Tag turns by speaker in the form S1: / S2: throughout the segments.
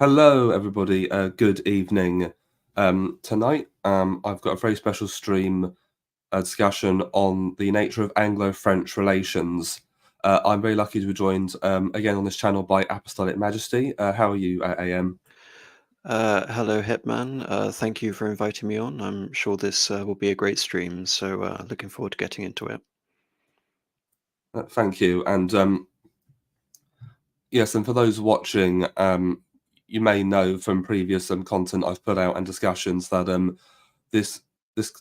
S1: Hello, everybody. Good evening. Tonight, I've got a very special stream discussion on the nature of Anglo-French relations. I'm very lucky to be joined again on this channel by Apostolic Majesty. How are you, AM?
S2: Hello, Hitman. Thank you for inviting me on. I'm sure this will be a great stream, so looking forward to getting into it.
S1: Thank you. And yes, and for those watching, you may know from previous content I've put out and discussions that this this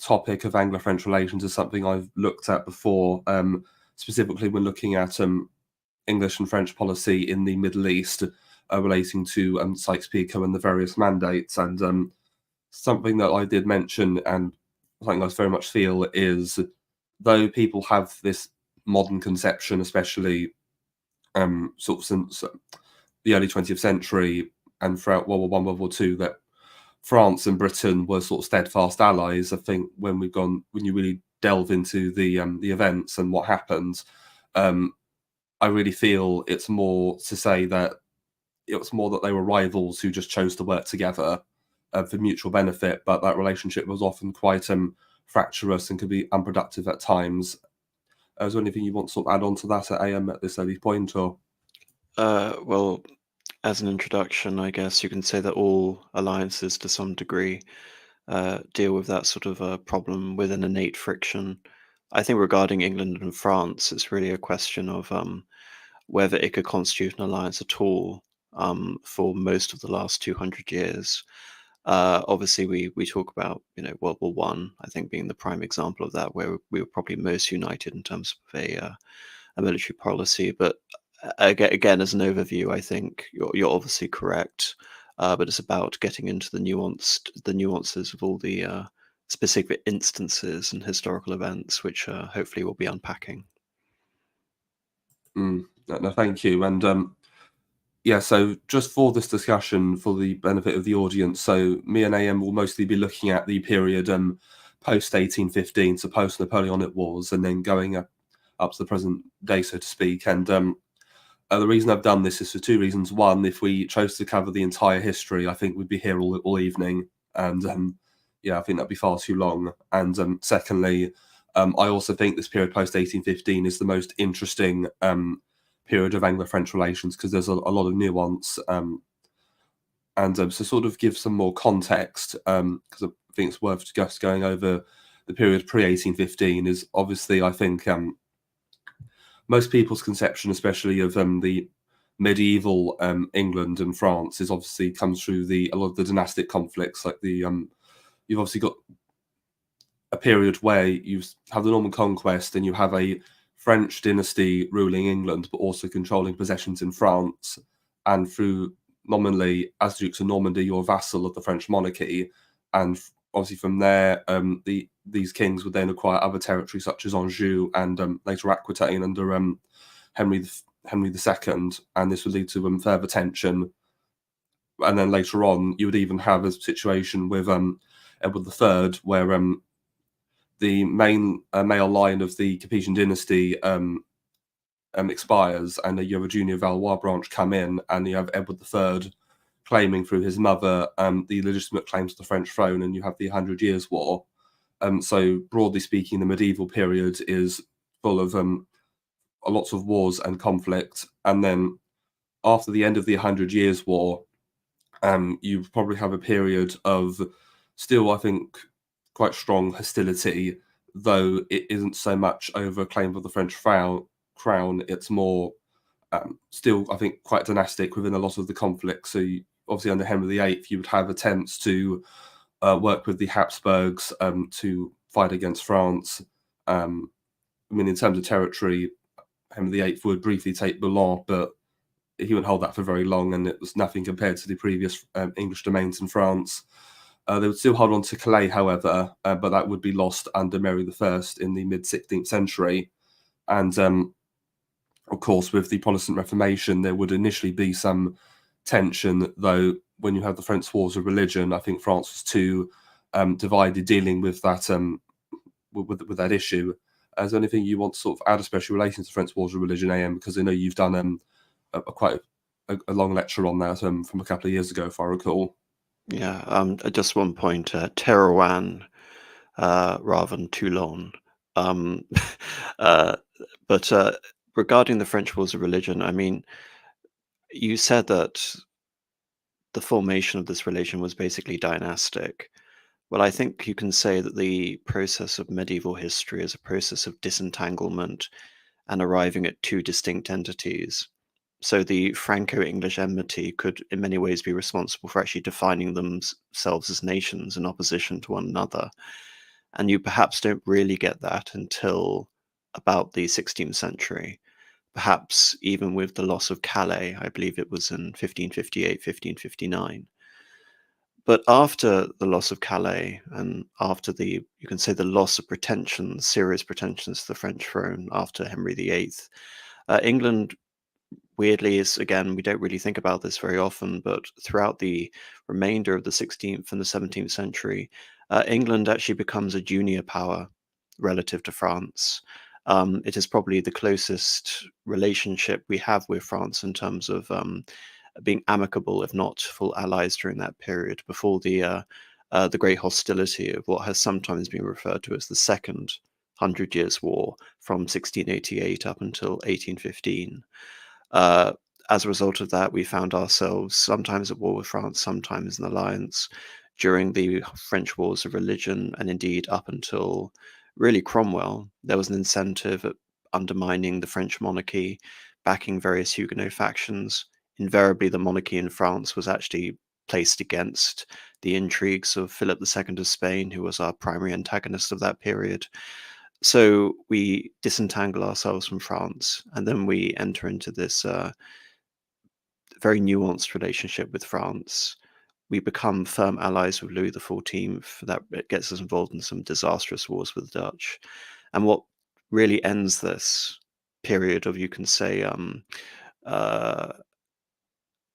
S1: topic of Anglo-French relations is something I've looked at before, specifically when looking at English and French policy in the Middle East, relating to Sykes-Picot and the various mandates. And something that I did mention, and something I very much feel, is though people have this modern conception, especially sort of since the early 20th century and throughout World War I, World War II, that France and Britain were sort of steadfast allies. I think when you really delve into the events and what happened, I really feel it's more to say that it was more that they were rivals who just chose to work together for mutual benefit, but that relationship was often quite fractious and could be unproductive at times. Is there anything you want to sort of add on to that at AM at this early point, or?
S2: Well, as an introduction, I guess you can say that all alliances to some degree deal with that sort of problem with an innate friction. I think regarding England and France, it's really a question of whether it could constitute an alliance at all for most of the last 200 years. Obviously, we talk about World War One, I think being the prime example of that, where we were probably most united in terms of a military policy. But again, as an overview, I think you're obviously correct, but it's about getting into the nuances of all the specific instances and historical events, which hopefully we'll be unpacking.
S1: No, thank you. And yeah, so just for this discussion, for the benefit of the audience, so me and AM will mostly be looking at the period post 1815, so post Napoleonic Wars, and then going up to the present day, so to speak. And the reason I've done this is for two reasons. One, if we chose to cover the entire history, I think we'd be here all evening, and yeah, I think that'd be far too long. And secondly, I also think this period post 1815 is the most interesting period of Anglo-French relations because there's a lot of nuance, and so sort of give some more context, because I think it's worth just going over the period pre-1815. Is obviously, I think, most people's conception, especially of the medieval England and France, is obviously comes through a lot of the dynastic conflicts, like the you've obviously got a period where you have the Norman conquest and you have a French dynasty ruling England, but also controlling possessions in France, and through nominally as Dukes of Normandy, you're a vassal of the French monarchy, and obviously from there, these kings would then acquire other territories such as Anjou and later Aquitaine under Henry II, and this would lead to further tension. And then later on, you would even have a situation with Edward III, where the main male line of the Capetian dynasty expires, and you have a junior Valois branch come in, and you have Edward III claiming through his mother the legitimate claims to the French throne, and you have the 100 Years' War. So broadly speaking, the medieval period is full of lots of wars and conflict. And then after the end of the 100 Years' War, you probably have a period of still, I think, quite strong hostility, though it isn't so much over a claim of the French crown. It's more still, I think, quite dynastic within a lot of the conflicts. So obviously under Henry VIII, you would have attempts to work with the Habsburgs to fight against France. I mean, in terms of territory, Henry VIII would briefly take Boulogne, but he wouldn't hold that for very long, and it was nothing compared to the previous English domains in France. They would still hold on to Calais, however, but that would be lost under Mary I in the mid-16th century. And of course, with the Protestant Reformation, there would initially be some tension, though when you have the French Wars of Religion, I think France was too divided dealing with that with that issue. Is there anything you want to sort of add, especially relating to the French Wars of Religion, AM? Because I know you've done quite a long lecture on that from a couple of years ago, if I recall.
S2: Yeah, just one point, Terouanne rather than Toulon. Um, uh, but regarding the French Wars of Religion, I mean, you said that the formation of this religion was basically dynastic. Well, I think you can say that the process of medieval history is a process of disentanglement and arriving at two distinct entities. So the Franco-English enmity could in many ways be responsible for actually defining themselves as nations in opposition to one another. And you perhaps don't really get that until about the 16th century. Perhaps even with the loss of Calais, I believe it was in 1558, 1559. But after the loss of Calais and after you can say the loss of pretensions, serious pretensions to the French throne after Henry VIII, England weirdly is, again, we don't really think about this very often, but throughout the remainder of the 16th and the 17th century, England actually becomes a junior power relative to France. It is probably the closest relationship we have with France in terms of being amicable, if not full allies, during that period before the great hostility of what has sometimes been referred to as the Second Hundred Years' War from 1688 up until 1815. Uh, as a result of that, we found ourselves sometimes at war with France, sometimes in alliance during the French Wars of Religion, and indeed up until really Cromwell. There was an incentive at undermining the French monarchy, backing various Huguenot factions. Invariably, the monarchy in France was actually placed against the intrigues of Philip II of Spain, who was our primary antagonist of that period. So we disentangle ourselves from France, and then we enter into this very nuanced relationship with France. We become firm allies with Louis XIV. That gets us involved in some disastrous wars with the Dutch. And what really ends this period of, you can say, uh,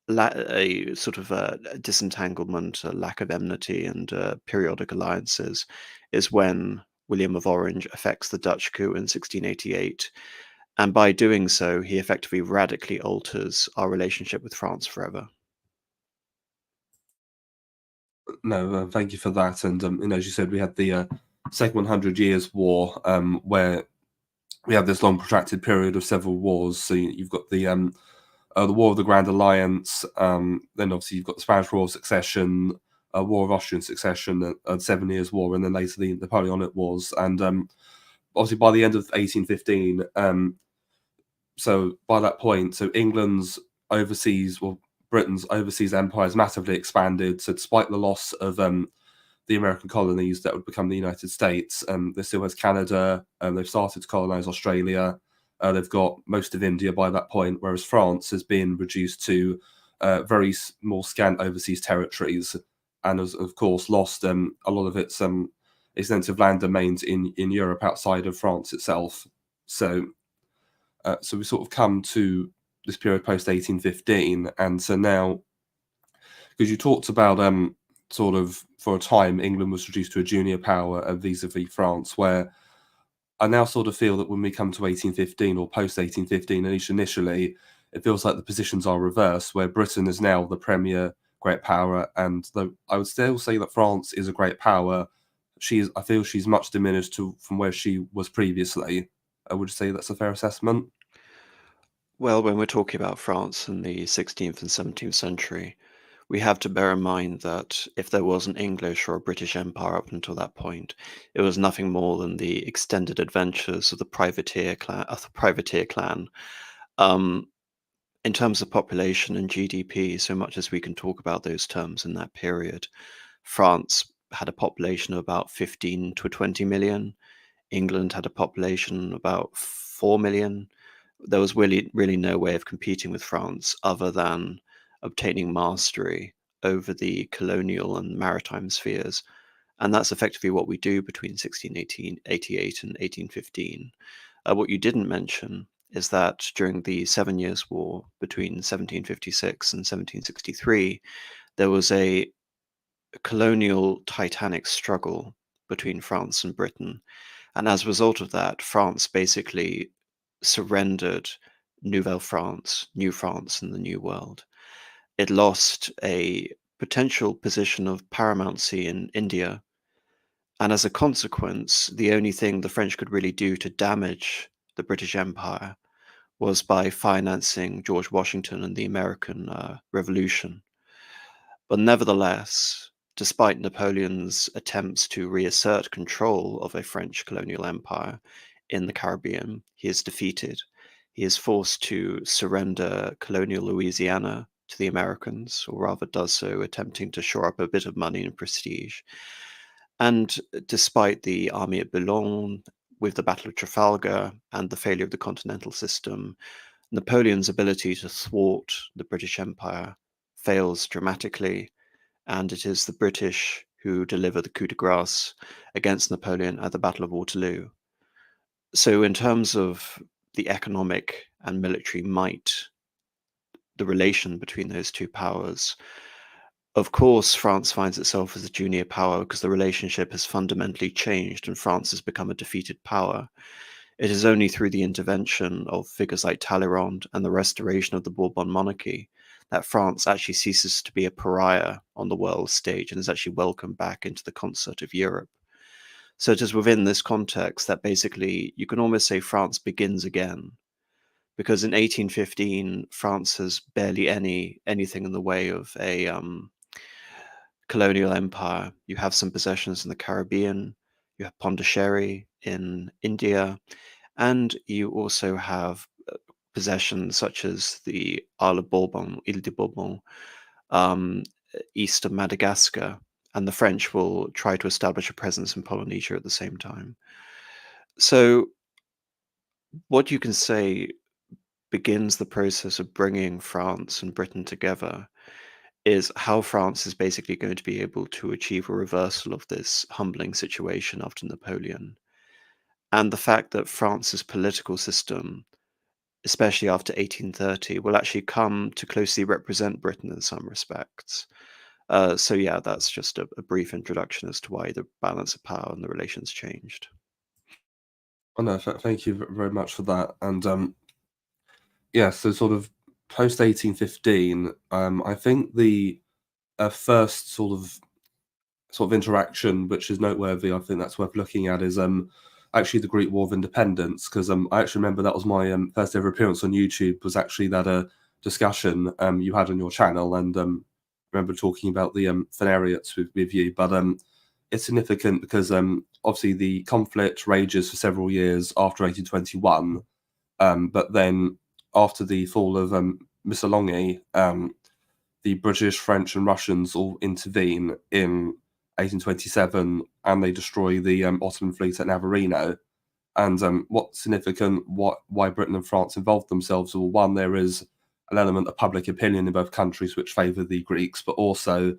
S2: a sort of disentanglement, a lack of enmity, and periodic alliances is when William of Orange effects the Dutch coup in 1688. And by doing so, he effectively radically alters our relationship with France forever.
S1: No, thank you for that. And as you said, we had the Second 100 Years' War, where we had this long protracted period of several wars. So you've got the War of the Grand Alliance, then obviously you've got the Spanish War of Succession, War of Austrian Succession, 7 Years' War, and then later the Napoleonic Wars. And obviously by the end of 1815, so by that point, so Britain's overseas empire has massively expanded. So despite the loss of the American colonies that would become the United States, there still has Canada. They've started to colonize Australia. They've got most of India by that point, whereas France has been reduced to very more scant overseas territories, and has, of course, lost a lot of its extensive land domains in Europe outside of France itself. So we sort of come to this period post 1815, and so now, because you talked about sort of for a time England was reduced to a junior power vis-a-vis France, where I now sort of feel that when we come to 1815 or post 1815, at least initially, it feels like the positions are reversed, where Britain is now the premier great power, and though I would still say that France is a great power, I feel she's much diminished from where she was previously. I would say that's a fair assessment.
S2: Well, when we're talking about France in the 16th and 17th century, we have to bear in mind that if there was an English or a British Empire up until that point, it was nothing more than the extended adventures of the privateer clan. Um, in terms of population and GDP, so much as we can talk about those terms in that period, France had a population of about 15 to 20 million. England had a population of about 4 million. There was really no way of competing with France other than obtaining mastery over the colonial and maritime spheres. And that's effectively what we do between 1688 and 1815. What you didn't mention is that during the Seven Years' War between 1756 and 1763, there was a colonial titanic struggle between France and Britain. And as a result of that, France basically surrendered Nouvelle France, New France in the New World. It lost a potential position of paramountcy in India, and as a consequence, the only thing the French could really do to damage the British Empire was by financing George Washington and the American Revolution. But nevertheless, despite Napoleon's attempts to reassert control of a French colonial empire in the Caribbean, he is defeated. He is forced to surrender colonial Louisiana to the Americans, or rather does so attempting to shore up a bit of money and prestige. And despite the army at Boulogne, with the Battle of Trafalgar and the failure of the continental system, Napoleon's ability to thwart the British Empire fails dramatically, and it is the British who deliver the coup de grace against Napoleon at the Battle of Waterloo. So, in terms of the economic and military might, the relation between those two powers, of course, France finds itself as a junior power because the relationship has fundamentally changed and France has become a defeated power. It is only through the intervention of figures like Talleyrand and the restoration of the Bourbon monarchy that France actually ceases to be a pariah on the world stage and is actually welcomed back into the concert of Europe. So it is within this context that basically you can almost say France begins again, because in 1815 France has barely anything in the way of a colonial empire. You have some possessions in the Caribbean, you have Pondicherry in India, and you also have possessions such as the Isle of Bourbon, Ile de Bourbon, um, east of Madagascar, and the French will try to establish a presence in Polynesia at the same time. So, what you can say begins the process of bringing France and Britain together is how France is basically going to be able to achieve a reversal of this humbling situation after Napoleon. And the fact that France's political system, especially after 1830, will actually come to closely represent Britain in some respects. So yeah, that's just a brief introduction as to why the balance of power and the relations changed.
S1: Oh no, thank you very much for that. And yeah, so sort of post 1815, I think the first sort of interaction which is noteworthy, I think that's worth looking at, is actually the Greek War of Independence, because I actually remember that was my first ever appearance on YouTube, was actually that discussion you had on your channel, and remember talking about the Phanariates with you. But it's significant because obviously the conflict rages for several years after 1821, but then after the fall of Missolonghi, the British, French, and Russians all intervene in 1827, and they destroy the Ottoman fleet at Navarino. And what's significant, why Britain and France involved themselves? Well, one, there is an element of public opinion in both countries which favour the Greeks, but also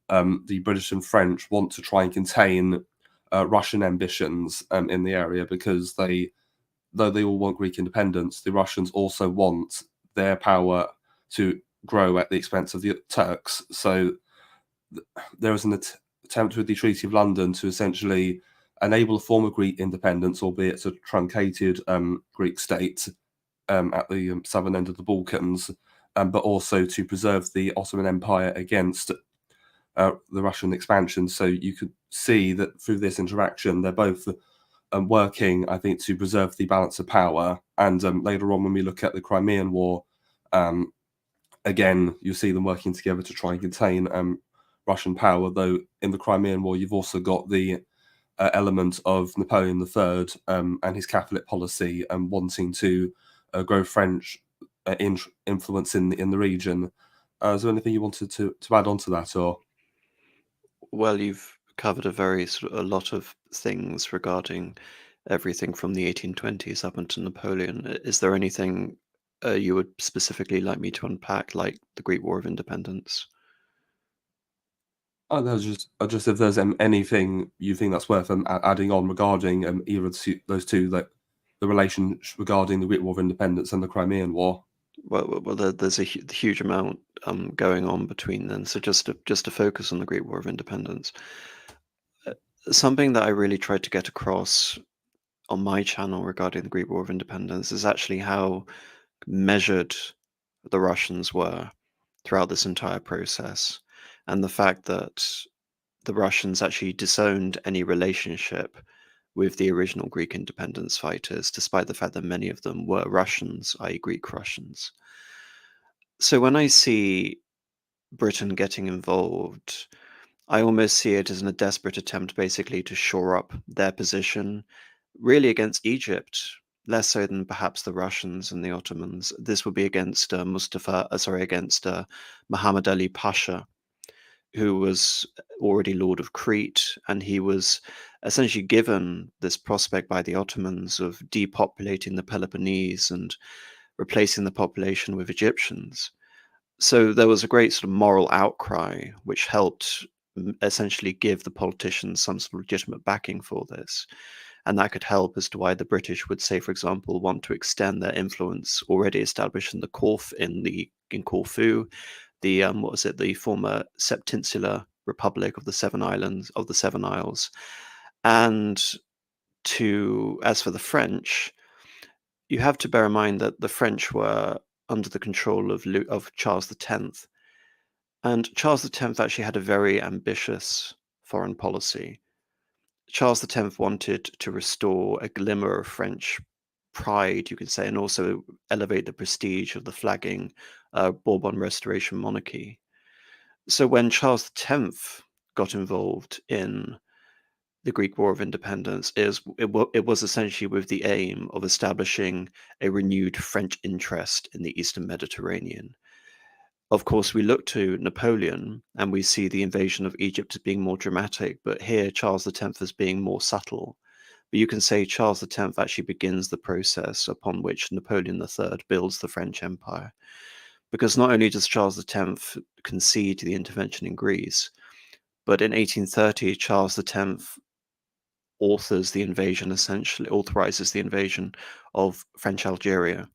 S1: the British and French want to try and contain Russian ambitions in the area, because though they all want Greek independence, the Russians also want their power to grow at the expense of the Turks. So there was an attempt with the Treaty of London to essentially enable a form of Greek independence, albeit it's a truncated Greek state at the southern end of the Balkans, but also to preserve the Ottoman Empire against the Russian expansion. So you could see that through this interaction, they're both working, I think, to preserve the balance of power. And later on, when we look at the Crimean War, again, you see them working together to try and contain Russian power. Though in the Crimean War, you've also got the element of Napoleon III and his Catholic policy and wanting to grow French influence in the region. Is there anything you wanted to add on to that, or?
S2: Well, you've covered a lot of things regarding everything from the 1820s up until Napoleon. Is there anything you would specifically like me to unpack, like the Great War of Independence?
S1: Oh, no, just if there's anything you think that's worth adding on regarding either of those two, like the relation regarding the Great War of Independence and the Crimean War.
S2: Well, there's a huge amount going on between them. So just to focus on the Great War of Independence, something that I really tried to get across on my channel regarding the Great War of Independence is actually how measured the Russians were throughout this entire process, and the fact that the Russians actually disowned any relationship with the original Greek independence fighters, despite the fact that many of them were Russians, i.e., Greek Russians. So when I see Britain getting involved, I almost see it as a desperate attempt basically to shore up their position, really against Egypt, less so than perhaps the Russians and the Ottomans. This would be against Muhammad Ali Pasha, who was already Lord of Crete, and he was essentially given this prospect by the Ottomans of depopulating the Peloponnese and replacing the population with Egyptians. So there was a great sort of moral outcry, which helped essentially give the politicians some sort of legitimate backing for this. And that could help as to why the British would say, for example, want to extend their influence already established in in Corfu, the former Septinsular Republic of the Seven Isles, and as for the French, you have to bear in mind that the French were under the control of Charles X, and Charles X actually had a very ambitious foreign policy. Charles X wanted to restore a glimmer of French pride, you could say, and also elevate the prestige of the flagging Bourbon Restoration monarchy. So when Charles X got involved in the Greek War of Independence, it was essentially with the aim of establishing a renewed French interest in the Eastern Mediterranean. Of course, we look to Napoleon and we see the invasion of Egypt as being more dramatic, but here Charles X as being more subtle. But you can say Charles X actually begins the process upon which Napoleon III builds the French Empire. Because not only does Charles X concede the intervention in Greece, but in 1830, Charles X authorizes the invasion of French Algeria.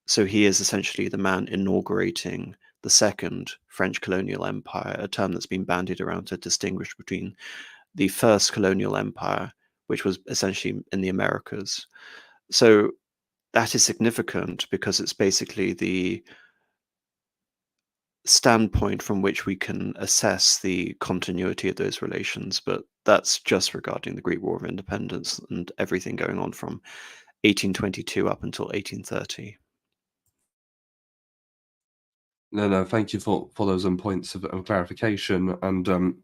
S2: So he is essentially the man inaugurating the second French colonial empire, a term that's been bandied around to distinguish between the first colonial empire, which was essentially in the Americas. So that is significant because it's basically the standpoint from which we can assess the continuity of those relations, but that's just regarding the Greek War of Independence and everything going on from 1822 up until 1830.
S1: No, thank you for those points of clarification. And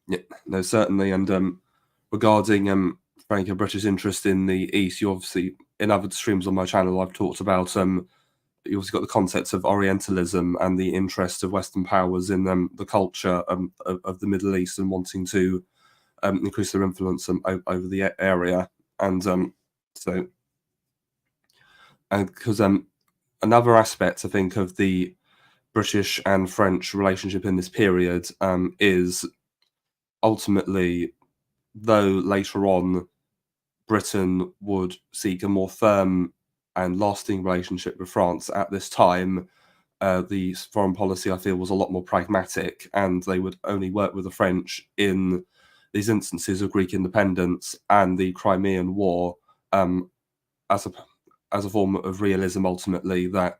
S1: yeah, no, certainly. And regarding Frank and British interest in the East, you obviously, in other streams on my channel, I've talked about you also got the concepts of Orientalism and the interest of Western powers in the culture of the Middle East and wanting to increase their influence over the area. And so, and because another aspect, I think, of the British and French relationship in this period is ultimately, though later on Britain would seek a more firm and lasting relationship with France, at this time, the foreign policy, I feel, was a lot more pragmatic, and they would only work with the French in these instances of Greek independence and the Crimean War as a form of realism, ultimately, that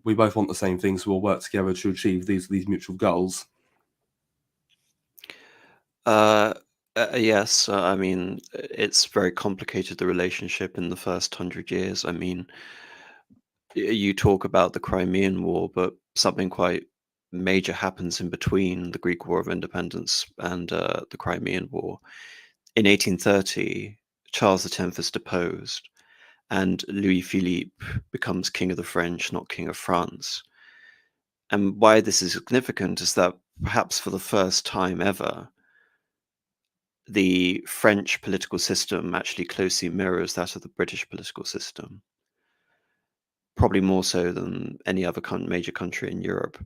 S1: we both want the same things, so we'll work together to achieve these mutual goals.
S2: Yes, I mean, it's very complicated, the relationship in the first 100 years. I mean, you talk about the Crimean War, but something quite major happens in between the Greek War of Independence and the Crimean War. In 1830, Charles X is deposed, and Louis Philippe becomes King of the French, not King of France. And why this is significant is that perhaps for the first time ever, the French political system actually closely mirrors that of the British political system, probably more so than any other major country in Europe.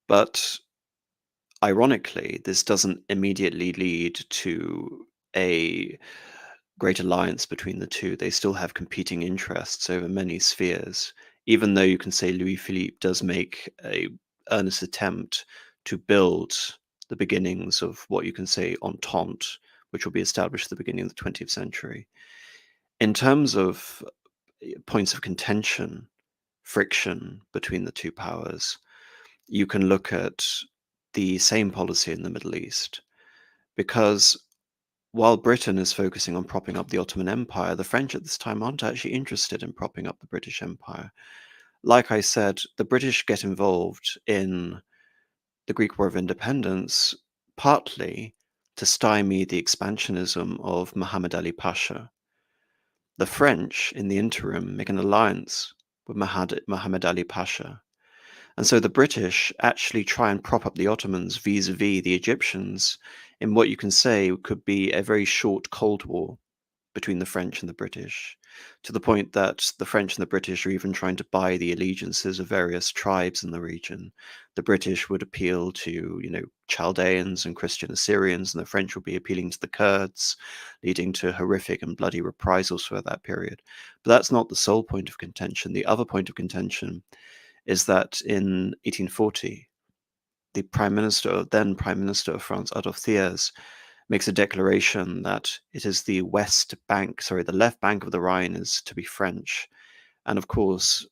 S2: But ironically, this doesn't immediately lead to a great alliance between the two. They still have competing interests over many spheres, even though you can say Louis Philippe does make a earnest attempt to build the beginnings of what you can say entente, which will be established at the beginning of the 20th century. In terms of points of contention, friction between the two powers, you can look at the same policy in the Middle East. Because while Britain is focusing on propping up the Ottoman Empire, the French at this time aren't actually interested in propping up the British Empire. Like I said, the British get involved in the Greek War of Independence partly to stymie the expansionism of Muhammad Ali Pasha. The French, in the interim, make an alliance with Muhammad Ali Pasha. And so the British actually try and prop up the Ottomans vis-a-vis the Egyptians in what you can say could be a very short Cold War between the French and the British, to the point that the French and the British are even trying to buy the allegiances of various tribes in the region. The British would appeal to, Chaldeans and Christian Assyrians, and the French would be appealing to the Kurds, leading to horrific and bloody reprisals for that period. But that's not the sole point of contention. The other point of contention is that in 1840, the then Prime Minister of France, Adolphe Thiers, makes a declaration that it is the the left bank of the Rhine is to be French. And of course,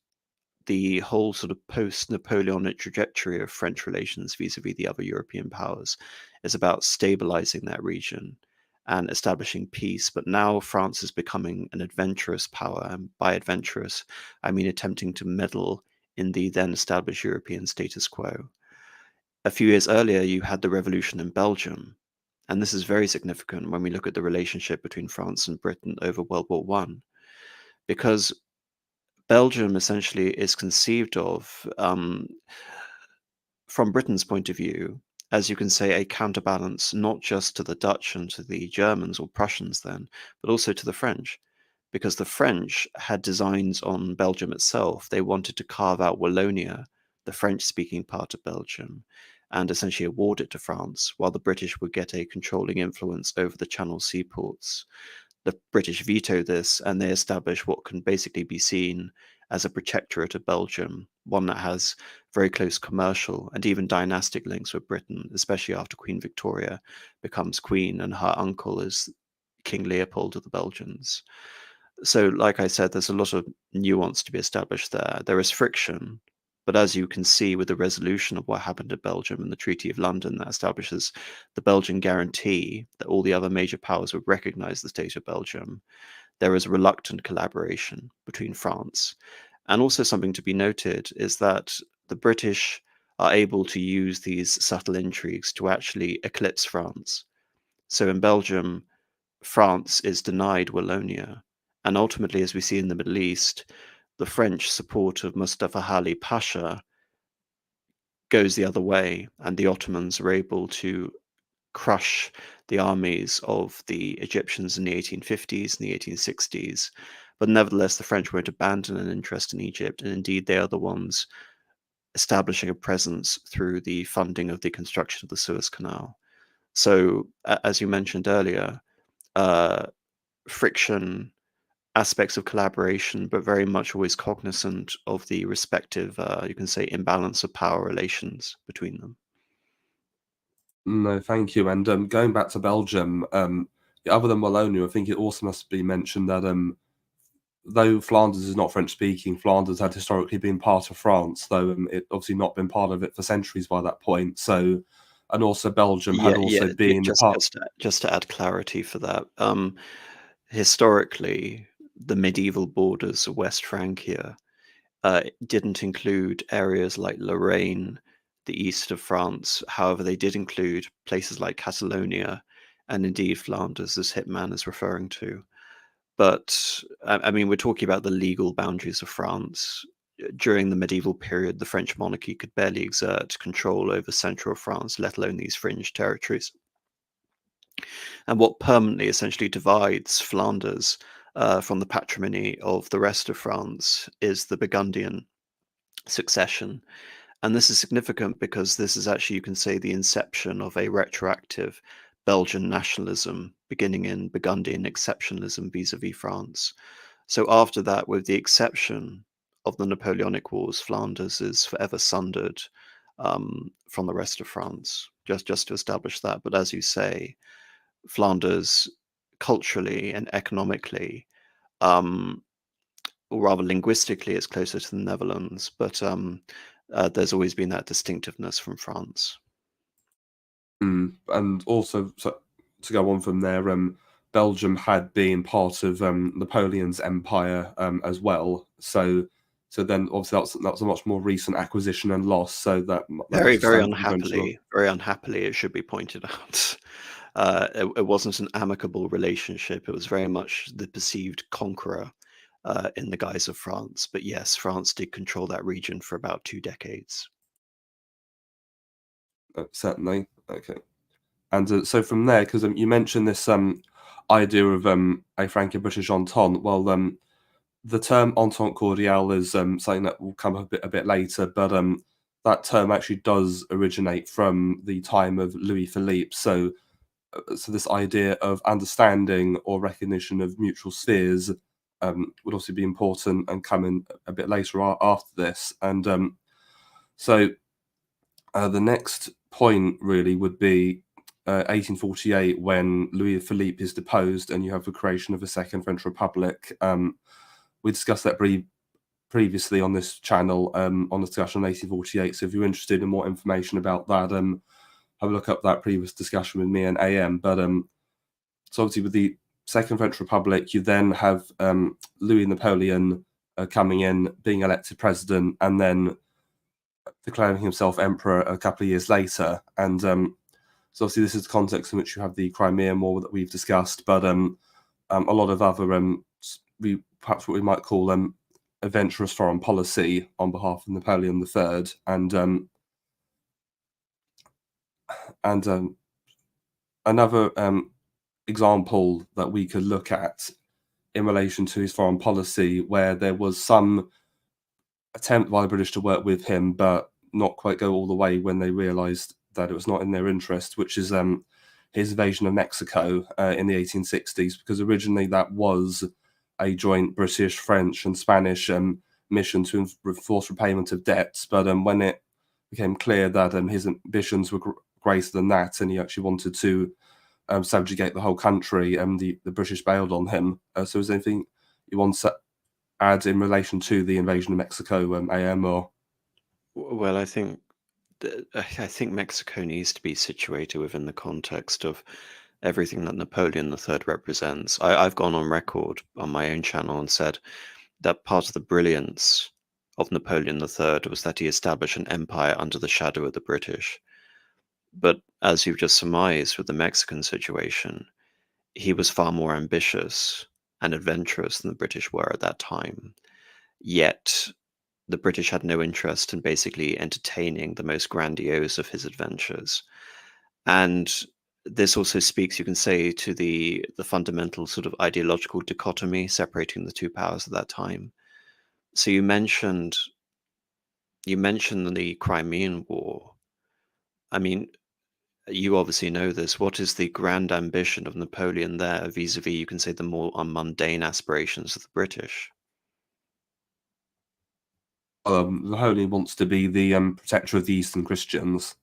S2: the whole sort of post-Napoleonic trajectory of French relations vis-a-vis the other European powers is about stabilizing that region and establishing peace. But now France is becoming an adventurous power. And by adventurous, I mean attempting to meddle in the then established European status quo. A few years earlier, you had the revolution in Belgium. And this is very significant when we look at the relationship between France and Britain over World War One, because Belgium essentially is conceived of, from Britain's point of view, as you can say, a counterbalance not just to the Dutch and to the Germans or Prussians then, but also to the French. Because the French had designs on Belgium itself. They wanted to carve out Wallonia, the French-speaking part of Belgium, and essentially award it to France, while the British would get a controlling influence over the Channel seaports. The British veto this, and they establish what can basically be seen as a protectorate of Belgium, one that has very close commercial and even dynastic links with Britain, especially after Queen Victoria becomes queen and her uncle is King Leopold of the Belgians. So, like I said, there's a lot of nuance to be established there. There is friction, but as you can see with the resolution of what happened to Belgium and the Treaty of London that establishes the Belgian guarantee that all the other major powers would recognize the state of Belgium, there is a reluctant collaboration between France. And also something to be noted is that the British are able to use these subtle intrigues to actually eclipse France. So in Belgium, France is denied Wallonia. And ultimately, as we see in the Middle East, the French support of Mustafa Ali Pasha goes the other way, and the Ottomans are able to crush the armies of the Egyptians in the 1850s and the 1860s. But nevertheless, the French won't abandon an interest in Egypt, and indeed, they are the ones establishing a presence through the funding of the construction of the Suez Canal. So, as you mentioned earlier, friction, aspects of collaboration, but very much always cognizant of the respective, you can say, imbalance of power relations between them.
S1: No, thank you. And going back to Belgium, other than Wallonia, I think it also must be mentioned that though Flanders is not French speaking, Flanders had historically been part of France, though it obviously not been part of it for centuries by that point. So, and also Belgium had also been part.
S2: Just to add clarity for that, historically, the medieval borders of West Francia didn't include areas like Lorraine, the east of France. However, they did include places like Catalonia and indeed Flanders, as Hitman is referring to. But I mean, we're talking about the legal boundaries of France. During the medieval period, the French monarchy could barely exert control over central France, let alone these fringe territories. And what permanently essentially divides Flanders from the patrimony of the rest of France is the Burgundian succession. And this is significant because this is actually, you can say, the inception of a retroactive Belgian nationalism beginning in Burgundian exceptionalism vis-a-vis France. So after that, with the exception of the Napoleonic Wars, Flanders is forever sundered from the rest of France, just to establish that. But as you say, Flanders culturally and economically um, or rather linguistically, it's closer to the Netherlands, but there's always been that distinctiveness from France.
S1: And also, to go on from there, Belgium had been part of Napoleon's empire as well. So then obviously that's a much more recent acquisition and loss. So that
S2: Very,
S1: must
S2: very
S1: stand conventional.
S2: unhappily, it should be pointed out. It wasn't an amicable relationship. It was very much the perceived conqueror in the guise of France. But yes, France did control that region for about 2 decades.
S1: Certainly. Okay. And so from there, because you mentioned this idea of a Franco-British entente. Well, the term entente cordiale is something that will come a bit later, but that term actually does originate from the time of Louis Philippe. So this idea of understanding or recognition of mutual spheres would also be important and come in a bit later after this. And so the next point really would be 1848, when Louis Philippe is deposed and you have the creation of a second French Republic. We discussed that previously on this channel on the discussion on 1848. So if you're interested in more information about that, have a look up that previous discussion with me and AM. But so obviously with the Second French Republic, you then have Louis Napoleon coming in, being elected president, and then declaring himself emperor a couple of years later. And so obviously this is the context in which you have the Crimean War that we've discussed, but a lot of other perhaps what we might call adventurous foreign policy on behalf of Napoleon III, and another example that we could look at in relation to his foreign policy, where there was some attempt by the British to work with him, but not quite go all the way when they realised that it was not in their interest, which is his invasion of Mexico in the 1860s, because originally that was a joint British, French, and Spanish mission to enforce repayment of debts. But when it became clear that his ambitions were greater than that, and he actually wanted to subjugate the whole country, the British bailed on him. So is there anything you want to add in relation to the invasion of Mexico, AM? Or
S2: Well, I think Mexico needs to be situated within the context of everything that Napoleon III represents. I've gone on record on my own channel and said that part of the brilliance of Napoleon III was that he established an empire under the shadow of the British. But as you've just surmised with the Mexican situation, he was far more ambitious and adventurous than the British were at that time. Yet the British had no interest in basically entertaining the most grandiose of his adventures. And this also speaks, you can say, to the fundamental sort of ideological dichotomy separating the two powers at that time. So you mentioned the Crimean War. I mean, you obviously know this. What is the grand ambition of Napoleon there vis-a-vis, you can say, the more mundane aspirations of the British?
S1: Napoleon wants to be the protector of the Eastern Christians.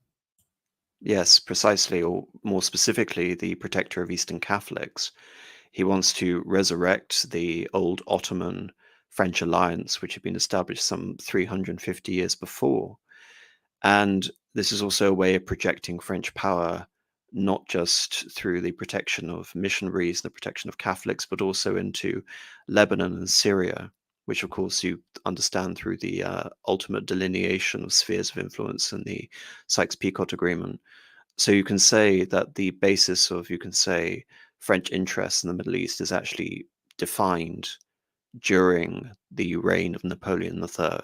S2: Yes, precisely, or more specifically, the protector of Eastern Catholics. He wants to resurrect the old Ottoman French alliance, which had been established some 350 years before. And this is also a way of projecting French power, not just through the protection of missionaries, the protection of Catholics, but also into Lebanon and Syria, which, of course, you understand through the ultimate delineation of spheres of influence in the Sykes-Picot Agreement. So you can say that the basis of, you can say, French interests in the Middle East is actually defined during the reign of Napoleon III.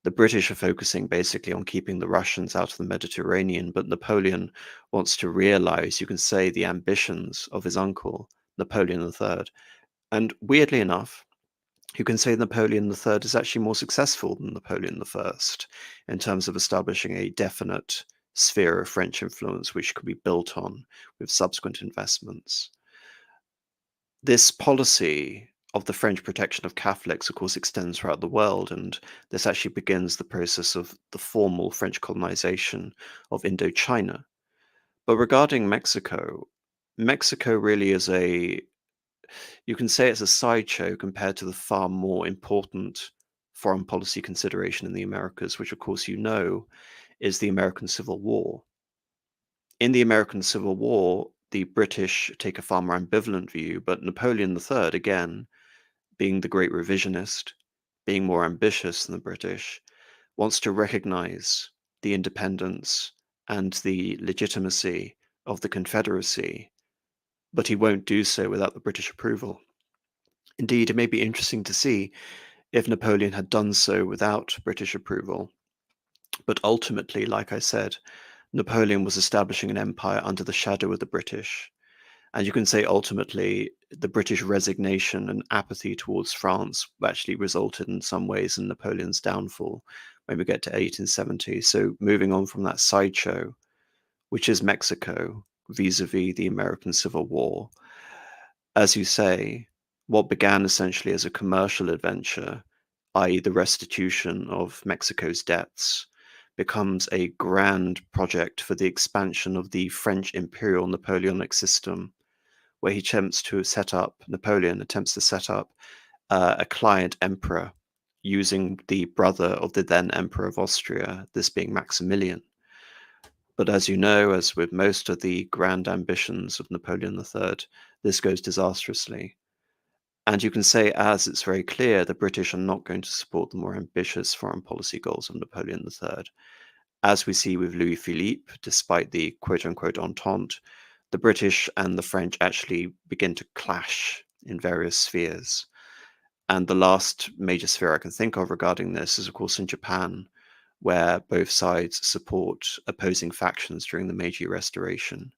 S2: The British are focusing basically on keeping the Russians out of the Mediterranean, but Napoleon wants to realize, you can say, the ambitions of his uncle, Napoleon III. And weirdly enough, you can say Napoleon III is actually more successful than Napoleon I in terms of establishing a definite sphere of French influence which could be built on with subsequent investments. This policy of the French protection of Catholics, of course, extends throughout the world, and this actually begins the process of the formal French colonization of Indochina. But regarding Mexico, Mexico really is a you can say it's a sideshow compared to the far more important foreign policy consideration in the Americas, which, of course, is the American Civil War. In the American Civil War, the British take a far more ambivalent view, but Napoleon III, again, being the great revisionist, being more ambitious than the British, wants to recognize the independence and the legitimacy of the Confederacy, but he won't do so without the British approval. Indeed, it may be interesting to see if Napoleon had done so without British approval. But ultimately, like I said, Napoleon was establishing an empire under the shadow of the British. And you can say ultimately the British resignation and apathy towards France actually resulted in some ways in Napoleon's downfall when we get to 1870. So moving on from that sideshow, which is Mexico vis-a-vis the American Civil War, as you say, what began essentially as a commercial adventure, i.e. the restitution of Mexico's debts, becomes a grand project for the expansion of the French imperial Napoleonic system, where Napoleon attempts to set up a client emperor using the brother of the then Emperor of Austria, this being Maximilian. But as you know, as with most of the grand ambitions of Napoleon III, this goes disastrously. And you can say, as it's very clear, the British are not going to support the more ambitious foreign policy goals of Napoleon III. As we see with Louis Philippe, despite the quote-unquote entente, the British and the French actually begin to clash in various spheres. And the last major sphere I can think of regarding this is, of course, in Japan, where both sides support opposing factions during the Meiji Restoration.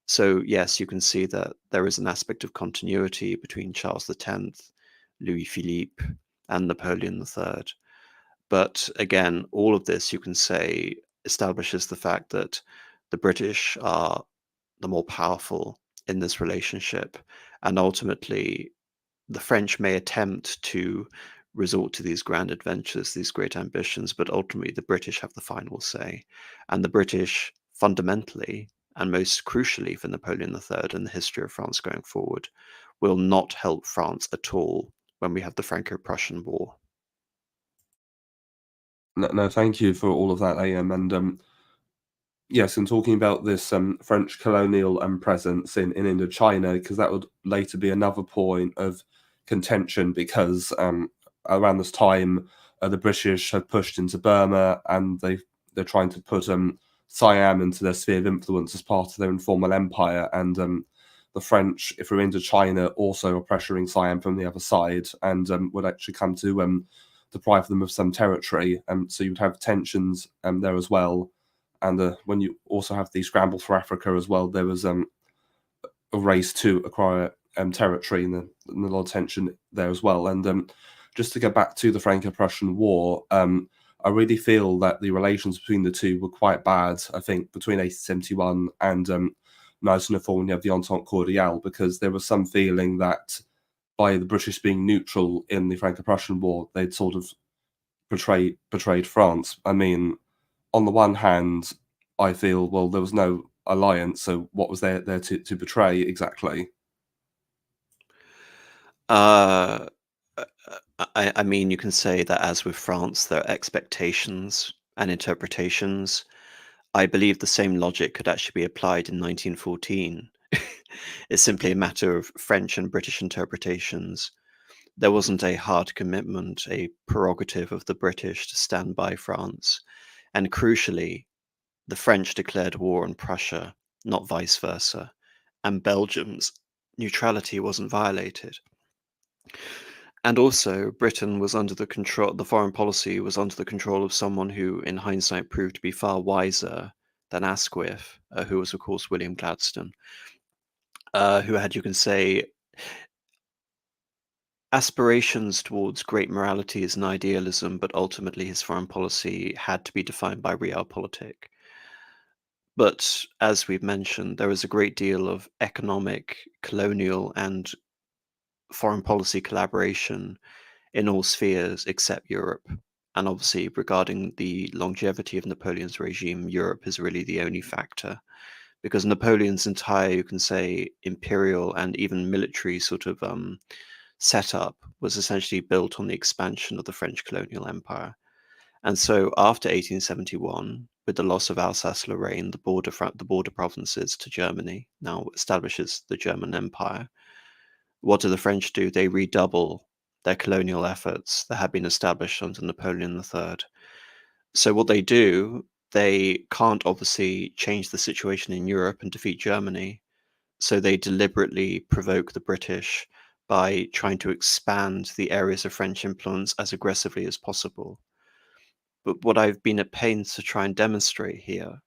S2: So, yes, you can see that there is an aspect of continuity between Charles X, Louis Philippe, and Napoleon III. But again, all of this, you can say, establishes the fact that the British are the more powerful in this relationship. And ultimately, the French may attempt to resort to these grand adventures, these great ambitions, but ultimately the British have the final say. And the British, fundamentally, and most crucially for Napoleon III and the history of France going forward, will not help France at all when we have the Franco-Prussian War.
S1: No, thank you for all of that, AM. And yes, and talking about this French colonial presence in Indochina, because that would later be another point of contention, because around this time the British had pushed into Burma, and they're trying to put Siam into their sphere of influence as part of their informal empire, and the French, if we're into China, also are pressuring Siam from the other side, and would actually come to deprive them of some territory. So you would have tensions there as well. And when you also have the scramble for Africa as well, there was a race to acquire territory, and a lot of tension there as well. And just to get back to the Franco-Prussian War, I really feel that the relations between the two were quite bad, I think, between 1871 and 1904, when you have the Entente Cordiale, because there was some feeling that by the British being neutral in the Franco-Prussian War, they'd sort of betrayed France. I mean, on the one hand, I feel, well, there was no alliance, so what was there to betray exactly?
S2: Uh, I mean, you can say that as with France, there are expectations and interpretations. I believe the same logic could actually be applied in 1914. It's simply a matter of French and British interpretations. There wasn't a hard commitment, a prerogative of the British to stand by France. And crucially, the French declared war on Prussia, not vice versa, and Belgium's neutrality wasn't violated. And also, Britain was under the foreign policy was under the control of someone who, in hindsight, proved to be far wiser than Asquith, who was, of course, William Gladstone, who had, you can say, aspirations towards great moralities and idealism, but ultimately his foreign policy had to be defined by realpolitik. But as we've mentioned, there was a great deal of economic, colonial, and foreign policy collaboration in all spheres except Europe. And obviously, regarding the longevity of Napoleon's regime, Europe is really the only factor, because Napoleon's entire, you can say, imperial and even military sort of setup was essentially built on the expansion of the French colonial empire. And so after 1871, with the loss of Alsace-Lorraine, the border provinces to Germany now establishes the German Empire. What do the French do? They redouble their colonial efforts that had been established under Napoleon III. So what they do, they can't obviously change the situation in Europe and defeat Germany. So they deliberately provoke the British by trying to expand the areas of French influence as aggressively as possible. But what I've been at pains to try and demonstrate here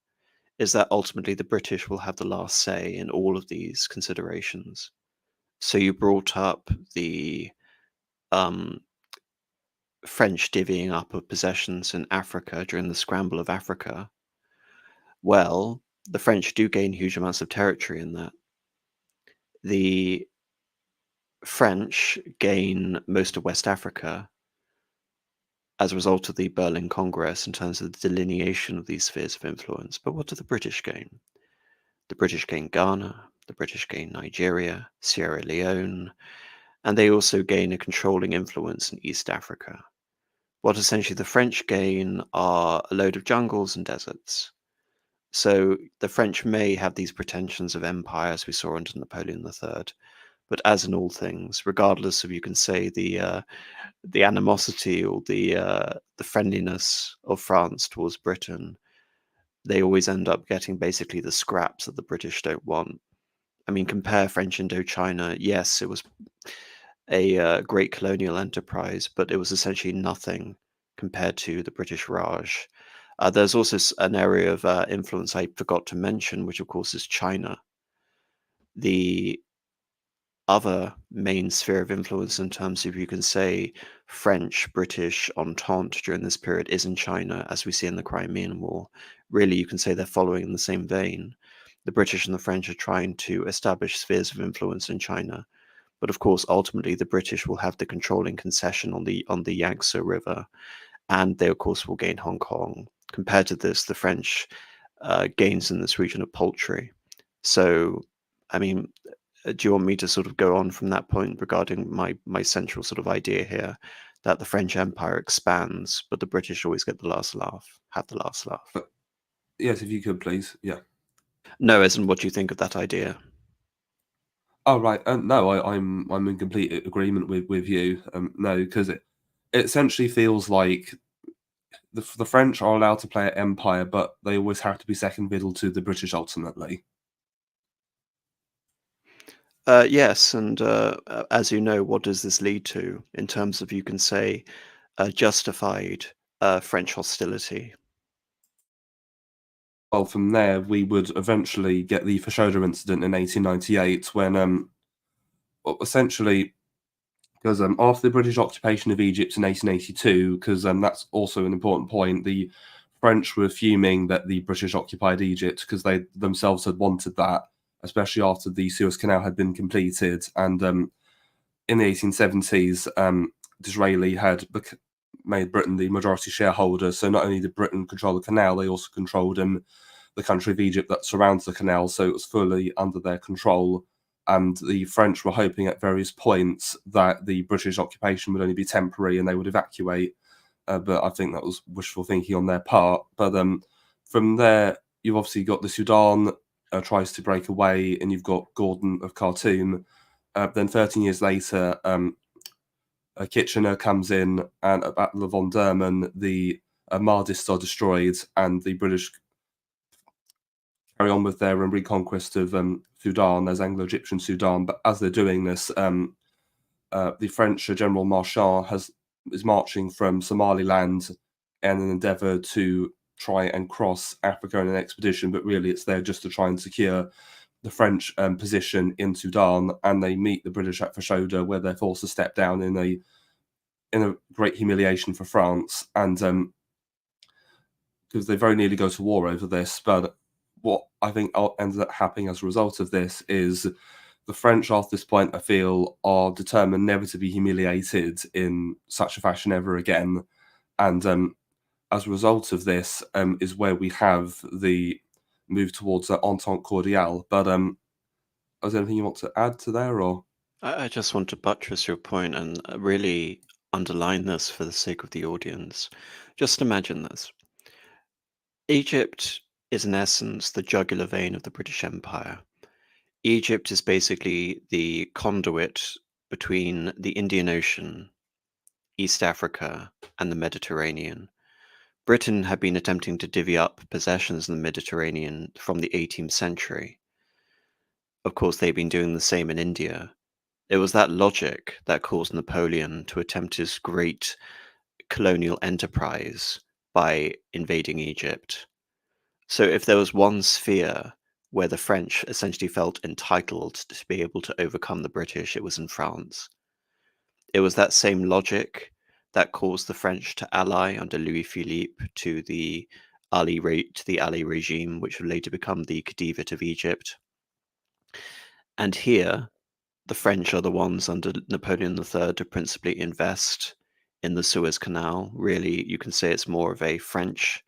S2: is that ultimately the British will have the last say in all of these considerations. So you brought up the French divvying up of possessions in Africa during the scramble of Africa. Well, the French do gain huge amounts of territory in that. The French gain most of West Africa as a result of the Berlin Congress in terms of the delineation of these spheres of influence. But what do the British gain? The British gain Ghana, the British gain Nigeria, Sierra Leone, and they also gain a controlling influence in East Africa. What essentially the French gain are a load of jungles and deserts. So the French may have these pretensions of empire, as we saw under Napoleon III, but as in all things, regardless of, you can say, the animosity or the friendliness of France towards Britain, they always end up getting basically the scraps that the British don't want. I mean, compare French Indochina. Yes, it was a great colonial enterprise, but it was essentially nothing compared to the British Raj. There's also an area of influence I forgot to mention, which of course is China. The other main sphere of influence in terms of, you can say, French-British entente during this period is in China, as we see in the Crimean War. Really, you can say they're following in the same vein. The British and the French are trying to establish spheres of influence in China. But of course, ultimately, the British will have the controlling concession on the Yangtze River, and they, of course, will gain Hong Kong. Compared to this, the French gains in this region are paltry. So, I mean, do you want me to sort of go on from that point regarding my central sort of idea here, that the French Empire expands, but the British always get the last laugh, have the last laugh?
S1: Yes, if you could, please. Yeah.
S2: No, as in what do you think of that idea?
S1: Oh, right. No, I'm in complete agreement with you. No, because it essentially feels like the French are allowed to play at empire, but they always have to be second fiddle to the British ultimately.
S2: Yes, and as you know, what does this lead to in terms of, you can say, justified French hostility?
S1: Well, from there, we would eventually get the Fashoda incident in 1898 when, well, essentially, because after the British occupation of Egypt in 1882, because that's also an important point, the French were fuming that the British occupied Egypt because they themselves had wanted that, especially after the Suez Canal had been completed. And in the 1870s, Disraeli had made Britain the majority shareholder. So not only did Britain control the canal, they also controlled the country of Egypt that surrounds the canal. So it was fully under their control. And the French were hoping at various points that the British occupation would only be temporary and they would evacuate. But I think that was wishful thinking on their part. But from there, you've obviously got the Sudan tries to break away, and you've got Gordon of Khartoum. Then 13 years later, Kitchener comes in, and at Battle of Omdurman, the Mahdists are destroyed, and the British carry on with their reconquest of Sudan as Anglo-Egyptian Sudan. But as they're doing this, the French General Marchand is marching from Somaliland in an endeavour to try and cross Africa in an expedition, but really it's there just to try and secure the French position in Sudan, and they meet the British at Fashoda, where they're forced to step down in a great humiliation for France, and because they very nearly go to war over this. But what I think ended up happening as a result of this is the French, after this point, I feel, are determined never to be humiliated in such a fashion ever again, and as a result of this, is where we have the move towards that Entente Cordiale. But is there anything you want to add to there, or?
S2: I just want to buttress your point and really underline this for the sake of the audience. Just imagine this. Egypt is in essence the jugular vein of the British Empire. Egypt is basically the conduit between the Indian Ocean, East Africa, and the Mediterranean. Britain had been attempting to divvy up possessions in the Mediterranean from the 18th century. Of course, they've been doing the same in India. It was that logic that caused Napoleon to attempt his great colonial enterprise by invading Egypt. So if there was one sphere where the French essentially felt entitled to be able to overcome the British, it was in France. It was that same logic that caused the French to ally under Louis Philippe to the Ali regime, which would later become the Khedivate of Egypt. And here, the French are the ones under Napoleon III to principally invest in the Suez Canal. Really, you can say it's more of a French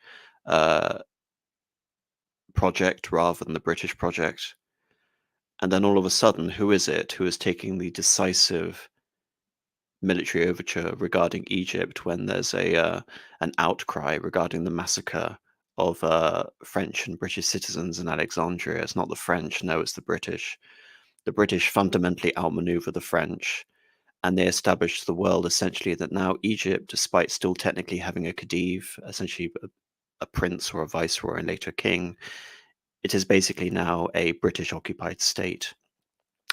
S2: project rather than the British project. And then all of a sudden, who is it who is taking the decisive military overture regarding Egypt when there's an outcry regarding the massacre of French and British citizens in Alexandria? It's not the French, no, it's the British. The British fundamentally outmaneuver the French, and they established to the world essentially that now Egypt, despite still technically having a Khedive, essentially a prince or a viceroy and later king, it is basically now a British occupied state.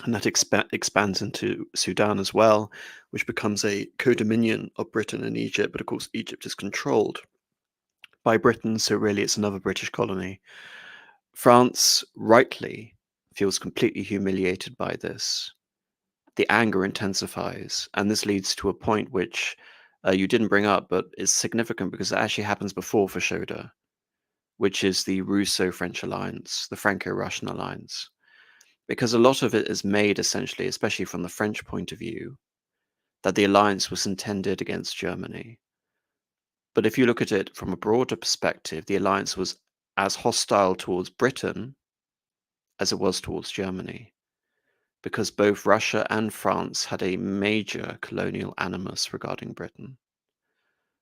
S2: And that expands into Sudan as well, which becomes a co-dominion of Britain and Egypt. But of course, Egypt is controlled by Britain, so really it's another British colony. France, rightly, feels completely humiliated by this. The anger intensifies, and this leads to a point which you didn't bring up, but is significant because it actually happens before Fashoda, which is the Russo-French alliance, the Franco-Russian alliance. Because a lot of it is made essentially, especially from the French point of view, that the alliance was intended against Germany. But if you look at it from a broader perspective, the alliance was as hostile towards Britain as it was towards Germany, because both Russia and France had a major colonial animus regarding Britain.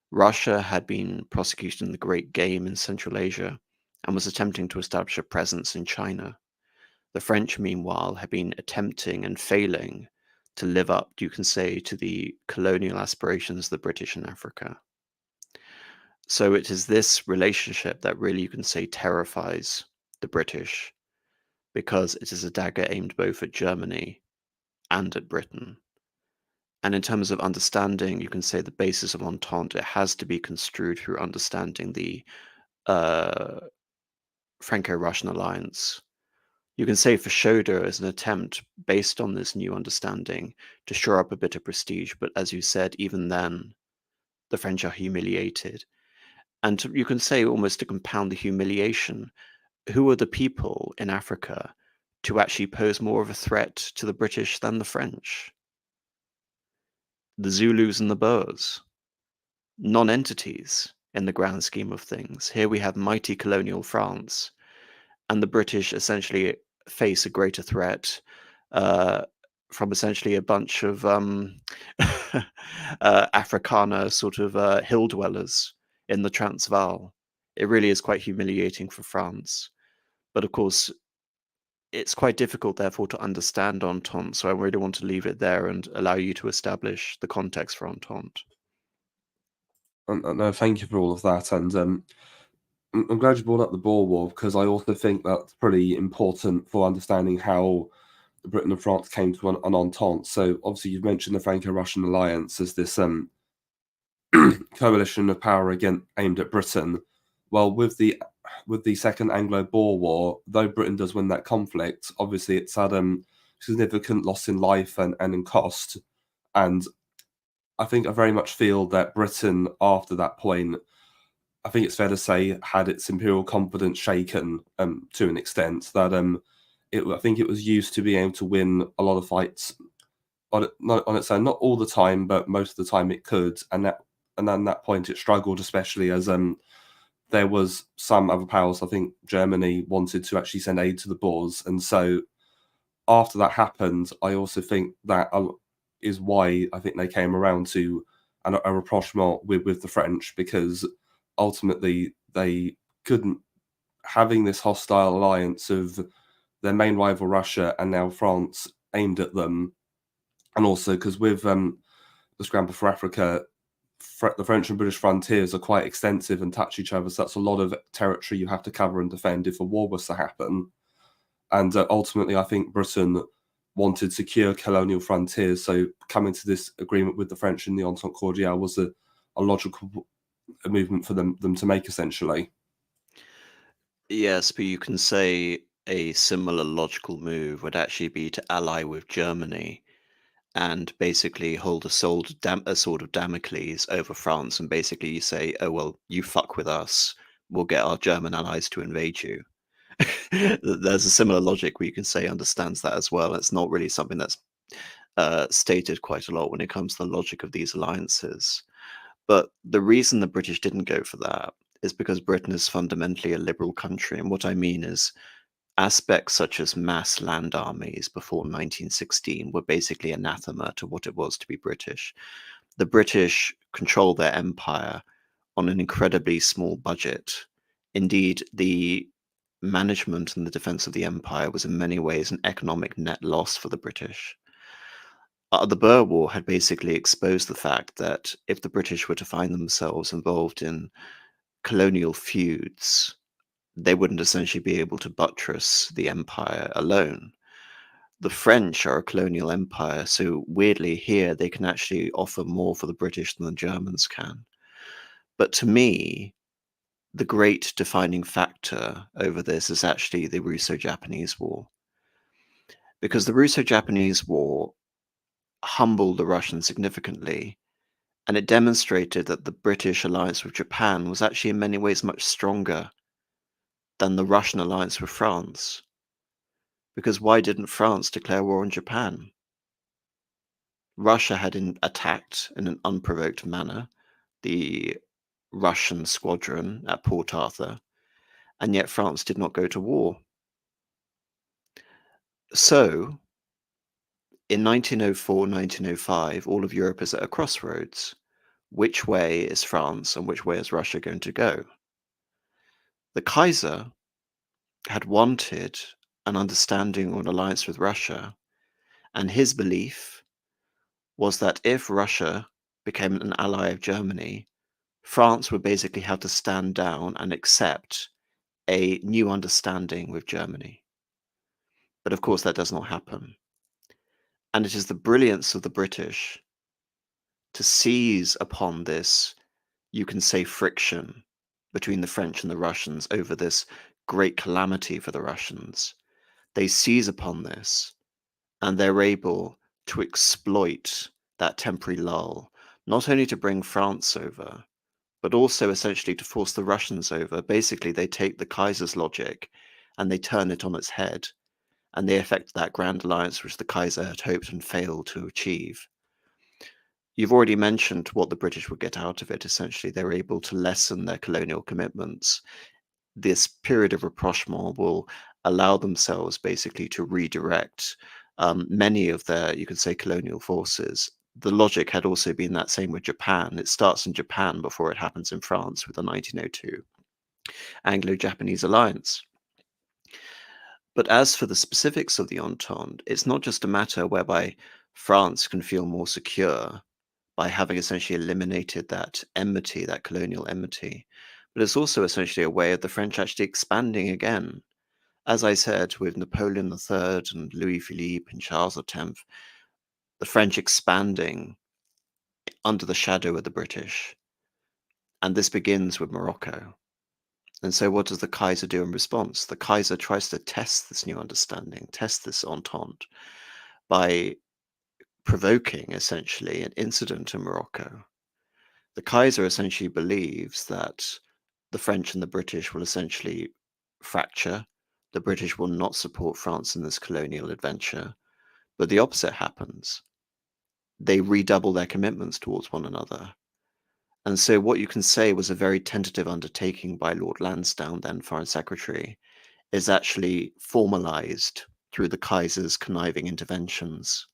S2: Russia had been prosecuting the Great Game in Central Asia and was attempting to establish a presence in China. The French, meanwhile, had been attempting and failing to live up, you can say, to the colonial aspirations of the British in Africa. So it is this relationship that really, you can say, terrifies the British, because it is a dagger aimed both at Germany and at Britain. And in terms of understanding, you can say the basis of Entente, it has to be construed through understanding the Franco-Russian alliance. You can say Fashoda is an attempt based on this new understanding to shore up a bit of prestige, but as you said, even then, the French are humiliated. And you can say, almost to compound the humiliation, who are the people in Africa to actually pose more of a threat to the British than the French? The Zulus and the Boers, non-entities in the grand scheme of things. Here we have mighty colonial France, and the British essentially face a greater threat from essentially a bunch of Afrikaner sort of hill dwellers in the Transvaal. It really is quite humiliating for France. But of course, it's quite difficult, therefore, to understand Entente. So I really want to leave it there and allow you to establish the context for Entente.
S1: No, thank you for all of that. And I'm glad you brought up the Boer War, because I also think that's pretty important for understanding how Britain and France came to an entente. So obviously you've mentioned the Franco-Russian alliance as this coalition of power aimed at Britain. Well, with the Second Anglo-Boer War, though Britain does win that conflict, obviously it's had significant loss in life and in cost. And I think I very much feel that Britain, after that point, I think it's fair to say, had its imperial confidence shaken to an extent. That I think it was used to be able to win a lot of fights on its own, not all the time, but most of the time it could. And then at that point it struggled, especially as there was some other powers, I think Germany, wanted to actually send aid to the Boers. And so after that happened, I also think that is why I think they came around to a rapprochement with the French, because ultimately they couldn't, having this hostile alliance of their main rival Russia and now France aimed at them, and also because with the scramble for Africa, the French and British frontiers are quite extensive and touch each other, so that's a lot of territory you have to cover and defend if a war was to happen. And ultimately, I think Britain wanted secure colonial frontiers, so coming to this agreement with the French in the Entente Cordiale was a logical movement for them to make, essentially.
S2: Yes, but you can say a similar logical move would actually be to ally with Germany and basically hold a sword of Damocles over France, and basically you say, "Oh well, you fuck with us, we'll get our German allies to invade you." There's a similar logic where you can say understands that as well. It's not really something that's stated quite a lot when it comes to the logic of these alliances. But the reason the British didn't go for that is because Britain is fundamentally a liberal country, and what I mean is aspects such as mass land armies before 1916 were basically anathema to what it was to be British. The British control their empire on an incredibly small budget. Indeed, the management and the defense of the empire was in many ways an economic net loss for the British. The Boer War had basically exposed the fact that if the British were to find themselves involved in colonial feuds, they wouldn't essentially be able to buttress the empire alone. The French are a colonial empire, so weirdly here they can actually offer more for the British than the Germans can. But to me, the great defining factor over this is actually the Russo-Japanese War. Because the Russo-Japanese War humbled the Russians significantly, and it demonstrated that the British alliance with Japan was actually in many ways much stronger than the Russian alliance with France. Because why didn't France declare war on Japan? Russia had attacked in an unprovoked manner the Russian squadron at Port Arthur, and yet France did not go to war. So, in 1904, 1905, all of Europe is at a crossroads. Which way is France and which way is Russia going to go? The Kaiser had wanted an understanding or an alliance with Russia, and his belief was that if Russia became an ally of Germany, France would basically have to stand down and accept a new understanding with Germany. But of course, that does not happen. And it is the brilliance of the British to seize upon this, you can say, friction between the French and the Russians over this great calamity for the Russians. They seize upon this and they're able to exploit that temporary lull, not only to bring France over, but also essentially to force the Russians over. Basically, they take the Kaiser's logic and they turn it on its head, and they effect that grand alliance which the Kaiser had hoped and failed to achieve. You've already mentioned what the British would get out of it. Essentially, they're able to lessen their colonial commitments. This period of rapprochement will allow themselves basically to redirect many of their, you could say, colonial forces. The logic had also been that same with Japan. It starts in Japan before it happens in France with the 1902 Anglo-Japanese alliance. But as for the specifics of the Entente, it's not just a matter whereby France can feel more secure by having essentially eliminated that enmity, that colonial enmity, but it's also essentially a way of the French actually expanding again. As I said, with Napoleon III and Louis Philippe and Charles X, the French expanding under the shadow of the British. And this begins with Morocco. And so what does the Kaiser do in response? The Kaiser tries to test this new understanding, test this entente, by provoking essentially an incident in Morocco. The Kaiser essentially believes that the French and the British will essentially fracture. The British will not support France in this colonial adventure. But the opposite happens. They redouble their commitments towards one another. And so what you can say was a very tentative undertaking by Lord Lansdowne, then Foreign Secretary, is actually formalized through the Kaiser's conniving interventions.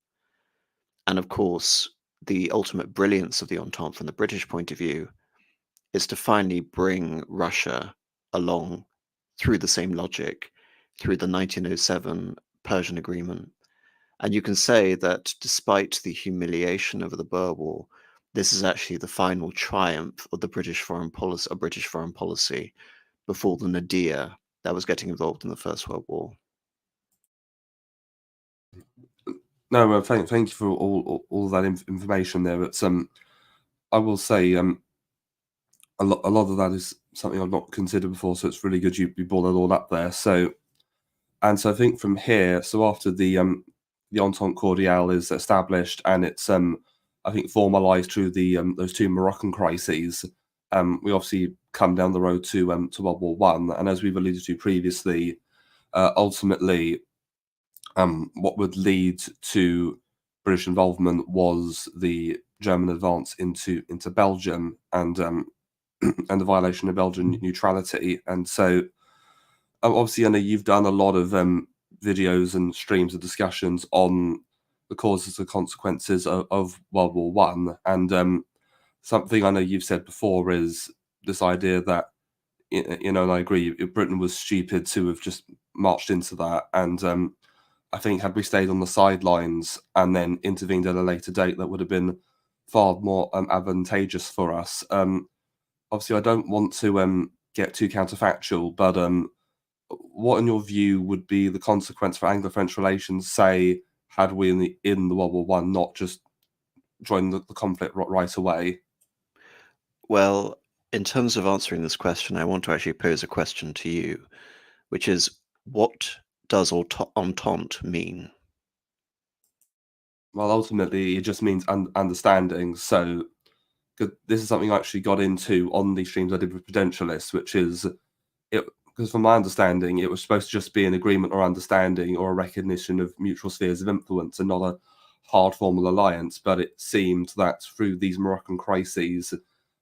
S2: And of course, the ultimate brilliance of the Entente from the British point of view is to finally bring Russia along through the same logic, through the 1907 Persian Agreement. And you can say that despite the humiliation over the Boer War, this is actually the final triumph of the British foreign policy before the nadir that was getting involved in the First World War.
S1: No, thank you for all that information there. It's I will say a lot of that is something I've not considered before, so it's really good you brought that all up there. So I think from here, so after the Entente Cordiale is established and it's I think formalized through the those two Moroccan crises, we obviously come down the road to World War One, and as we've alluded to previously, ultimately, what would lead to British involvement was the German advance into Belgium and and the violation of Belgian neutrality. And so, obviously, I know you've done a lot of videos and streams of discussions on the causes and consequences of World War One, and something I know you've said before is this idea that and I agree, Britain was stupid to have just marched into that, and I think had we stayed on the sidelines and then intervened at a later date, that would have been far more advantageous for us. Obviously, I don't want to get too counterfactual, but what, in your view, would be the consequence for Anglo-French relations, say, had we in the World War One not just joined the conflict right away?
S2: Well, in terms of answering this question, I want to actually pose a question to you, which is, what does entente mean?
S1: Well, ultimately, it just means understanding. So, this is something I actually got into on the streams I did with Prudentialists, which is it, because from my understanding, it was supposed to just be an agreement or understanding or a recognition of mutual spheres of influence and not a hard formal alliance. But it seemed that through these Moroccan crises,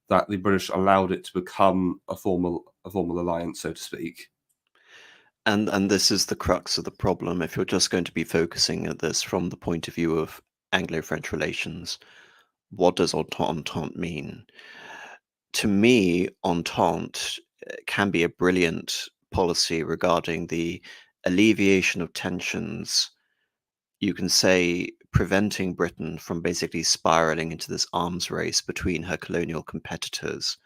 S1: that the British allowed it to become a formal alliance, so to speak.
S2: And this is the crux of the problem. If you're just going to be focusing at this from the point of view of Anglo-French relations, what does entente mean? To me, entente can be a brilliant policy regarding the alleviation of tensions. You can say preventing Britain from basically spiraling into this arms race between her colonial competitors.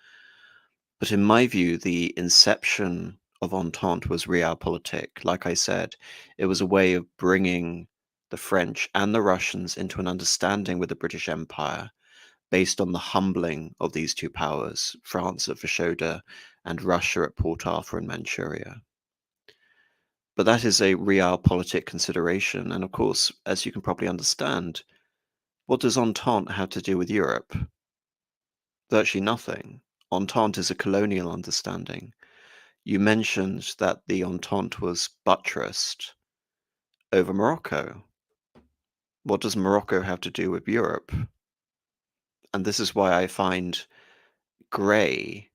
S2: But in my view, the inception of Entente was realpolitik. Like I said, it was a way of bringing the French and the Russians into an understanding with the British Empire based on the humbling of these two powers, France at Fashoda and Russia at Port Arthur in Manchuria. But that is a realpolitik consideration. And of course, as you can probably understand, what does Entente have to do with Europe? Virtually nothing. Entente is a colonial understanding. You mentioned that the Entente was buttressed over Morocco. What does Morocco have to do with Europe? And this is why I find Grey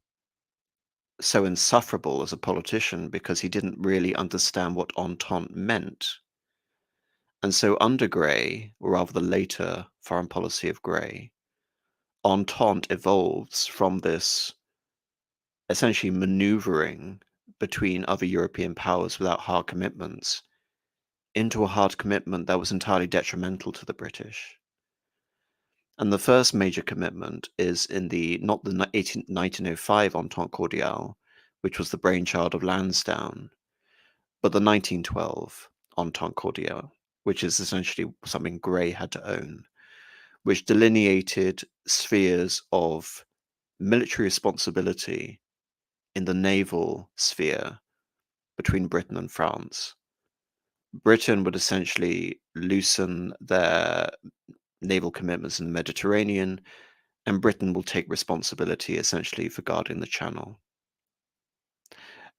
S2: so insufferable as a politician, because he didn't really understand what Entente meant. And so under Grey, or rather the later foreign policy of Grey, Entente evolves from this essentially maneuvering between other European powers without hard commitments into a hard commitment that was entirely detrimental to the British. And the first major commitment is in not the 1905 Entente Cordiale, which was the brainchild of Lansdowne, but the 1912 Entente Cordiale, which is essentially something Grey had to own, which delineated spheres of military responsibility in the naval sphere between Britain and France. Britain would essentially loosen their naval commitments in the Mediterranean, and Britain will take responsibility essentially for guarding the Channel.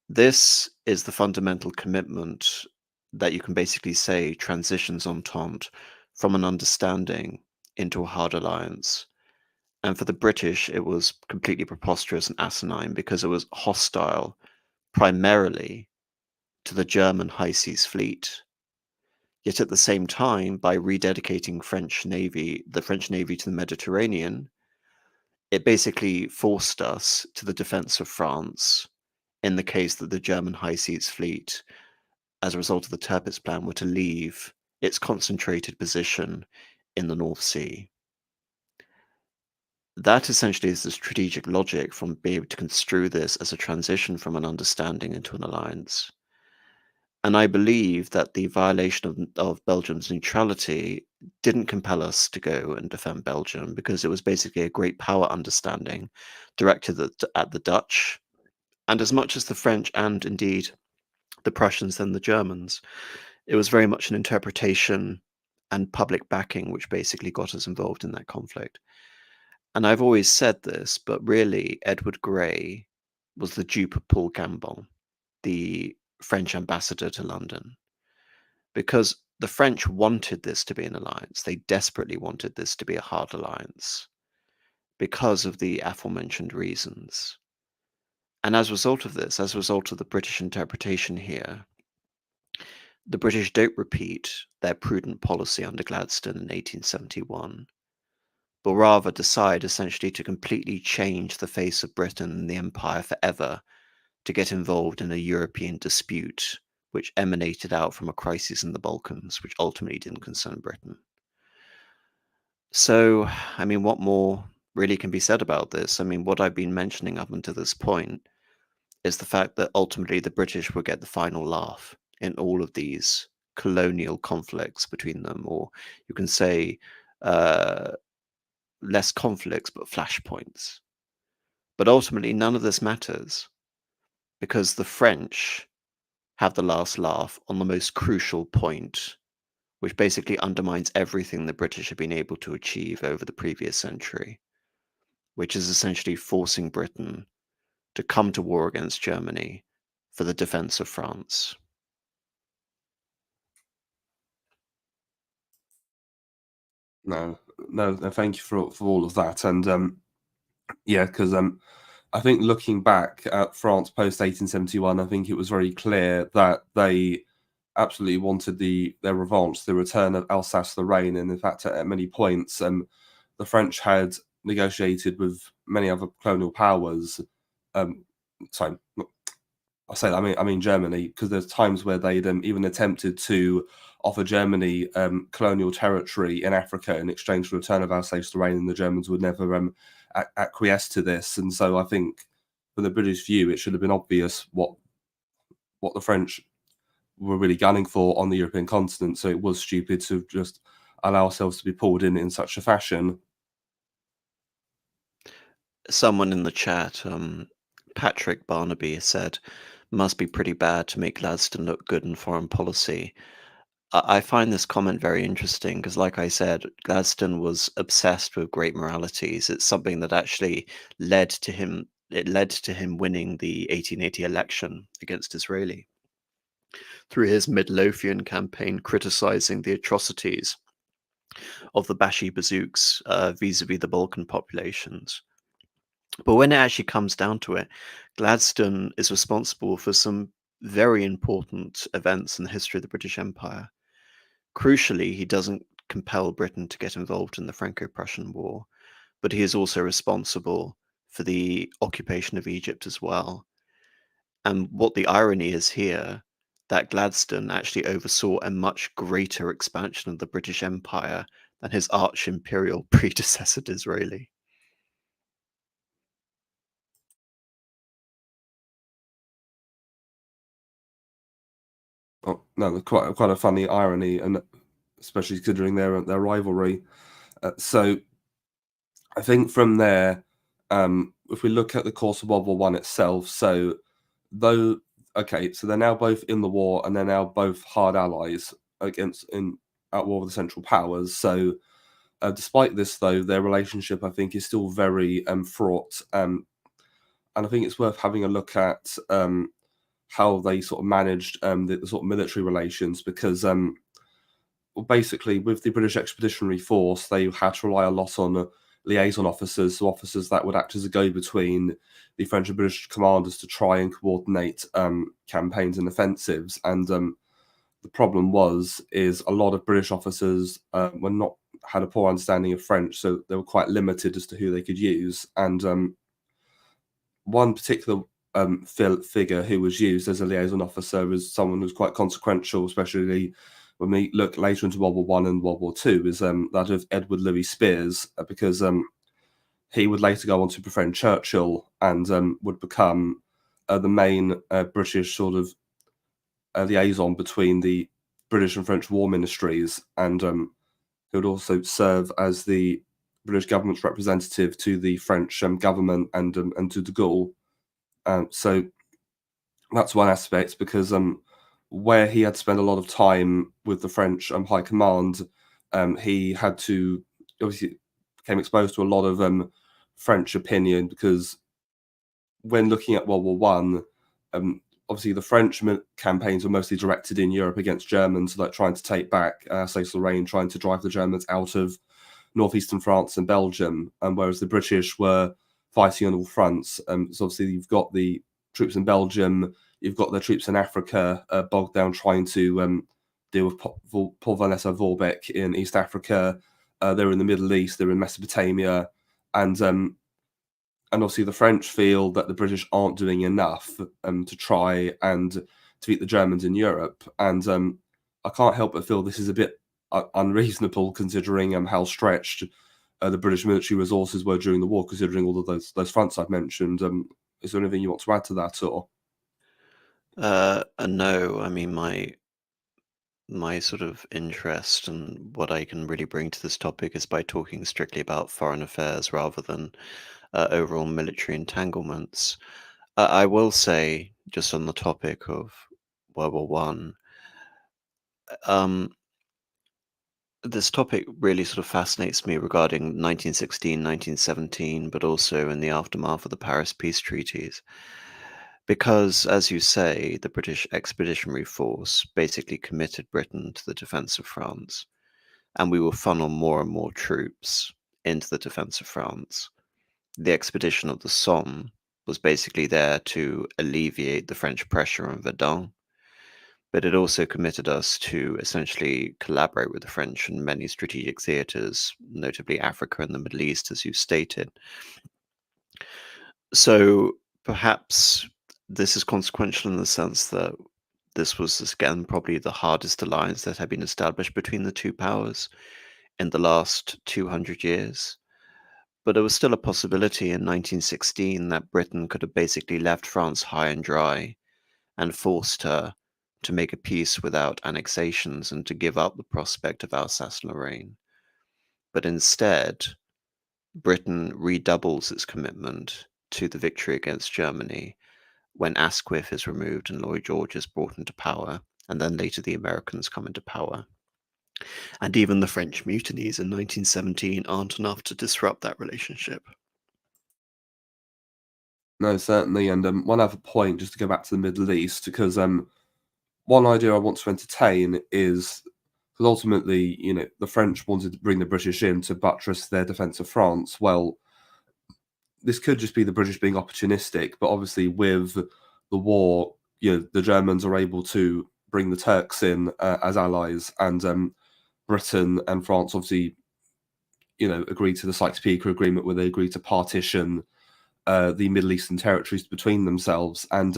S2: This is the fundamental commitment that you can basically say transitions Entente from an understanding into a hard alliance. And for the British, it was completely preposterous and asinine because it was hostile primarily to the German high seas fleet. Yet at the same time, by rededicating the French Navy to the Mediterranean, it basically forced us to the defense of France in the case that the German high seas fleet, as a result of the Tirpitz Plan, were to leave its concentrated position in the North Sea. That essentially is the strategic logic from being able to construe this as a transition from an understanding into an alliance. And I believe that the violation of Belgium's neutrality didn't compel us to go and defend Belgium because it was basically a great power understanding directed at the Dutch, and as much as the French and indeed the Prussians and the Germans. It was very much an interpretation and public backing which basically got us involved in that conflict. And I've always said this, but really, Edward Grey was the dupe of Paul Gambon, the French ambassador to London, because the French wanted this to be an alliance. They desperately wanted this to be a hard alliance because of the aforementioned reasons. And as a result of this, as a result of the British interpretation here, the British don't repeat their prudent policy under Gladstone in 1871, but rather decide essentially to completely change the face of Britain and the empire forever to get involved in a European dispute which emanated out from a crisis in the Balkans, which ultimately didn't concern Britain. So, I mean, what more really can be said about this? I mean, what I've been mentioning up until this point is the fact that ultimately the British will get the final laugh in all of these colonial conflicts between them, or you can say uh, less conflicts but flashpoints. But ultimately, none of this matters because the French have the last laugh on the most crucial point, which basically undermines everything the British have been able to achieve over the previous century, which is essentially forcing Britain to come to war against Germany for the defense of France.
S1: No, no, thank you for all of that. And yeah, because I think looking back at France post 1871, I think it was very clear that they absolutely wanted their revanche, the return of Alsace-Lorraine, and in fact, at many points, the French had negotiated with many other colonial powers. Um, sorry, I say that, I mean Germany, because there's times where they'd even attempted to offer Germany colonial territory in Africa in exchange for return of Alsace-Lorraine, and the Germans would never acquiesce to this. And so I think, from the British view, it should have been obvious what the French were really gunning for on the European continent. So it was stupid to just allow ourselves to be pulled in such a fashion.
S2: Someone in the chat, Patrick Barnaby, said, must be pretty bad to make Gladstone look good in foreign policy. I find this comment very interesting because, like I said, Gladstone was obsessed with great moralities. It's something that actually led to him. It led to him winning the 1880 election against Disraeli through his Midlothian campaign, criticizing the atrocities of the Bashi bazooks vis-a-vis the Balkan populations. But when it actually comes down to it, Gladstone is responsible for some very important events in the history of the British Empire. Crucially, he doesn't compel Britain to get involved in the Franco-Prussian War, but he is also responsible for the occupation of Egypt as well. And what the irony is here, that Gladstone actually oversaw a much greater expansion of the British Empire than his arch-imperial predecessor Disraeli.
S1: Oh, no, quite a funny irony, and especially considering their rivalry. So I think from there, if we look at the course of World War One itself, so though okay, so they're now both in the war and they're now both hard allies at war with the Central Powers. So despite this, though, their relationship I think is still very fraught, and I think it's worth having a look at how they sort of managed the sort of military relations because well, basically with the British Expeditionary Force they had to rely a lot on liaison officers, so officers that would act as a go-between the French and British commanders to try and coordinate campaigns and offensives. And the problem is a lot of British officers had a poor understanding of French, so they were quite limited as to who they could use. And one particular figure who was used as a liaison officer was someone who's quite consequential, especially when we look later into World War One and World War Two, is that of Edward Louis Spears, because he would later go on to befriend Churchill and would become the main British sort of liaison between the British and French war ministries, and he would also serve as the British government's representative to the French government and to de Gaulle. So that's one aspect, because where he had spent a lot of time with the French High Command, he had to obviously became exposed to a lot of French opinion, because when looking at World War One, obviously the French campaigns were mostly directed in Europe against Germans, like trying to take back Alsace-Lorraine, trying to drive the Germans out of northeastern France and Belgium, whereas the British were fighting on all fronts. So obviously you've got the troops in Belgium, you've got the troops in Africa, bogged down trying to deal with Paul Vanessa Vorbeck in East Africa. They're in the Middle East, they're in Mesopotamia, and obviously the French feel that the British aren't doing enough to try and defeat the Germans in Europe. And I can't help but feel this is a bit unreasonable, considering how stretched the British military resources were during the war, considering all of those fronts I've mentioned. Is there anything you want to add to that, or?
S2: No, I mean, my sort of interest and what I can really bring to this topic is by talking strictly about foreign affairs rather than overall military entanglements. I will say, just on the topic of World War One, this topic really sort of fascinates me regarding 1916, 1917, but also in the aftermath of the Paris peace treaties. Because, as you say, the British Expeditionary Force basically committed Britain to the defense of France, and we will funnel more and more troops into the defense of France. The expedition of the Somme was basically there to alleviate the French pressure on Verdun, but it also committed us to essentially collaborate with the French in many strategic theaters, notably Africa and the Middle East, as you stated. So perhaps this is consequential in the sense that this was, again, probably the hardest alliance that had been established between the two powers in the last 200 years. But there was still a possibility in 1916 that Britain could have basically left France high and dry and forced her to make a peace without annexations and to give up the prospect of Alsace-Lorraine. But instead, Britain redoubles its commitment to the victory against Germany when Asquith is removed and Lloyd George is brought into power, and then later the Americans come into power. And even the French mutinies in 1917 aren't enough to disrupt that relationship.
S1: No, certainly. And one other point, just to go back to the Middle East, because one idea I want to entertain is, because ultimately, the French wanted to bring the British in to buttress their defence of France. Well, this could just be the British being opportunistic, but obviously with the war, the Germans are able to bring the Turks in as allies, and Britain and France obviously, agreed to the Sykes-Picot Agreement, where they agreed to partition the Middle Eastern territories between themselves, and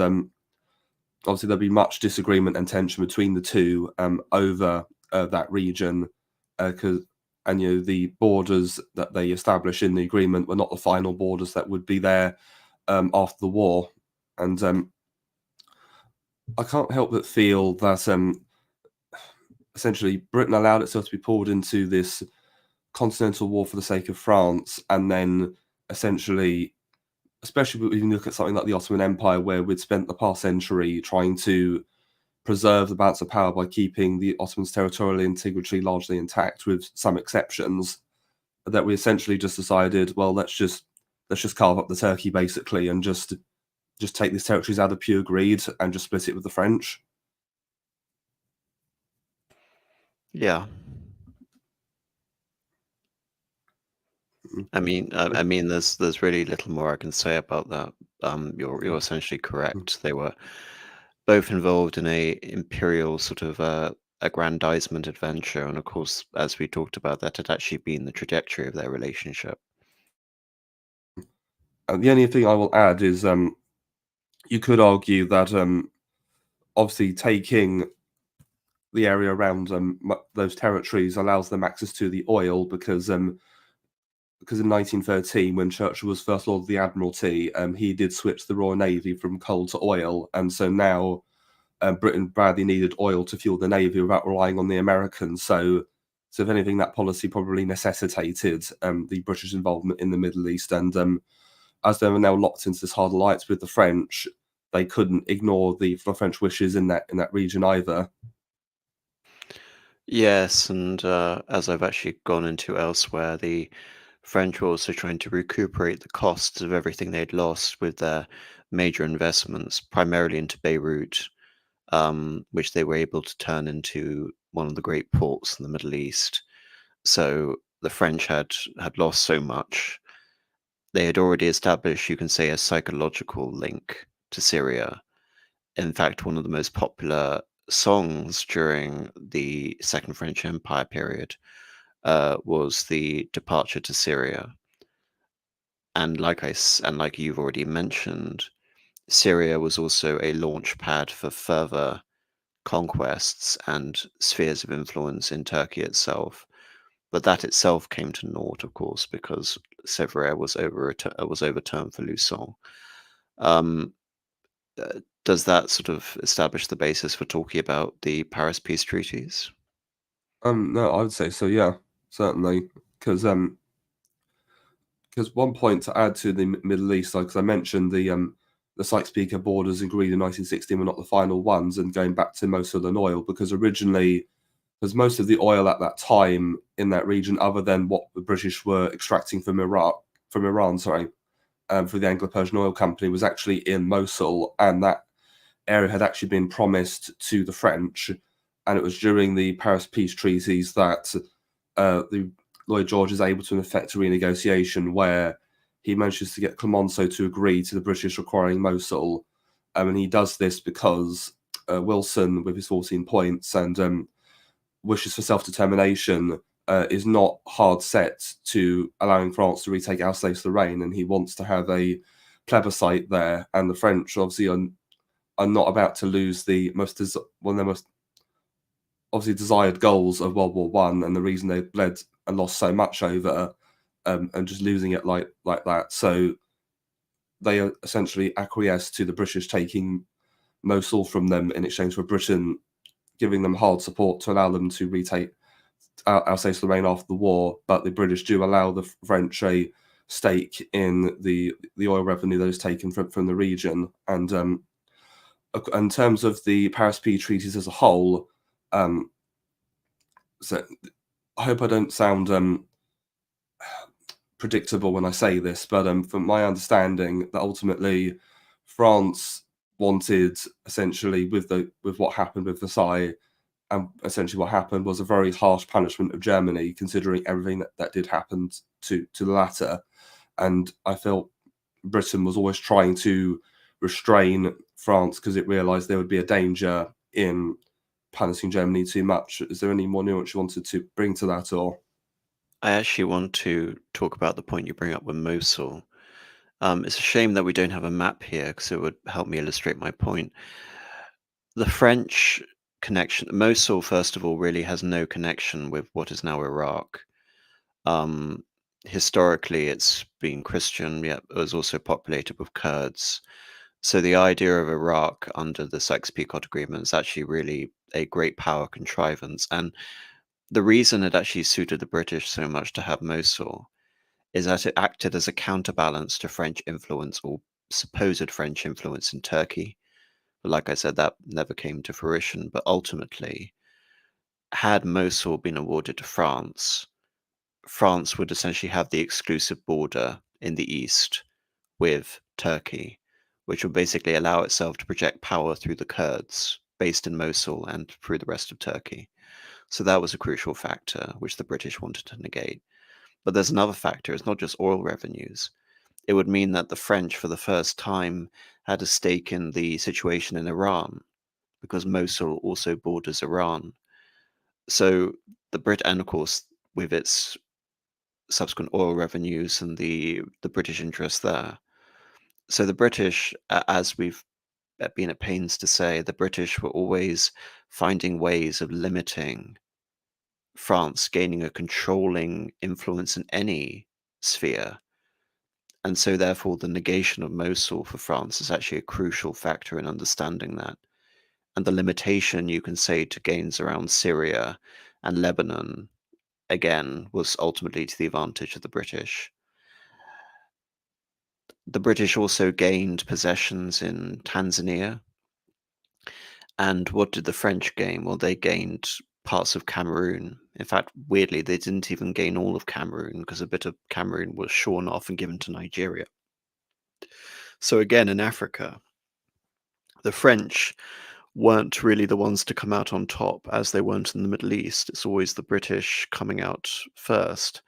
S1: obviously there'll be much disagreement and tension between the two over that region, and the borders that they establish in the agreement were not the final borders that would be there after the war. And I can't help but feel that essentially Britain allowed itself to be pulled into this continental war for the sake of France, and then essentially, especially when you look at something like the Ottoman Empire, where we'd spent the past century trying to preserve the balance of power by keeping the Ottomans' territorial integrity largely intact, with some exceptions, that we essentially just decided, well, let's just carve up the turkey basically, and just take these territories out of pure greed and just split it with the French.
S2: Yeah. I mean, there's really little more I can say about that. You're essentially correct. They were both involved in a imperial sort of aggrandizement adventure, and of course, as we talked about, that had actually been the trajectory of their relationship.
S1: The only thing I will add is you could argue that obviously taking the area around those territories allows them access to the oil because in 1913, when Churchill was First Lord of the Admiralty, he did switch the Royal Navy from coal to oil, and so now Britain badly needed oil to fuel the navy without relying on the Americans. So if anything, that policy probably necessitated the British involvement in the Middle East, and as they were now locked into this hard alliance with the French, they couldn't ignore the French wishes in that region either.
S2: Yes, and as I've actually gone into elsewhere, the French were also trying to recuperate the costs of everything they'd lost with their major investments, primarily into Beirut, which they were able to turn into one of the great ports in the Middle East. So the French had lost so much. They had already established, you can say, a psychological link to Syria. In fact, one of the most popular songs during the Second French Empire period was the Departure to Syria. And like you've already mentioned, Syria was also a launch pad for further conquests and spheres of influence in Turkey itself. But that itself came to naught, of course, because Sèvres was overturned for Luçon. Um, does that sort of establish the basis for talking about the Paris peace treaties?
S1: No, I would say so. Yeah, certainly, because one point to add to the Middle East, because I mentioned the Sykes-Picot borders agreed in 1916 were not the final ones, and going back to Mosul and oil, because originally, because most of the oil at that time in that region, other than what the British were extracting from Iran, sorry, for the Anglo-Persian Oil Company, was actually in Mosul, and that area had actually been promised to the French, and it was during the Paris peace treaties that the Lloyd George is able to effect a renegotiation where he manages to get Clemenceau to agree to the British acquiring Mosul, and he does this because Wilson, with his 14 points and wishes for self-determination, is not hard set to allowing France to retake Alsace-Lorraine, and he wants to have a plebiscite there. And the French obviously are not about to lose one of their most obviously desired goals of World War One, and the reason they bled and lost so much over, and just losing it like that. So they essentially acquiesced to the British taking Mosul from them in exchange for Britain giving them hard support to allow them to retake Alsace-Lorraine after the war. But the British do allow the French a stake in the oil revenue that is taken from the region. And in terms of the Paris peace treaties as a whole, so I hope I don't sound predictable when I say this, but from my understanding, that ultimately France wanted, essentially, with what happened with Versailles, and essentially what happened was a very harsh punishment of Germany, considering everything that did happen to the latter. And I felt Britain was always trying to restrain France because it realised there would be a danger in punishing Germany too much. Is there any more nuance you wanted to bring to that, or?
S2: I actually want to talk about the point you bring up with Mosul. It's a shame that we don't have a map here because it would help me illustrate my point. The French connection, Mosul, first of all, really has no connection with what is now Iraq. Um, Historically, it's been Christian, yet it was also populated with Kurds. So the idea of Iraq under the Sykes-Picot Agreement is actually really a great power contrivance. And the reason it actually suited the British so much to have Mosul is that it acted as a counterbalance to French influence or supposed French influence in Turkey. But like I said, that never came to fruition. But ultimately, had Mosul been awarded to France, France would essentially have the exclusive border in the east with Turkey, which would basically allow itself to project power through the Kurds based in Mosul and through the rest of Turkey. So that was a crucial factor which the British wanted to negate. But there's another factor. It's not just oil revenues. It would mean that the French, for the first time, had a stake in the situation in Iran, because Mosul also borders Iran. So and of course, with its subsequent oil revenues and the British interest there. So the British, as we've been at pains to say, the British were always finding ways of limiting France gaining a controlling influence in any sphere. And so therefore the negation of Mosul for France is actually a crucial factor in understanding that. And the limitation, you can say, to gains around Syria and Lebanon, again, was ultimately to the advantage of the British. The British also gained possessions in Tanzania. And what did the French gain? Well, they gained parts of Cameroon. In fact, weirdly, they didn't even gain all of Cameroon, because a bit of Cameroon was shorn off and given to Nigeria. So again, in Africa, the French weren't really the ones to come out on top, as they weren't in the Middle East. It's always the British coming out first.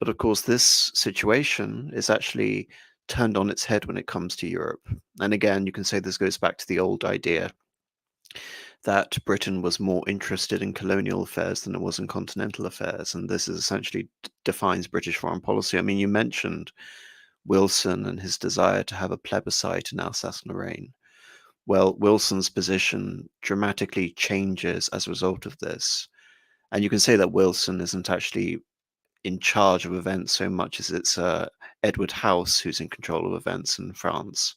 S2: But of course, this situation is actually turned on its head when it comes to Europe. And again, you can say this goes back to the old idea that Britain was more interested in colonial affairs than it was in continental affairs. And this is essentially defines British foreign policy. I mean, you mentioned Wilson and his desire to have a plebiscite in Alsace-Lorraine. Well, Wilson's position dramatically changes as a result of this. And you can say that Wilson isn't actually in charge of events so much as it's Edward House who's in control of events in France,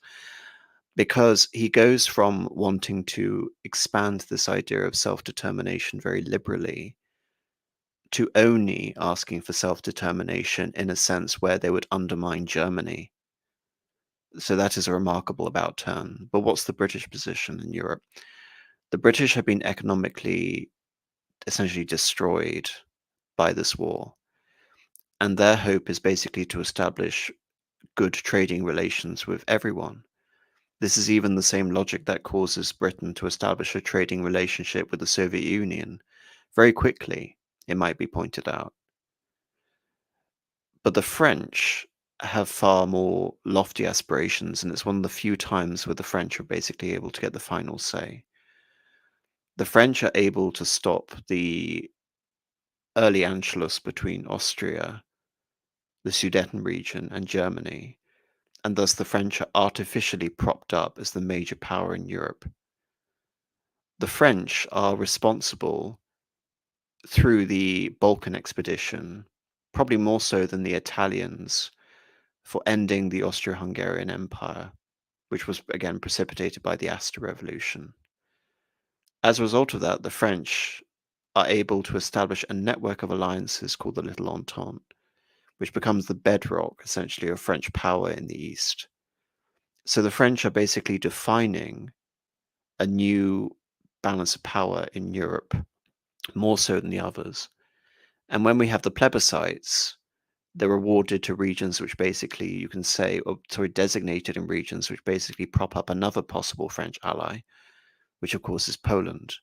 S2: because he goes from wanting to expand this idea of self-determination very liberally to only asking for self-determination in a sense where they would undermine Germany. So that is a remarkable about turn. But what's the British position in Europe? The British have been economically essentially destroyed by this war. And their hope is basically to establish good trading relations with everyone. This is even the same logic that causes Britain to establish a trading relationship with the Soviet Union very quickly, it might be pointed out. But the French have far more lofty aspirations, and it's one of the few times where the French are basically able to get the final say. The French are able to stop the early Anschluss between Austria, the Sudeten region, and Germany, and thus the French are artificially propped up as the major power in Europe. The French are responsible through the Balkan expedition, probably more so than the Italians, for ending the Austro-Hungarian Empire, which was again precipitated by the Asta Revolution. As a result of that, the French are able to establish a network of alliances called the Little Entente, which becomes the bedrock, essentially, of French power in the East. So the French are basically defining a new balance of power in Europe, more so than the others. And when we have the plebiscites, they're awarded to regions which basically, you can say, designated in regions which basically prop up another possible French ally, which of course is Poland.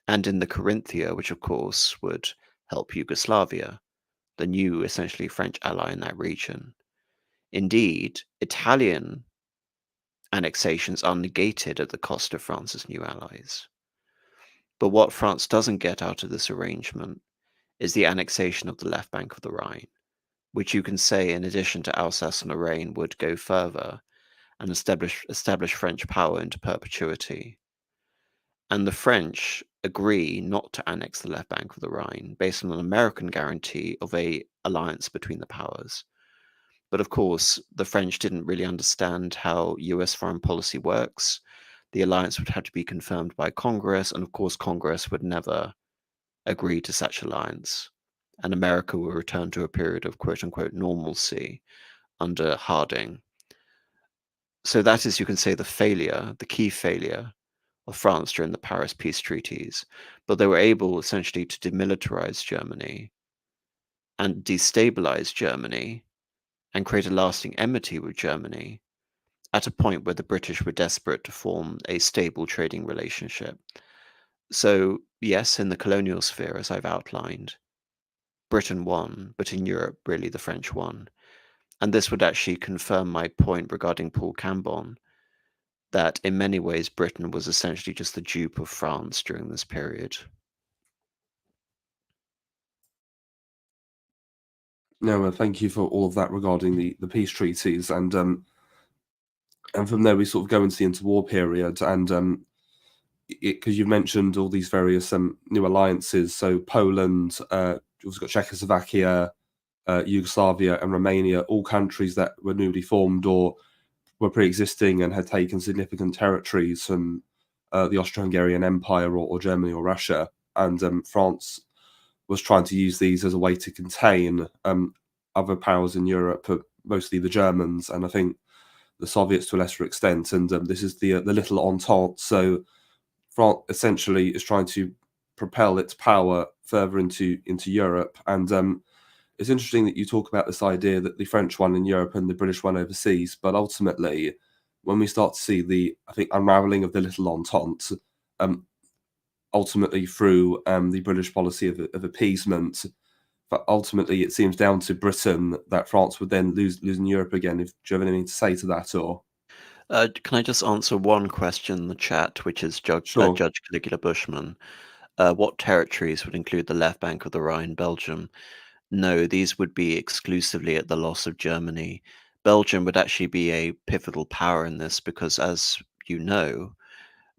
S2: And in the Corinthia, which of course would help Yugoslavia, the new essentially French ally in that region. Indeed, Italian annexations are negated at the cost of France's new allies. But what France doesn't get out of this arrangement is the annexation of the left bank of the Rhine, which you can say, in addition to Alsace and Lorraine, would go further and establish French power into perpetuity. And the French agree not to annex the left bank of the Rhine based on an American guarantee of an alliance between the powers. But of course, the French didn't really understand how US foreign policy works. The alliance would have to be confirmed by Congress, and of course, Congress would never agree to such alliance. And America will return to a period of quote unquote normalcy under Harding. So that is, you can say, the key failure of France during the Paris peace treaties. But they were able essentially to demilitarize Germany and destabilize Germany and create a lasting enmity with Germany at a point where the British were desperate to form a stable trading relationship. So, yes, in the colonial sphere, as I've outlined, Britain won, but in Europe, really, the French won. And this would actually confirm my point regarding Paul Cambon, that in many ways Britain was essentially just the dupe of France during this period.
S1: No, thank you for all of that regarding the peace treaties, and from there we sort of go into the interwar period, and because you've mentioned all these various new alliances, so Poland, you've also got Czechoslovakia, Yugoslavia, and Romania, all countries that were newly formed or were pre-existing and had taken significant territories from the Austro-Hungarian Empire or Germany or Russia, and France was trying to use these as a way to contain other powers in Europe, mostly the Germans, and I think the Soviets to a lesser extent. And this is the Little Entente. So France essentially is trying to propel its power further into Europe. And it's interesting that you talk about this idea that the French one in Europe and the British one overseas, but ultimately, when we start to see the, I think, unraveling of the Little Entente, ultimately through the British policy of appeasement, but ultimately it seems down to Britain that France would then lose in Europe again. If do you have anything to say to that, or
S2: Can I just answer one question in the chat, which is
S1: sure?
S2: Judge Caligula Bushman? What territories would include the left bank of the Rhine, Belgium? No, these would be exclusively at the loss of Germany. Belgium would actually be a pivotal power in this because, as you know,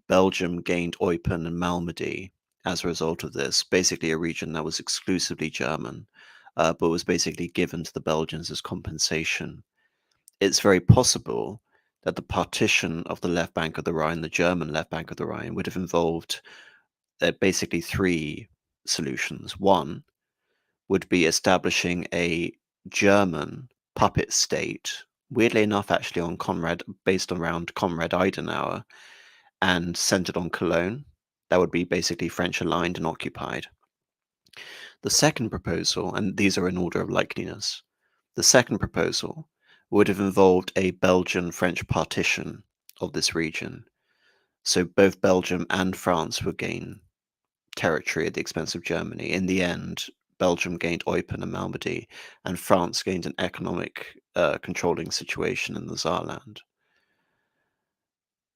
S2: Belgium gained Eupen and Malmedy as a result of this, basically a region that was exclusively German, but was basically given to the Belgians as compensation. It's very possible that the partition of the left bank of the Rhine, the German left bank of the Rhine, would have involved basically three solutions. One would be establishing a German puppet state, weirdly enough, actually on based around Conrad Adenauer and centered on Cologne. That would be basically French aligned and occupied. The second proposal, and these are in order of likeliness, the second proposal would have involved a Belgian-French partition of this region. So both Belgium and France would gain territory at the expense of Germany. In the end, Belgium gained Eupen and Malmedy, and France gained an economic controlling situation in the Saarland.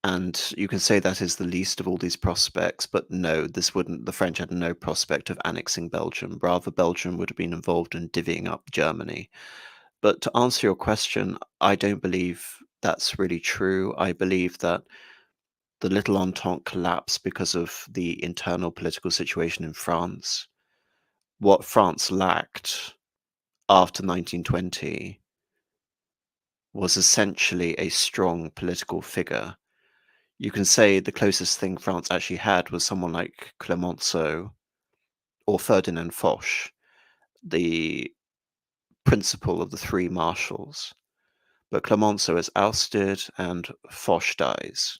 S2: And you can say that is the least of all these prospects, but no, this wouldn't. The French had no prospect of annexing Belgium. Rather, Belgium would have been involved in divvying up Germany. But to answer your question, I don't believe that's really true. I believe that the Little Entente collapsed because of the internal political situation in France. What France lacked after 1920 was essentially a strong political figure. You can say the closest thing France actually had was someone like Clemenceau or Ferdinand Foch, the principal of the three marshals. But Clemenceau is ousted and Foch dies.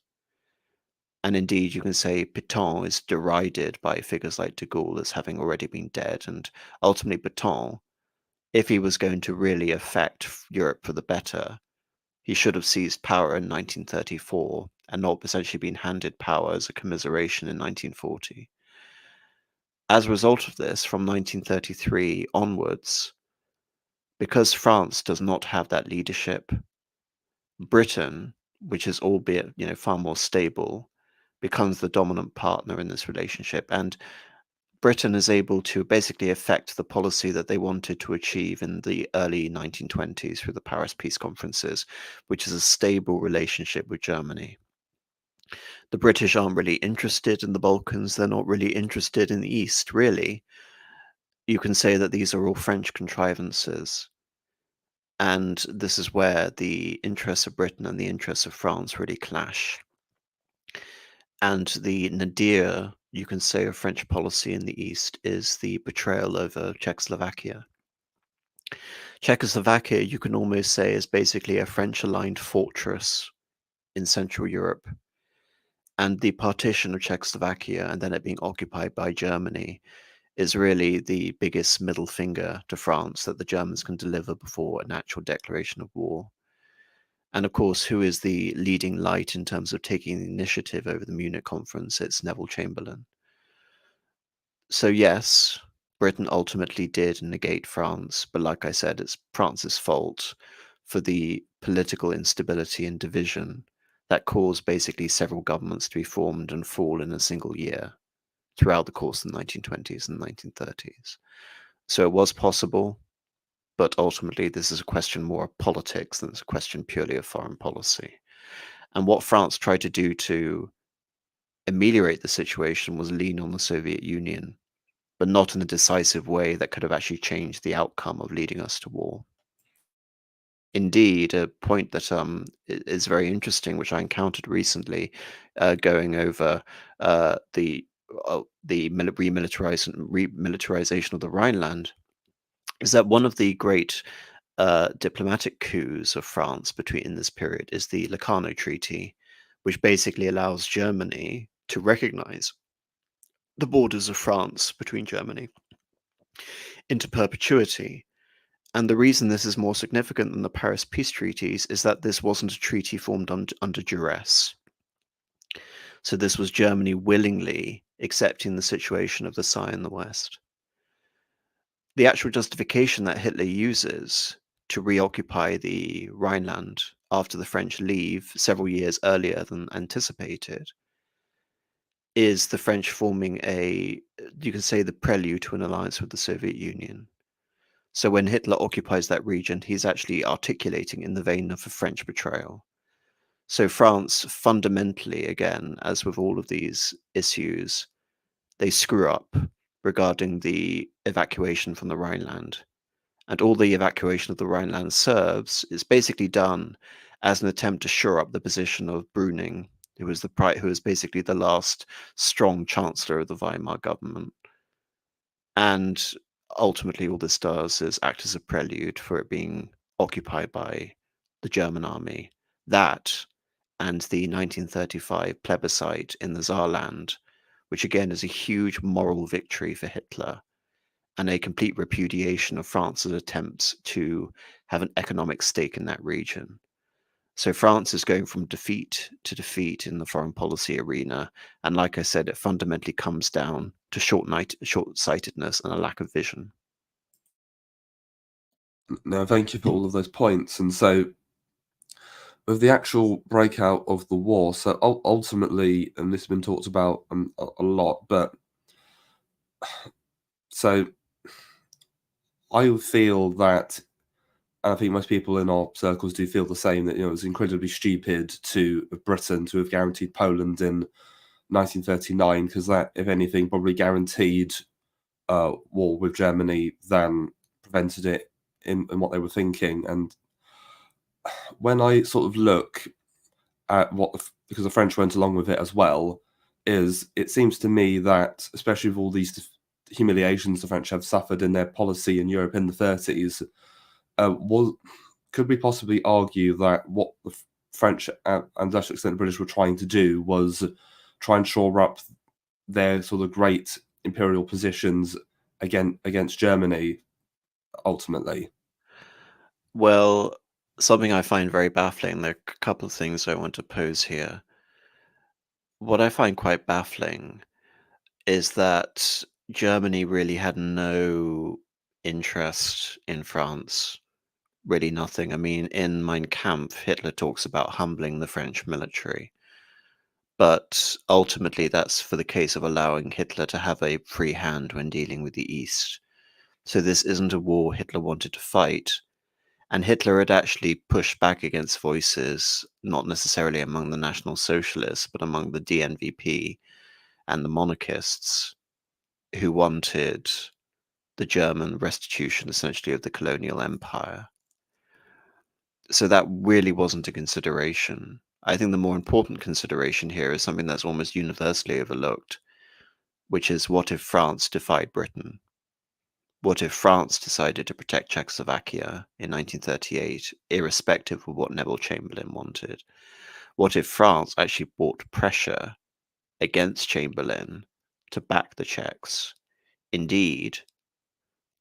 S2: And indeed, you can say Pétain is derided by figures like de Gaulle as having already been dead. And ultimately, Pétain, if he was going to really affect Europe for the better, he should have seized power in 1934 and not essentially been handed power as a commiseration in 1940. As a result of this, from 1933 onwards, because France does not have that leadership, Britain, which is albeit far more stable, becomes the dominant partner in this relationship, and Britain is able to basically affect the policy that they wanted to achieve in the early 1920s through the Paris Peace Conferences, which is a stable relationship with Germany. The British aren't really interested in the Balkans. They're not really interested in the East, really. You can say that these are all French contrivances. And this is where the interests of Britain and the interests of France really clash. And the nadir, you can say, of French policy in the East is the betrayal of Czechoslovakia. Czechoslovakia, you can almost say, is basically a French-aligned fortress in Central Europe. And the partition of Czechoslovakia and then it being occupied by Germany is really the biggest middle finger to France that the Germans can deliver before an actual declaration of war. And of course, who is the leading light in terms of taking the initiative over the Munich conference? It's Neville Chamberlain. So yes, Britain ultimately did negate France, but like I said, it's France's fault for the political instability and division that caused basically several governments to be formed and fall in a single year throughout the course of the 1920s and 1930s. So it was possible, but ultimately this is a question more of politics than it's a question purely of foreign policy. And what France tried to do to ameliorate the situation was lean on the Soviet Union, but not in a decisive way that could have actually changed the outcome of leading us to war. Indeed, a point that is very interesting, which I encountered recently, going over the remilitarization of the Rhineland, is that one of the great diplomatic coups of France in this period is the Locarno Treaty, which basically allows Germany to recognize the borders of France between Germany into perpetuity. And the reason this is more significant than the Paris peace treaties is that this wasn't a treaty formed under duress. So this was Germany willingly accepting the situation of the Sigh in the West. The actual justification that Hitler uses to reoccupy the Rhineland after the French leave several years earlier than anticipated is the French forming you can say, the prelude to an alliance with the Soviet Union. So when Hitler occupies that region, he's actually articulating in the vein of a French betrayal. So France fundamentally, again, as with all of these issues, they screw up regarding the evacuation from the Rhineland. And all the evacuation of the Rhineland serves is basically done as an attempt to shore up the position of Brüning, who was basically the last strong chancellor of the Weimar government. And ultimately, all this does is act as a prelude for it being occupied by the German army. That and the 1935 plebiscite in the Saarland, which again is a huge moral victory for Hitler and a complete repudiation of France's attempts to have an economic stake in that region. So France is going from defeat to defeat in the foreign policy arena. And like I said, it fundamentally comes down to short-sightedness and a lack of vision.
S1: No, thank you for all of those points. And so, with the actual breakout of the war, so ultimately, and this has been talked about a lot, but so I feel that, and I think most people in our circles do feel the same, that it was incredibly stupid of Britain to have guaranteed Poland in 1939, because that, if anything, probably guaranteed war with Germany than prevented it in what they were thinking. And when I sort of look at because the French went along with it as well, it seems to me that, especially with all these humiliations the French have suffered in their policy in Europe in the 30s, could we possibly argue that what the French and to a lesser extent the British were trying to do was try and shore up their sort of great imperial positions against Germany ultimately?
S2: Well, something I find very baffling, there are a couple of things I want to pose here. What I find quite baffling is that Germany really had no interest in France, really nothing. I mean, in Mein Kampf, Hitler talks about humbling the French military, but ultimately that's for the case of allowing Hitler to have a free hand when dealing with the East. So this isn't a war Hitler wanted to fight. And Hitler had actually pushed back against voices, not necessarily among the National Socialists, but among the DNVP and the monarchists, who wanted the German restitution, essentially, of the colonial empire. So that really wasn't a consideration. I think the more important consideration here is something that's almost universally overlooked, which is, what if France defied Britain? What if France decided to protect Czechoslovakia in 1938, irrespective of what Neville Chamberlain wanted? What if France actually brought pressure against Chamberlain to back the Czechs? Indeed,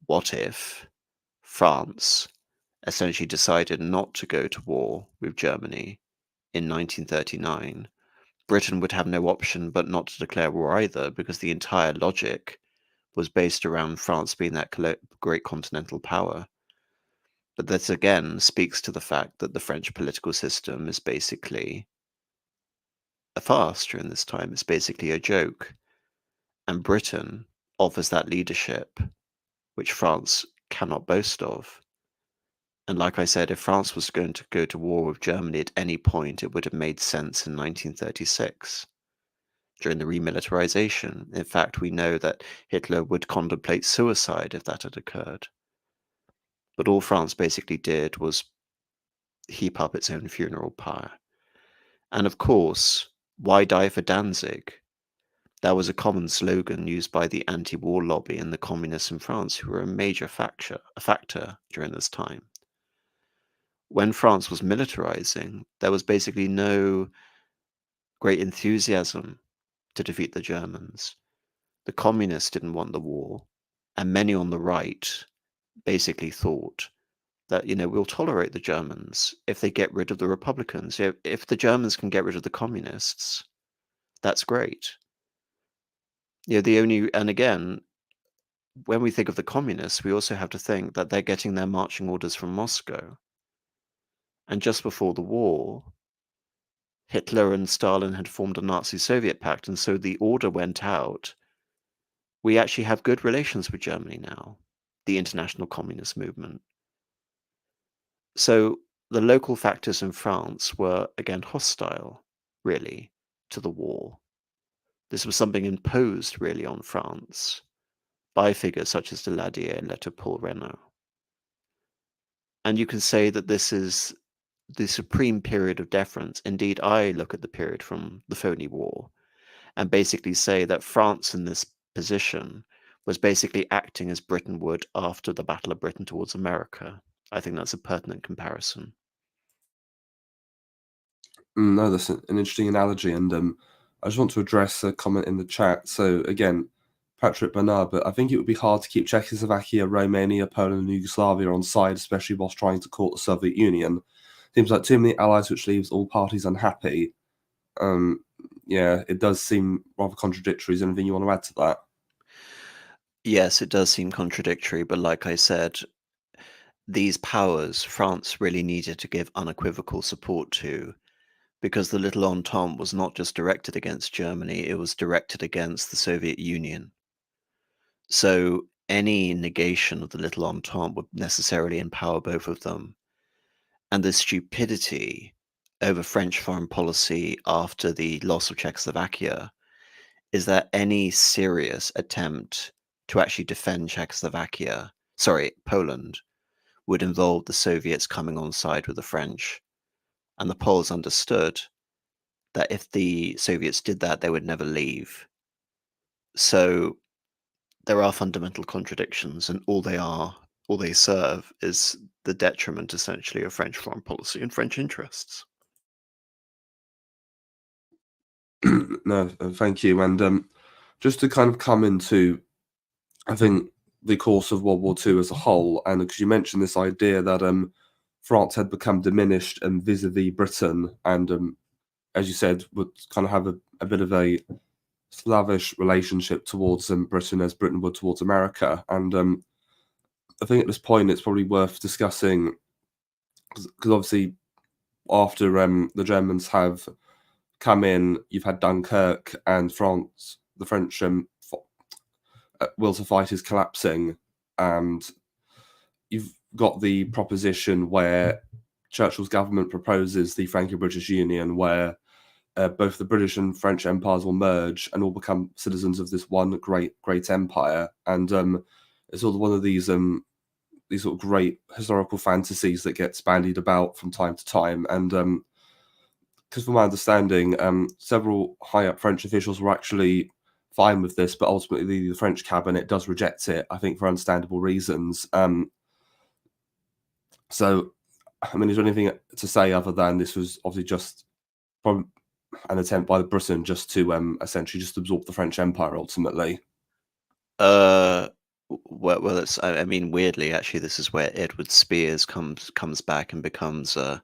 S2: what if France essentially decided not to go to war with Germany in 1939? Britain would have no option but not to declare war either, because the entire logic was based around France being that great continental power. But this again speaks to the fact that the French political system is basically a farce during this time. It's basically a joke. And Britain offers that leadership, which France cannot boast of. And like I said, if France was going to go to war with Germany at any point, it would have made sense in 1936 during the remilitarization. In fact, we know that Hitler would contemplate suicide if that had occurred. But all France basically did was heap up its own funeral pyre. And of course, why die for Danzig? That was a common slogan used by the anti-war lobby and the communists in France, who were a major factor during this time. When France was militarizing, there was basically no great enthusiasm to defeat the Germans. The communists didn't want the war, and many on the right basically thought that, we'll tolerate the Germans if they get rid of the Republicans. If the Germans can get rid of the communists, that's great. And again, when we think of the communists, we also have to think that they're getting their marching orders from Moscow. And just before the war, Hitler and Stalin had formed a Nazi-Soviet pact, and so the order went out. We actually have good relations with Germany now, the international communist movement. So the local factors in France were, again, hostile, really, to the war. This was something imposed, really, on France by figures such as Daladier and Paul Renault. And you can say that this is the supreme period of deference. Indeed, I look at the period from the Phoney War and basically say that France in this position was basically acting as Britain would after the Battle of Britain towards America. I think that's a pertinent comparison.
S1: No, that's an interesting analogy, and I just want to address a comment in the chat. So again, Patrick Bernard, but I think it would be hard to keep Czechoslovakia, Romania, Poland, and Yugoslavia on side, especially whilst trying to court the Soviet Union. Seems like too many allies, which leaves all parties unhappy. Yeah, it does seem rather contradictory. Is there anything you want to add to that?
S2: Yes, it does seem contradictory, but like I said, these powers France really needed to give unequivocal support to, because the Little Entente was not just directed against Germany, it was directed against the Soviet Union. So any negation of the Little Entente would necessarily empower both of them. And the stupidity over French foreign policy after the loss of Czechoslovakia is that any serious attempt to actually defend Poland, would involve the Soviets coming on side with the French. And the Poles understood that if the Soviets did that, they would never leave. So there are fundamental contradictions, and all they serve is the detriment, essentially, of French foreign policy and French interests.
S1: No, thank you. And just to kind of come into, I think, the course of World War II as a whole, and because you mentioned this idea that France had become diminished and vis-a-vis Britain, and as you said, would kind of have a bit of a slavish relationship towards Britain as Britain would towards America. And I think at this point it's probably worth discussing, because obviously after the Germans have come in, you've had Dunkirk, and the French will to fight is collapsing, and you've got the proposition where Churchill's government proposes the Franco-British Union, where both the British and French empires will merge and all become citizens of this one great empire. And it's sort of one of these sort of great historical fantasies that gets bandied about from time to time. And because from my understanding, several high-up French officials were actually fine with this, but ultimately the French cabinet does reject it, I think, for understandable reasons. So, I mean, is there anything to say other than this was obviously just from an attempt by Britain just to essentially just absorb the French Empire ultimately?
S2: Well, it's, I mean, weirdly, actually, this is where Edward Spears comes back and becomes a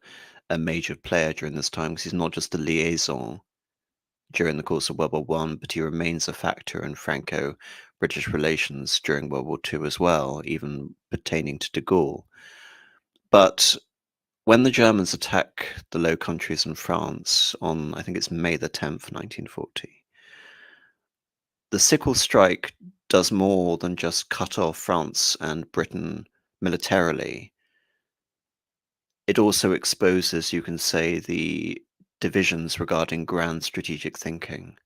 S2: major player during this time, because he's not just a liaison during the course of World War I, but he remains a factor in Franco-British relations during World War II as well, even pertaining to de Gaulle. But when the Germans attack the Low Countries in France on, I think it's May the 10th, 1940, the Sickle Strike does more than just cut off France and Britain militarily. It also exposes, you can say, the divisions regarding grand strategic thinking.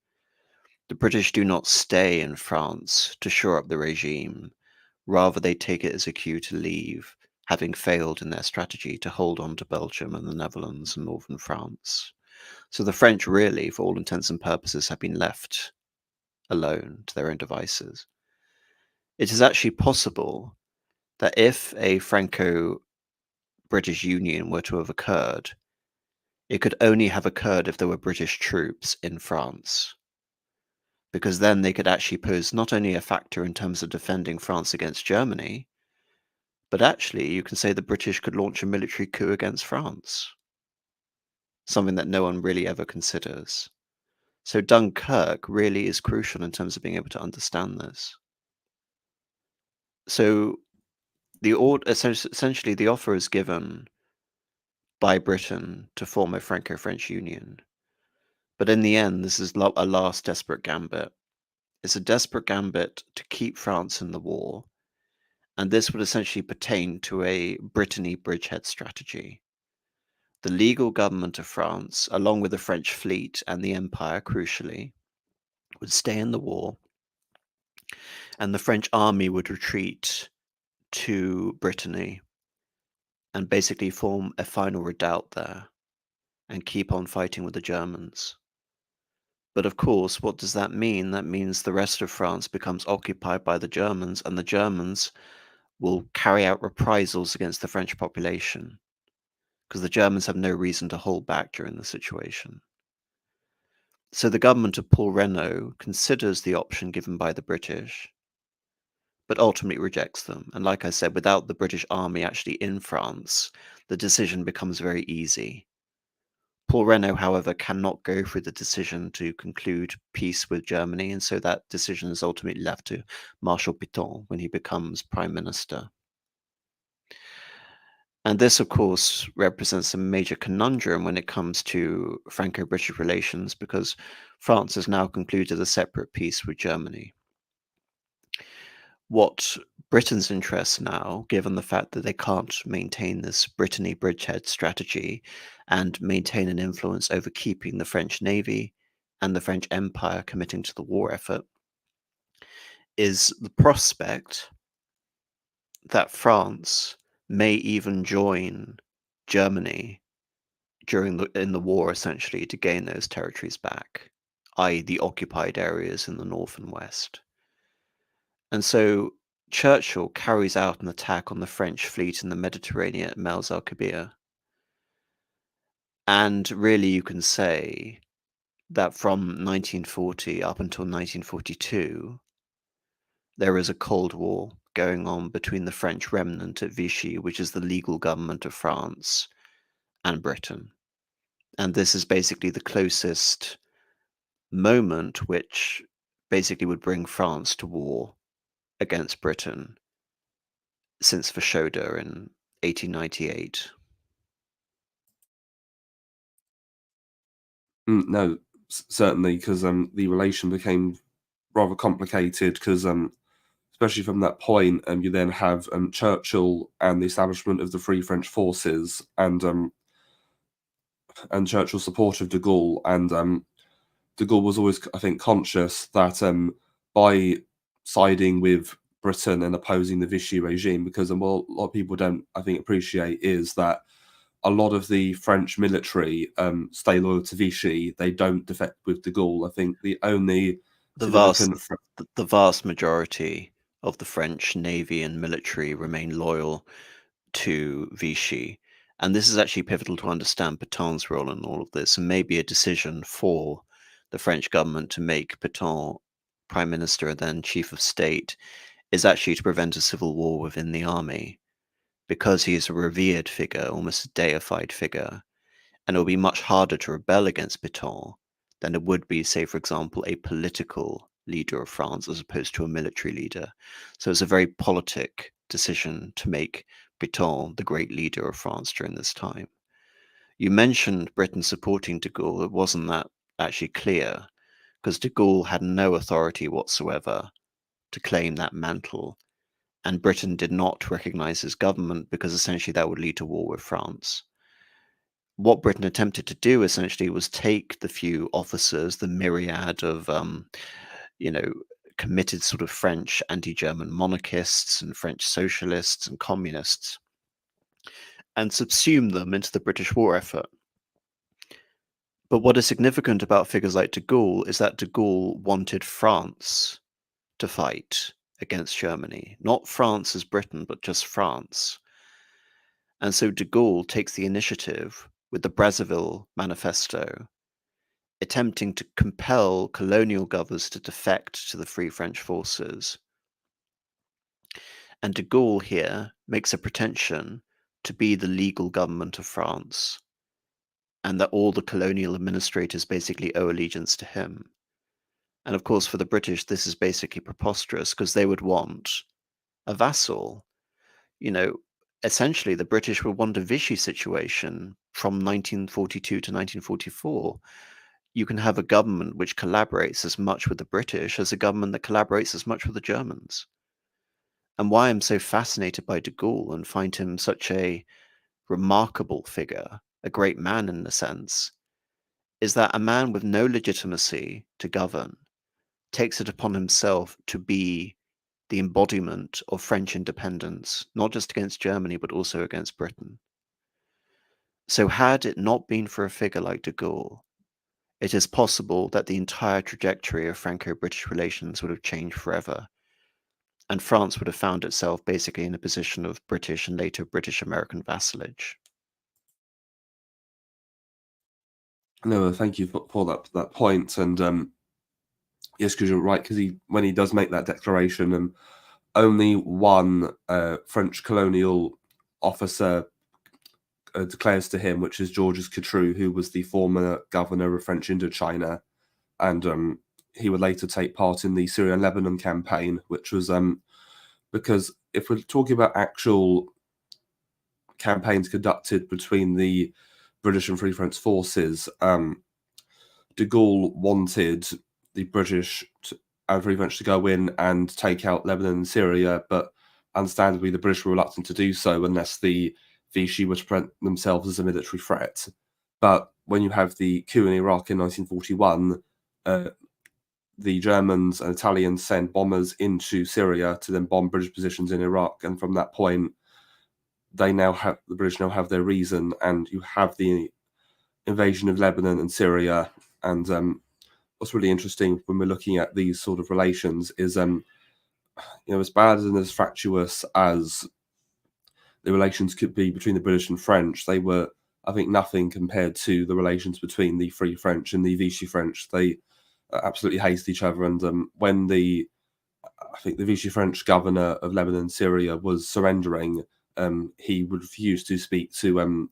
S2: The British do not stay in France to shore up the regime. Rather, they take it as a cue to leave, having failed in their strategy to hold on to Belgium and the Netherlands and northern France. So the French really, for all intents and purposes, have been left alone to their own devices. It is actually possible that if a Franco-British Union were to have occurred, it could only have occurred if there were British troops in France, because then they could actually pose not only a factor in terms of defending France against Germany, but actually you can say the British could launch a military coup against France, something that no one really ever considers. So Dunkirk really is crucial in terms of being able to understand this. So essentially the offer is given by Britain to form a Franco-French Union. But in the end, this is a last desperate gambit. It's a desperate gambit to keep France in the war, and this would essentially pertain to a Brittany bridgehead strategy. The legal government of France, along with the French fleet and the empire, crucially, would stay in the war, and the French army would retreat to Brittany and basically form a final redoubt there and keep on fighting with the Germans. But of course, what does that mean? That means the rest of France becomes occupied by the Germans, and the Germans will carry out reprisals against the French population, because the Germans have no reason to hold back during the situation. So the government of Paul Reynaud considers the option given by the British, but ultimately rejects them. And like I said, without the British army actually in France, the decision becomes very easy. Paul Reynaud, however, cannot go through the decision to conclude peace with Germany, and so that decision is ultimately left to Marshal Pétain when he becomes Prime Minister. And this, of course, represents a major conundrum when it comes to Franco-British relations, because France has now concluded a separate peace with Germany. What Britain's interest now, given the fact that they can't maintain this Brittany bridgehead strategy and maintain an influence over keeping the French Navy and the French Empire committing to the war effort, is the prospect that France may even join Germany in the war, essentially, to gain those territories back, i.e. the occupied areas in the north and west. And so Churchill carries out an attack on the French fleet in the Mediterranean at Mels el-Kebir. And really you can say that from 1940 up until 1942, there is a Cold War going on between the French remnant at Vichy, which is the legal government of France, and Britain. And this is basically the closest moment which basically would bring France to war against Britain since Fashoda in 1898.
S1: No, certainly, because the relation became rather complicated, because especially from that point, you then have Churchill and the establishment of the Free French Forces, and Churchill's support of de Gaulle, and de Gaulle was always, I think, conscious that by siding with Britain and opposing the Vichy regime, because what a lot of people don't, I think, appreciate is that a lot of the French military stay loyal to Vichy. They don't defect with de Gaulle. I think the only
S2: The vast majority of the French Navy and military remain loyal to Vichy. And this is actually pivotal to understand Pétain's role in all of this, and maybe a decision for the French government to make Pétain prime minister and then chief of state is actually to prevent a civil war within the army, because he is a revered figure, almost a deified figure, and it will be much harder to rebel against Pétain than it would be, say, for example, a political leader of France as opposed to a military leader. So it's a very politic decision to make Pétain the great leader of France during this time. You mentioned Britain supporting de Gaulle. It wasn't that actually clear, because de Gaulle had no authority whatsoever to claim that mantle, and Britain did not recognize his government because essentially that would lead to war with France. What Britain attempted to do essentially was take the few officers, the myriad of, you know, committed sort of French anti-German monarchists and French socialists and communists, and subsume them into the British war effort. But what is significant about figures like de Gaulle is that de Gaulle wanted France to fight against Germany, not France as Britain, but just France. And so de Gaulle takes the initiative with the Brazzaville Manifesto, attempting to compel colonial governors to defect to the Free French forces. And de Gaulle here makes a pretension to be the legal government of France, and that all the colonial administrators basically owe allegiance to him. And of course, for the British, this is basically preposterous, because they would want a vassal. Essentially, the British would want a Vichy situation from 1942 to 1944. You can have a government which collaborates as much with the British as a government that collaborates as much with the Germans. And why I'm so fascinated by de Gaulle and find him such a remarkable figure, a great man in a sense, is that a man with no legitimacy to govern takes it upon himself to be the embodiment of French independence, not just against Germany, but also against Britain. So had it not been for a figure like de Gaulle, it is possible that the entire trajectory of Franco-British relations would have changed forever, and France would have found itself basically in a position of British and later British-American vassalage.
S1: No, thank you for that point. And yes, because you're right, because when he does make that declaration, only one French colonial officer declares to him, which is Georges Catrou, who was the former governor of French Indochina, and he would later take part in the Syria and Lebanon campaign, which was because if we're talking about actual campaigns conducted between the British and Free French forces, de Gaulle wanted the British and Free French to go in and take out Lebanon and Syria, but understandably the British were reluctant to do so unless the Vichy would present themselves as a military threat. But when you have the coup in Iraq in 1941, the Germans and Italians send bombers into Syria to then bomb British positions in Iraq, and from that point, the British now have their reason, and you have the invasion of Lebanon and Syria. And what's really interesting when we're looking at these sort of relations is, as bad and as fractious as the relations could be between the British and French, they were, I think, nothing compared to the relations between the Free French and the Vichy French. They absolutely hated each other. And when I think the Vichy French governor of Lebanon and Syria was surrendering, he would refuse to speak to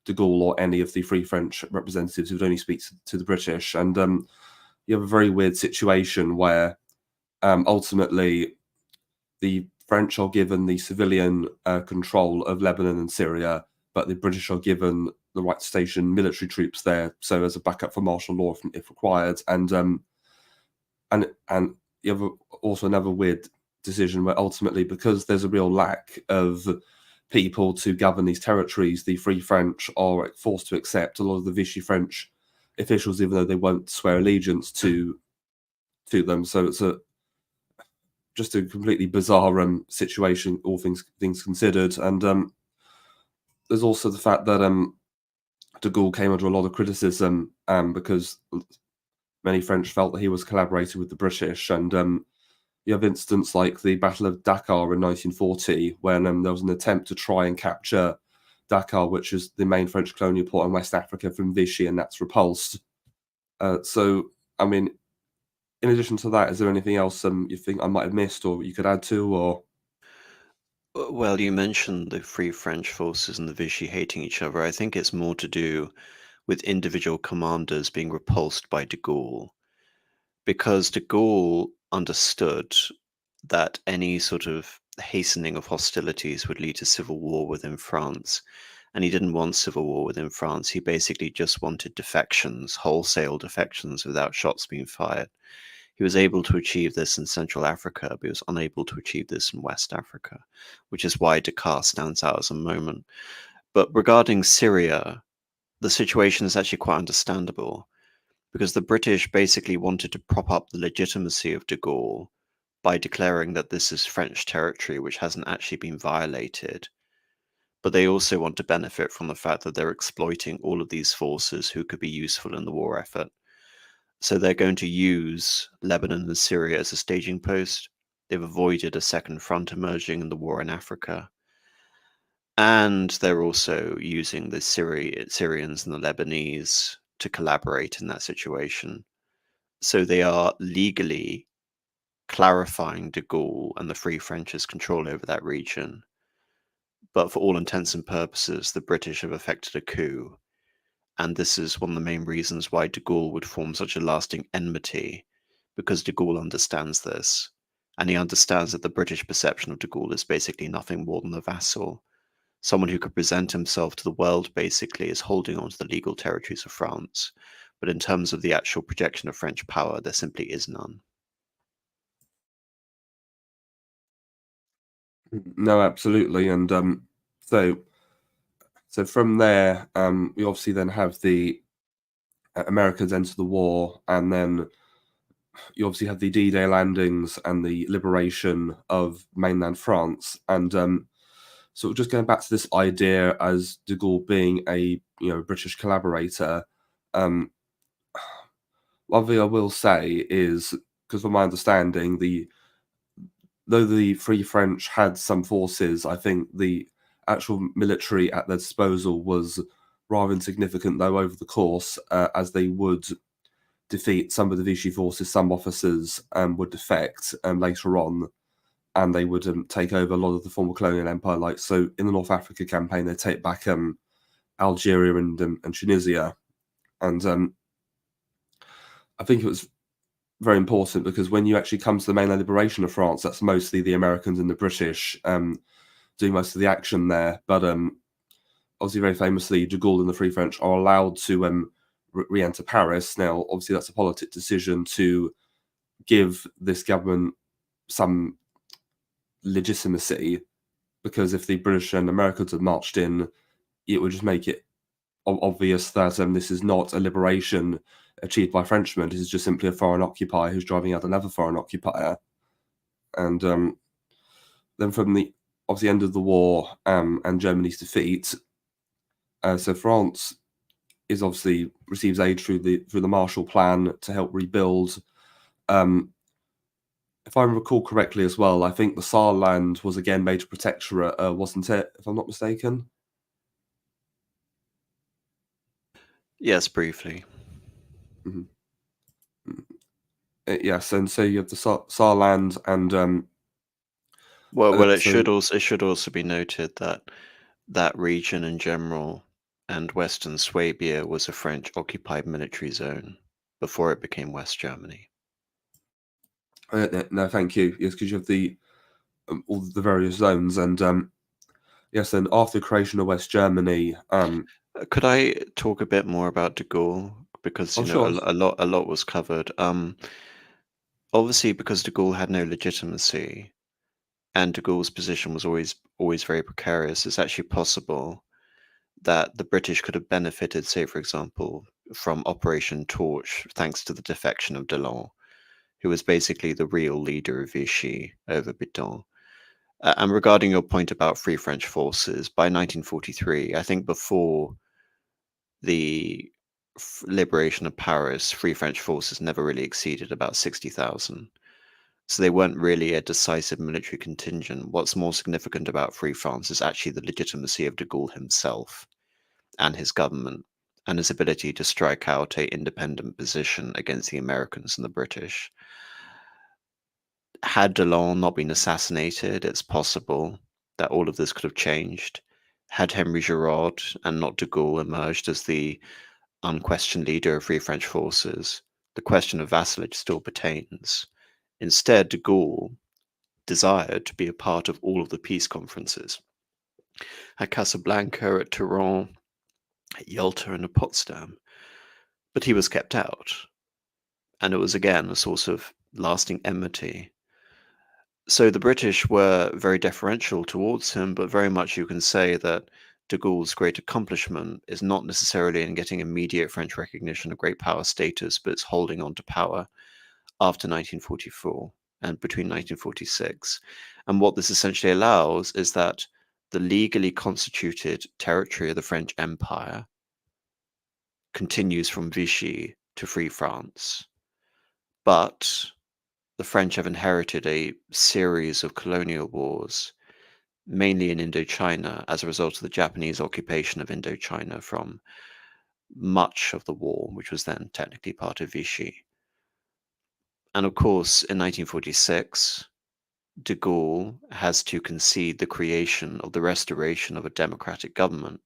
S1: de Gaulle or any of the Free French representatives, who would only speak to the British. And you have a very weird situation where ultimately the French are given the civilian control of Lebanon and Syria, but the British are given the right to station military troops there, so as a backup for martial law if required. And you have also another weird decision where ultimately, because there's a real lack of people to govern these territories, the Free French are forced to accept a lot of the Vichy French officials, even though they won't swear allegiance to them. So it's just a completely bizarre situation, all things considered. And there's also the fact that de Gaulle came under a lot of criticism because many French felt that he was collaborating with the British. And you have incidents like the Battle of Dakar in 1940, when there was an attempt to try and capture Dakar, which is the main French colonial port in West Africa, from Vichy, and that's repulsed. So, I mean, in addition to that, is there anything else you think I might have missed or you could add to? Or
S2: Well, you mentioned the Free French forces and the Vichy hating each other. I think it's more to do with individual commanders being repulsed by de Gaulle, because de Gaulle understood that any sort of hastening of hostilities would lead to civil war within France. And he didn't want civil war within France. He basically just wanted defections, wholesale defections without shots being fired. He was able to achieve this in Central Africa, but he was unable to achieve this in West Africa, which is why Dakar stands out as a moment. But regarding Syria, the situation is actually quite understandable, because the British basically wanted to prop up the legitimacy of de Gaulle by declaring that this is French territory which hasn't actually been violated. But they also want to benefit from the fact that they're exploiting all of these forces who could be useful in the war effort. So they're going to use Lebanon and Syria as a staging post. They've avoided a second front emerging in the war in Africa. And they're also using the Syrians and the Lebanese to collaborate in that situation. So they are legally clarifying de Gaulle and the Free French's control over that region. But for all intents and purposes, the British have effected a coup. And this is one of the main reasons why de Gaulle would form such a lasting enmity, because de Gaulle understands this. And he understands that the British perception of de Gaulle is basically nothing more than a vassal, someone who could present himself to the world basically as holding on to the legal territories of France. But in terms of the actual projection of French power, there simply is none.
S1: No, absolutely. And so from there, we obviously then have the Americans enter the war, and then you obviously have the D-Day landings and the liberation of mainland France. And so just going back to this idea as de Gaulle being a British collaborator, one thing I will say is, because from my understanding, though the Free French had some forces, I think the actual military at their disposal was rather insignificant, though, over the course, as they would defeat some of the Vichy forces, some officers would defect later on, and they would take over a lot of the former colonial empire. Like, so in the North Africa campaign, they take back Algeria and Tunisia. And I think it was very important, because when you actually come to the mainland liberation of France, that's mostly the Americans and the British doing most of the action there. But obviously, very famously, de Gaulle and the Free French are allowed to re-enter Paris. Now, obviously, that's a politic decision to give this government some legitimacy, because if the British and Americans had marched in, it would just make it obvious that this is not a liberation achieved by Frenchmen. This is just simply a foreign occupier who's driving out another foreign occupier. And then from the obviously end of the war and Germany's defeat, so France is obviously receives aid through the Marshall Plan to help rebuild. If I recall correctly as well, I think the Saarland was again made a protectorate, wasn't it? If I'm not mistaken.
S2: Yes, briefly.
S1: Yes, and so you have the Saarland and
S2: well, it should also be noted that that region in general and Western Swabia was a French occupied military zone before it became West Germany.
S1: No, thank you. Yes, because you have the all the various zones, and yes, and after the creation of West Germany,
S2: could I talk a bit more about de Gaulle, because
S1: sure.
S2: a lot was covered. Obviously, because de Gaulle had no legitimacy, and de Gaulle's position was always very precarious, it's actually possible that the British could have benefited, say, for example, from Operation Torch, thanks to the defection of Delon, who was basically the real leader of Vichy over Pétain. And regarding your point about Free French forces, by 1943, I think before the liberation of Paris, Free French forces never really exceeded about 60,000. So they weren't really a decisive military contingent. What's more significant about Free France is actually the legitimacy of de Gaulle himself and his government, and his ability to strike out an independent position against the Americans and the British. Had Delon not been assassinated, it's possible that all of this could have changed. Had Henry Giraud and not de Gaulle emerged as the unquestioned leader of Free French forces, the question of vassalage still pertains. Instead, de Gaulle desired to be a part of all of the peace conferences at Casablanca, at Tehran, at Yalta, and at Potsdam. But he was kept out, and it was again a source of lasting enmity. So the British were very deferential towards him, but very much you can say that de Gaulle's great accomplishment is not necessarily in getting immediate French recognition of great power status, but it's holding on to power after 1944 and between 1946. And what this essentially allows is that the legally constituted territory of the French Empire continues from Vichy to Free France. But the French have inherited a series of colonial wars, mainly in Indochina, as a result of the Japanese occupation of Indochina from much of the war, which was then technically part of Vichy. And of course, in 1946, de Gaulle has to concede the creation of the restoration of a democratic government.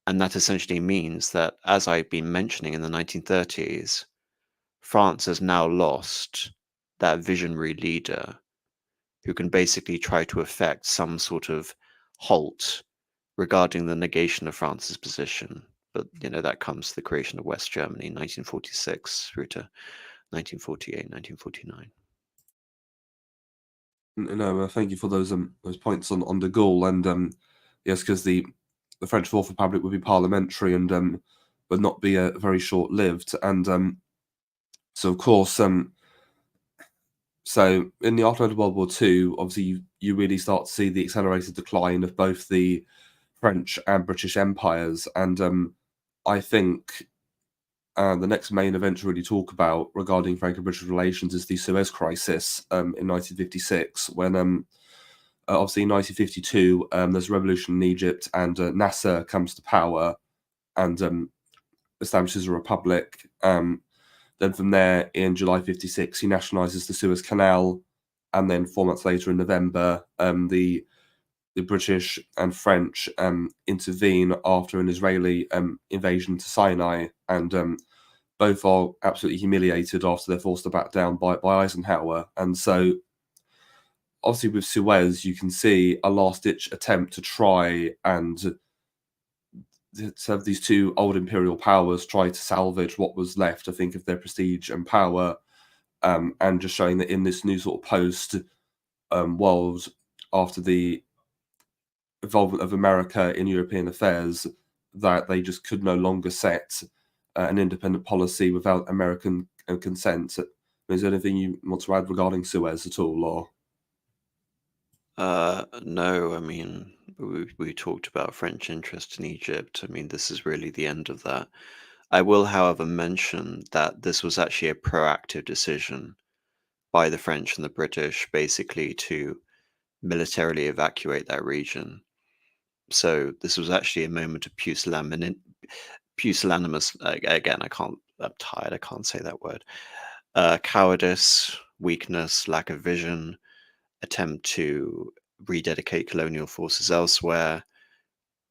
S2: And that essentially means that, as I've been mentioning in the 1930s, France has now lost that visionary leader who can basically try to effect some sort of halt regarding the negation of France's position. But, that comes to the creation of West Germany in 1946 through to 1948, 1949.
S1: No, thank you for those points on de Gaulle, and yes, because the French Fourth Republic would be parliamentary and would not be very short lived, and so of course so in the aftermath of World War II, obviously you really start to see the accelerated decline of both the French and British empires, and I think the next main event to really talk about regarding Franco-British relations is the Suez Crisis in 1956, when obviously in 1952 there's a revolution in Egypt, and Nasser comes to power and establishes a republic. Then from there, in July 56, he nationalises the Suez Canal, and then 4 months later in November, the British and French intervene after an Israeli invasion to Sinai, and both are absolutely humiliated after they're forced to back down by Eisenhower. And so, obviously, with Suez, you can see a last-ditch attempt to try and to have these two old imperial powers try to salvage what was left, I think, of their prestige and power, and just showing that in this new sort of post world, after the involvement of America in European affairs, that they just could no longer set an independent policy without American consent. Is there anything you want to add regarding Suez at all, or?
S2: No, I mean, we talked about French interest in Egypt. I mean, this is really the end of that. I will, however, mention that this was actually a proactive decision by the French and the British, basically to militarily evacuate that region. So this was actually a moment of pusillanimous. Again, I'm tired. I can't say that word. Cowardice, weakness, lack of vision, attempt to rededicate colonial forces elsewhere,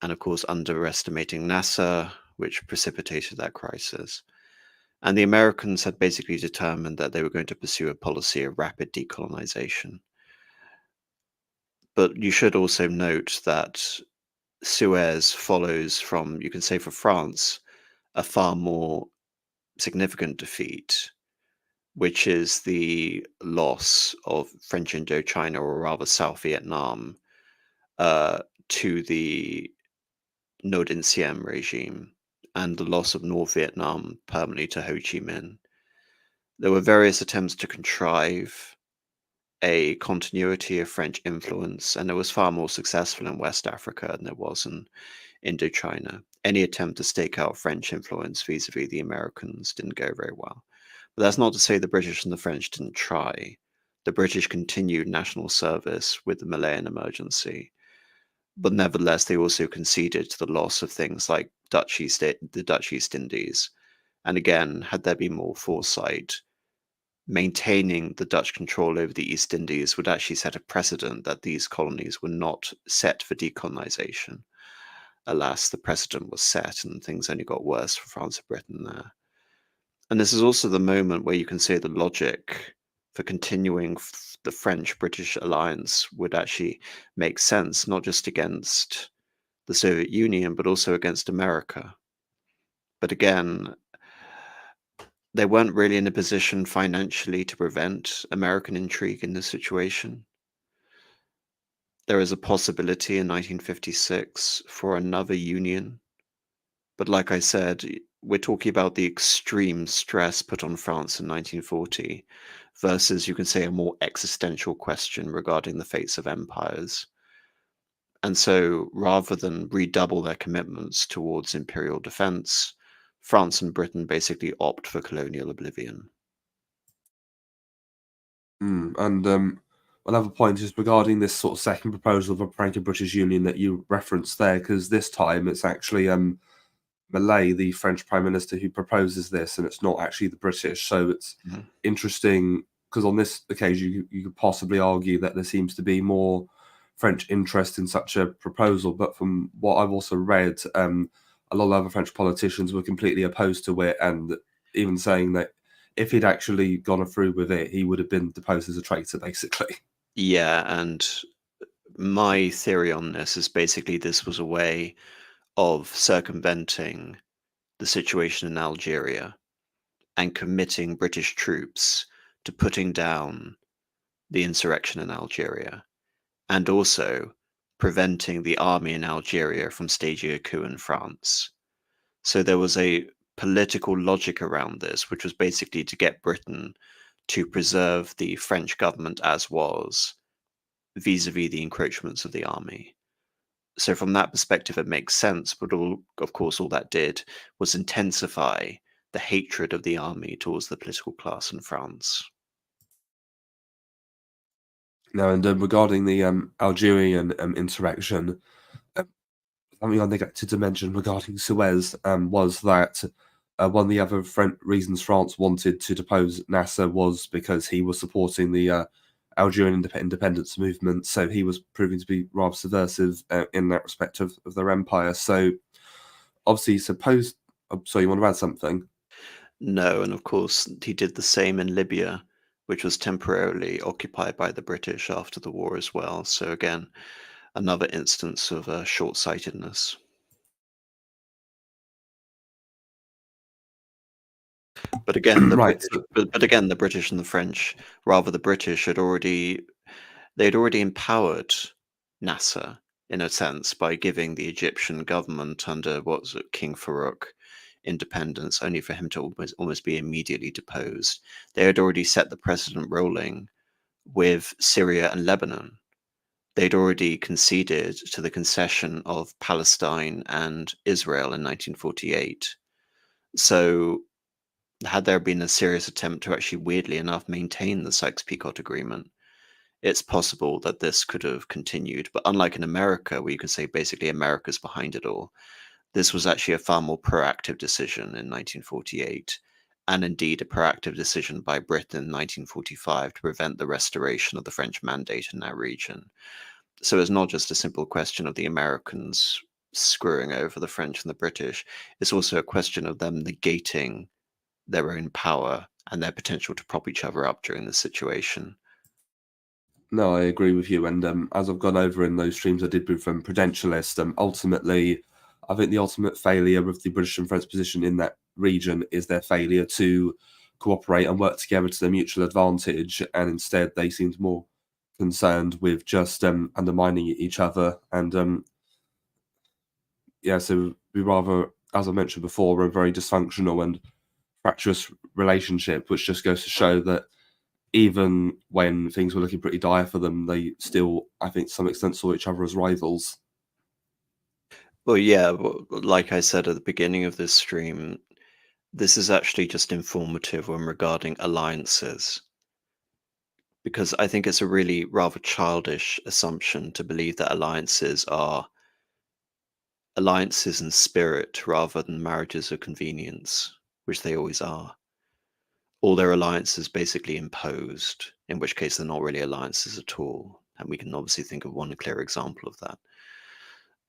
S2: and of course underestimating Nasser, which precipitated that crisis. And the Americans had basically determined that they were going to pursue a policy of rapid decolonization. But you should also note that Suez follows from, you can say for France, a far more significant defeat, which is the loss of French Indochina, or rather South Vietnam, to the Ngo Dinh Siem regime, and the loss of North Vietnam permanently to Ho Chi Minh. There were various attempts to contrive a continuity of French influence, and it was far more successful in West Africa than it was in Indochina. Any attempt to stake out French influence vis-a-vis the Americans didn't go very well. But that's not to say the British and the French didn't try. The British continued national service with the Malayan emergency, but nevertheless they also conceded to the loss of things like the Dutch East Indies. And again, had there been more foresight, maintaining the Dutch control over the East Indies would actually set a precedent that these colonies were not set for decolonization. alas, the precedent was set and things only got worse for France and Britain there. And this is also the moment where you can see the logic for continuing the French-British alliance would actually make sense, not just against the Soviet Union, but also against America. But again, they weren't really in a position financially to prevent American intrigue in this situation. There is a possibility in 1956 for another union. But like I said, we're talking about the extreme stress put on France in 1940 versus, you can say, a more existential question regarding the fates of empires. And so rather than redouble their commitments towards imperial defense, France and Britain basically opt for colonial oblivion.
S1: And another point is regarding this sort of second proposal of a Franco-British Union that you referenced there, because this time it's actually Malay, the French Prime Minister, who proposes this, and it's not actually the British. So it's interesting because on this occasion you could possibly argue that there seems to be more French interest in such a proposal. But from what I've also read, a lot of other French politicians were completely opposed to it, and even saying that if he'd actually gone through with it, he would have been deposed as a traitor, basically.
S2: Yeah, and my theory on this is basically this was a way of circumventing the situation in Algeria and committing British troops to putting down the insurrection in Algeria, and also preventing the army in Algeria from staging a coup in France. So there was a political logic around this, which was basically to get Britain to preserve the French government as was, vis-a-vis the encroachments of the army. So from that perspective, it makes sense, but of course, all that did was intensify the hatred of the army towards the political class in France.
S1: Now, and regarding the Algerian insurrection, something I neglected to mention regarding Suez was that one of the other reasons France wanted to depose Nasser was because he was supporting the Algerian independence movement, so he was proving to be rather subversive in that respect of their empire. So, obviously, suppose. So, you want to add something?
S2: No, and of course, he did the same in Libya, which was temporarily occupied by the British after the war as well. So again, another instance of short-sightedness. But again,
S1: Right.
S2: but again, the British and the French, rather the British they'd already empowered Nasser in a sense by giving the Egyptian government under what was it, King Farouk independence, only for him to almost be immediately deposed. They had already set the precedent rolling with Syria and Lebanon. They'd already conceded to the concession of Palestine and Israel in 1948. So had there been a serious attempt to actually, weirdly enough, maintain the Sykes-Picot Agreement, it's possible that this could have continued. But unlike in America, where you can say basically America's behind it all, this was actually a far more proactive decision in 1948, and indeed a proactive decision by Britain in 1945 to prevent the restoration of the French mandate in that region. So it's not just a simple question of the Americans screwing over the French and the British, it's also a question of them negating their own power and their potential to prop each other up during this situation.
S1: No, I agree with you. And as I've gone over in those streams I did with Prudentialist, ultimately, I think the ultimate failure of the British and French position in that region is their failure to cooperate and work together to their mutual advantage. And instead, they seemed more concerned with just undermining each other. And yeah, so we rather, as I mentioned before, a very dysfunctional and fractious relationship, which just goes to show that even when things were looking pretty dire for them, they still, I think, to some extent saw each other as rivals.
S2: Well, yeah, like I said at the beginning of this stream, this is actually just informative when regarding alliances, because I think it's a really rather childish assumption to believe that alliances are alliances in spirit rather than marriages of convenience, which they always are. All their alliances basically imposed, in which case they're not really alliances at all. And we can obviously think of one clear example of that.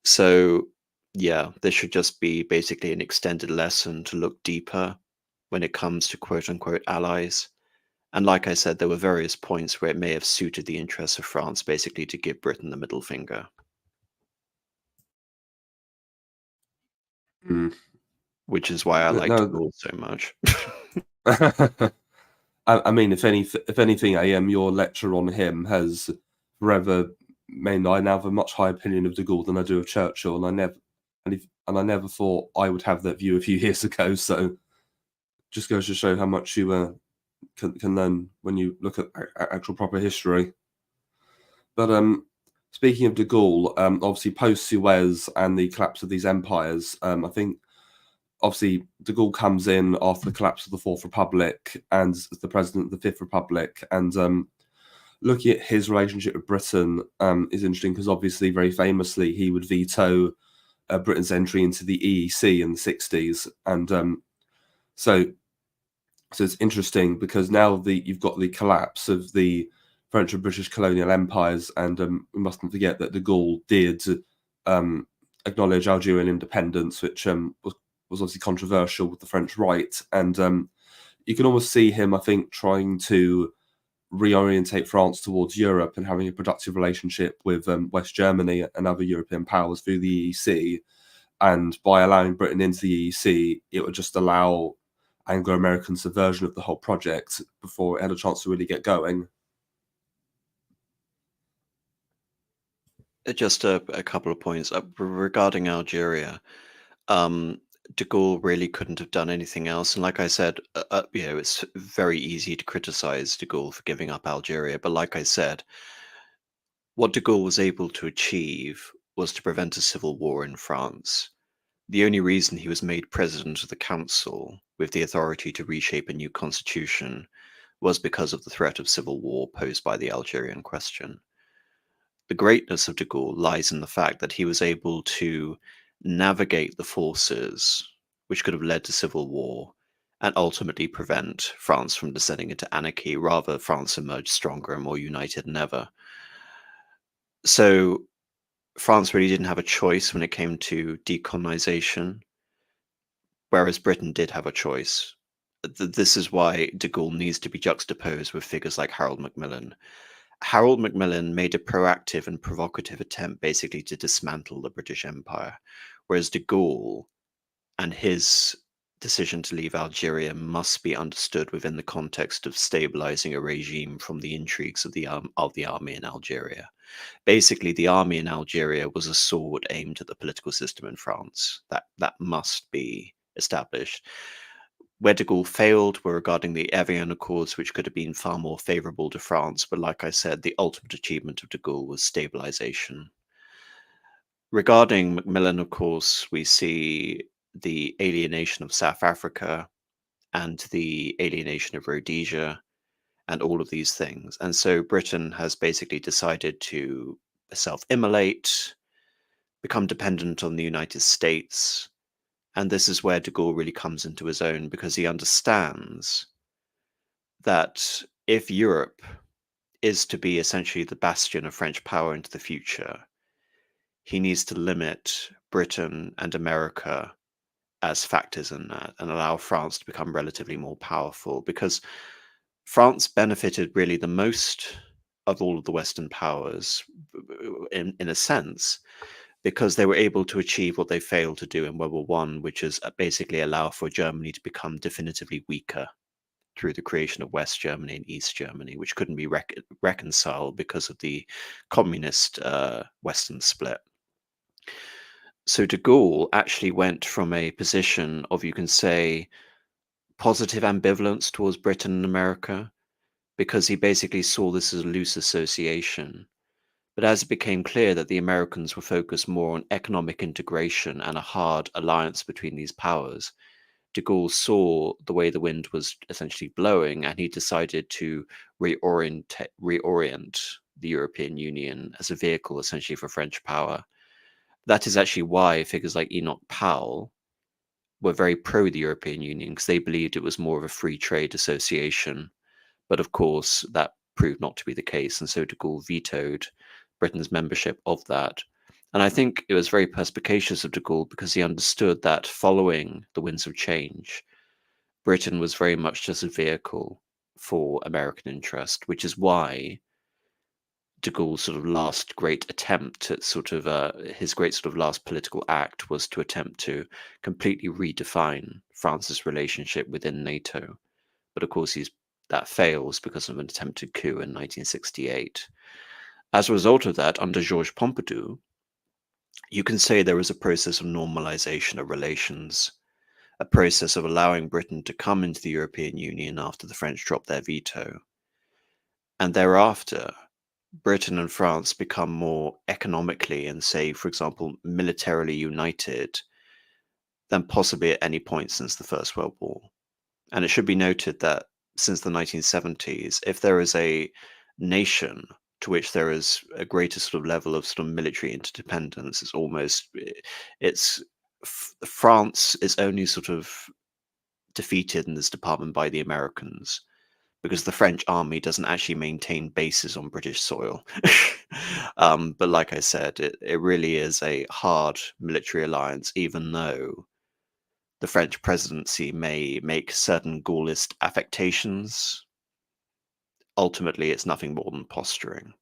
S2: So Yeah, this should just be basically an extended lesson to look deeper when it comes to quote unquote allies. And like I said, there were various points where it may have suited the interests of France basically to give Britain the middle finger,
S1: Mm.
S2: which is why I
S1: But
S2: like de
S1: no,
S2: Gaulle so much.
S1: I mean, if anything, your lecture on him has forever meant I now have a much higher opinion of de Gaulle than I do of Churchill, and I never thought I would have that view a few years ago. So just goes to show how much you can learn when you look at actual proper history. But speaking of de Gaulle, obviously post Suez and the collapse of these empires, I think obviously de Gaulle comes in after the collapse of the Fourth Republic and as the president of the Fifth Republic. And looking at his relationship with Britain is interesting because obviously, very famously, he would veto Britain's entry into the EEC in the 60s. And so it's interesting because now you've got the collapse of the French and British colonial empires, and we mustn't forget that de Gaulle did um, acknowledge Algerian independence, which was obviously controversial with the French right, and you can almost see him, I think, trying to reorientate France towards Europe and having a productive relationship with West Germany and other European powers through the EEC. And by allowing Britain into the EEC, it would just allow Anglo-American subversion of the whole project before it had a chance to really get going.
S2: Just a couple of points regarding Algeria. Um, de Gaulle really couldn't have done anything else. And like I said, it's very easy to criticize de Gaulle for giving up Algeria. But like I said, what de Gaulle was able to achieve was to prevent a civil war in France. The only reason he was made president of the council with the authority to reshape a new constitution was because of the threat of civil war posed by the Algerian question. The greatness of de Gaulle lies in the fact that he was able to navigate the forces which could have led to civil war and ultimately prevent France from descending into anarchy. Rather, France emerged stronger and more united than ever. So France really didn't have a choice when it came to decolonization, whereas Britain did have a choice. This is why de Gaulle needs to be juxtaposed with figures like Harold Macmillan. Harold Macmillan made a proactive and provocative attempt basically to dismantle the British Empire, whereas de Gaulle and his decision to leave Algeria must be understood within the context of stabilizing a regime from the intrigues of the army in Algeria. Basically, the army in Algeria was a sword aimed at the political system in France. That must be established. Where de Gaulle failed were regarding the Evian Accords, which could have been far more favorable to France. But like I said, the ultimate achievement of de Gaulle was stabilization. Regarding Macmillan, of course, we see the alienation of South Africa and the alienation of Rhodesia and all of these things. And so Britain has basically decided to self-immolate, become dependent on the United States. And this is where de Gaulle really comes into his own because he understands that if Europe is to be essentially the bastion of French power into the future, he needs to limit Britain and America as factors in that and allow France to become relatively more powerful because France benefited really the most of all of the Western powers in a sense because they were able to achieve what they failed to do in World War One, which is basically allow for Germany to become definitively weaker through the creation of West Germany and East Germany, which couldn't be reconciled because of the communist Western split. So de Gaulle actually went from a position of, you can say, positive ambivalence towards Britain and America, because he basically saw this as a loose association. But as it became clear that the Americans were focused more on economic integration and a hard alliance between these powers, de Gaulle saw the way the wind was essentially blowing, and he decided to reorient the European Union as a vehicle essentially for French power. That is actually why figures like Enoch Powell were very pro the European Union, because they believed it was more of a free trade association. But of course, that proved not to be the case, and so de Gaulle vetoed Britain's membership of that. And I think it was very perspicacious of de Gaulle because he understood that following the winds of change, Britain was very much just a vehicle for American interest, which is why de Gaulle's sort of last great attempt at his great sort of last political act was to attempt to completely redefine France's relationship within NATO. But of course, that fails because of an attempted coup in 1968. As a result of that, under Georges Pompidou, you can say there was a process of normalization of relations, a process of allowing Britain to come into the European Union after the French dropped their veto. And thereafter, Britain and France become more economically and, say, for example, militarily united than possibly at any point since the First World War. And it should be noted that since the 1970s, if there is a nation to which there is a greater sort of level of sort of military interdependence, it's France is only sort of defeated in this department by the Americans, because the French army doesn't actually maintain bases on British soil. But like I said, it really is a hard military alliance, even though the French presidency may make certain Gaullist affectations. Ultimately, it's nothing more than posturing.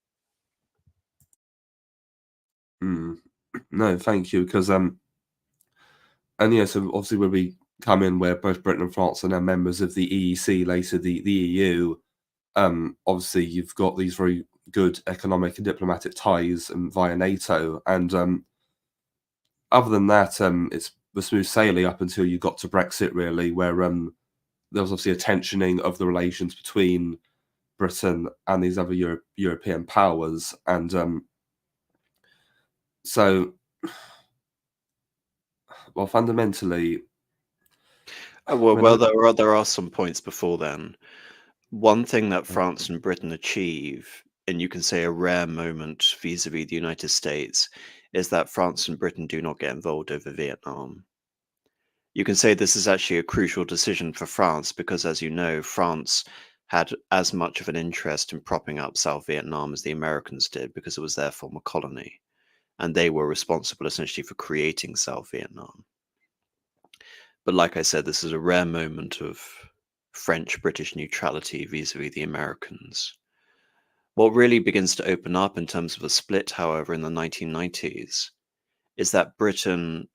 S1: No, thank you, because and yeah, so obviously when we come in where both Britain and France are now members of the EEC, later the EU, obviously you've got these very good economic and diplomatic ties via NATO, and other than that, it's the smooth sailing up until you got to Brexit, really, where there was obviously a tensioning of the relations between Britain and these other European powers, and so, well, fundamentally,
S2: Well,
S1: when
S2: there are some points before then. One thing that France and Britain achieve, and you can say a rare moment vis-a-vis the United States, is that France and Britain do not get involved over Vietnam. You can say this is actually a crucial decision for France because, as you know, France had as much of an interest in propping up South Vietnam as the Americans did because it was their former colony, and they were responsible essentially for creating South Vietnam. But like I said, this is a rare moment of French-British neutrality vis-a-vis the Americans. What really begins to open up in terms of a split, however, in the 1990s, is that Britain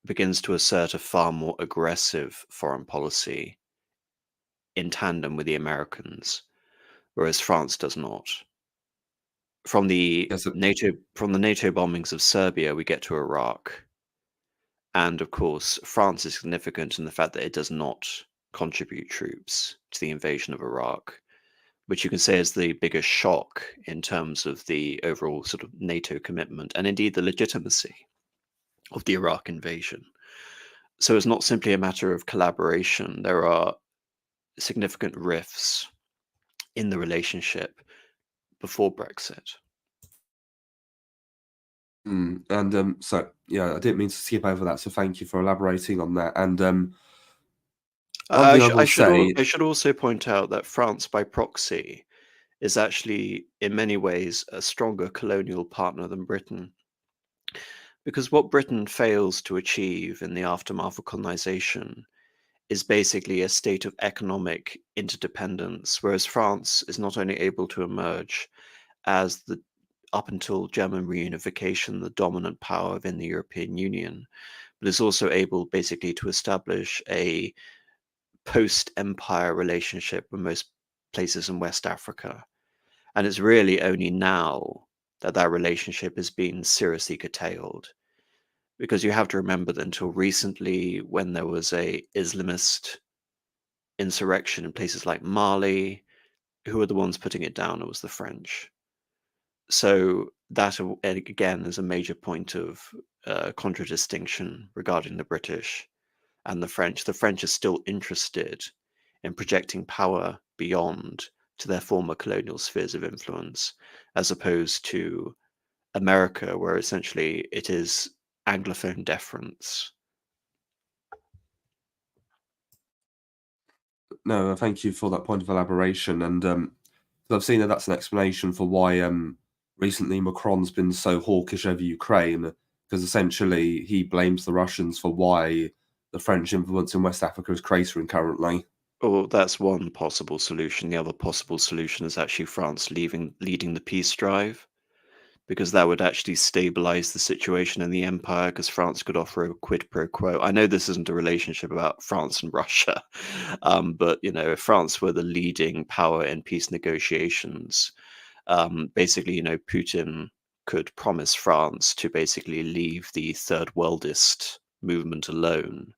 S2: begins to assert a far more aggressive foreign policy in tandem with the Americans, whereas France does not. From the
S1: yes,
S2: NATO bombings of Serbia, we get to Iraq. And of course, France is significant in the fact that it does not contribute troops to the invasion of Iraq, which you can say is the biggest shock in terms of the overall sort of NATO commitment and indeed the legitimacy of the Iraq invasion. So it's not simply a matter of collaboration. There are significant rifts in the relationship before Brexit.
S1: and so yeah, I didn't mean to skip over that, so thank you for elaborating on that. And one
S2: I,
S1: thing I
S2: sh- I
S1: will
S2: should al-
S1: say,
S2: I should also point out that France by proxy is actually in many ways a stronger colonial partner than Britain. Because what Britain fails to achieve in the aftermath of colonization is basically a state of economic interdependence, whereas France is not only able to emerge as up until German reunification, the dominant power within the European Union, but is also able basically to establish a post-empire relationship with most places in West Africa. And it's really only now that that relationship has been seriously curtailed. Because you have to remember that until recently, when there was a Islamist insurrection in places like Mali, who were the ones putting it down? It was the French. So that again is a major point of contradistinction regarding the British and the French. The French are still interested in projecting power beyond to their former colonial spheres of influence, as opposed to America, where essentially it is Anglophone deference.
S1: no, thank you for that point of elaboration, and I've seen that that's an explanation for why recently Macron's been so hawkish over Ukraine, because essentially he blames the Russians for why the French influence in West Africa is cratering currently.
S2: Well, that's one possible solution. The other possible solution is actually France leading the peace drive, because that would actually stabilize the situation in the empire, because France could offer a quid pro quo. I know this isn't a relationship about France and Russia, but if France were the leading power in peace negotiations, basically, Putin could promise France to basically leave the third worldist movement alone.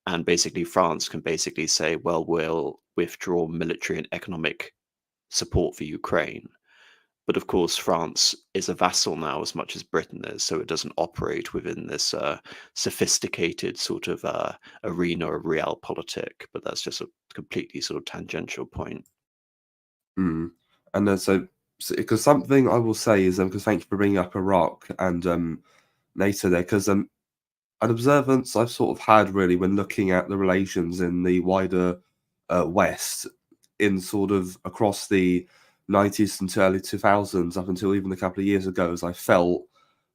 S2: And basically, France can basically say, well, we'll withdraw military and economic support for Ukraine. But of course, France is a vassal now as much as Britain is, so it doesn't operate within this sophisticated sort of arena of realpolitik. But that's just a completely sort of tangential point.
S1: Mm. And so, because something I will say is, because thank you for bringing up Iraq and NATO there, because an observance I've sort of had really when looking at the relations in the wider West, in sort of across the 90s and early 2000s, up until even a couple of years ago, as I felt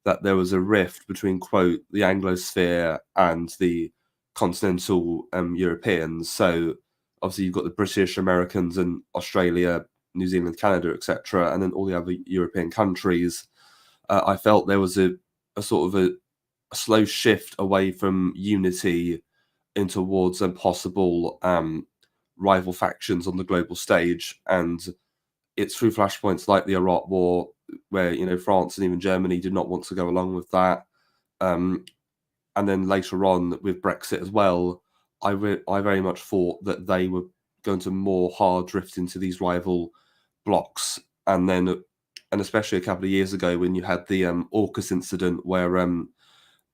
S1: that there was a rift between, quote, the Anglosphere and the continental Europeans. So obviously you've got the British, Americans, and Australia, New Zealand, Canada, etc., and then all the other European countries. I felt there was a sort of a slow shift away from unity in towards possible rival factions on the global stage. And it's through flashpoints like the Iraq War, where France and even Germany did not want to go along with that. And then later on with Brexit as well, I very much thought that they were going to more hard drift into these rival blocks. And especially a couple of years ago when you had the AUKUS incident, where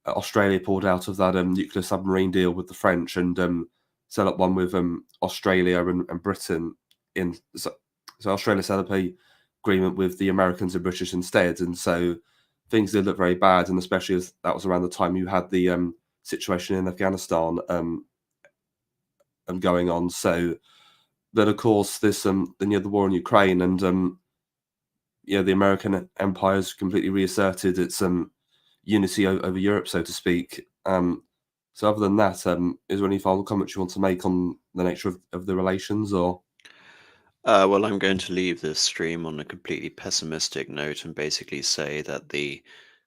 S1: Australia pulled out of that nuclear submarine deal with the French and set up one with Australia and Britain. So Australia set up a agreement with the Americans and British instead, and so things did look very bad. And especially as that was around the time you had the situation in Afghanistan going on. So then, of course, this then you had the war in Ukraine, and the American empire has completely reasserted its unity over Europe, so to speak. So other than that, is there any final comments you want to make on the nature of the relations, or?
S2: Well, I'm going to leave this stream on a completely pessimistic note and basically say that the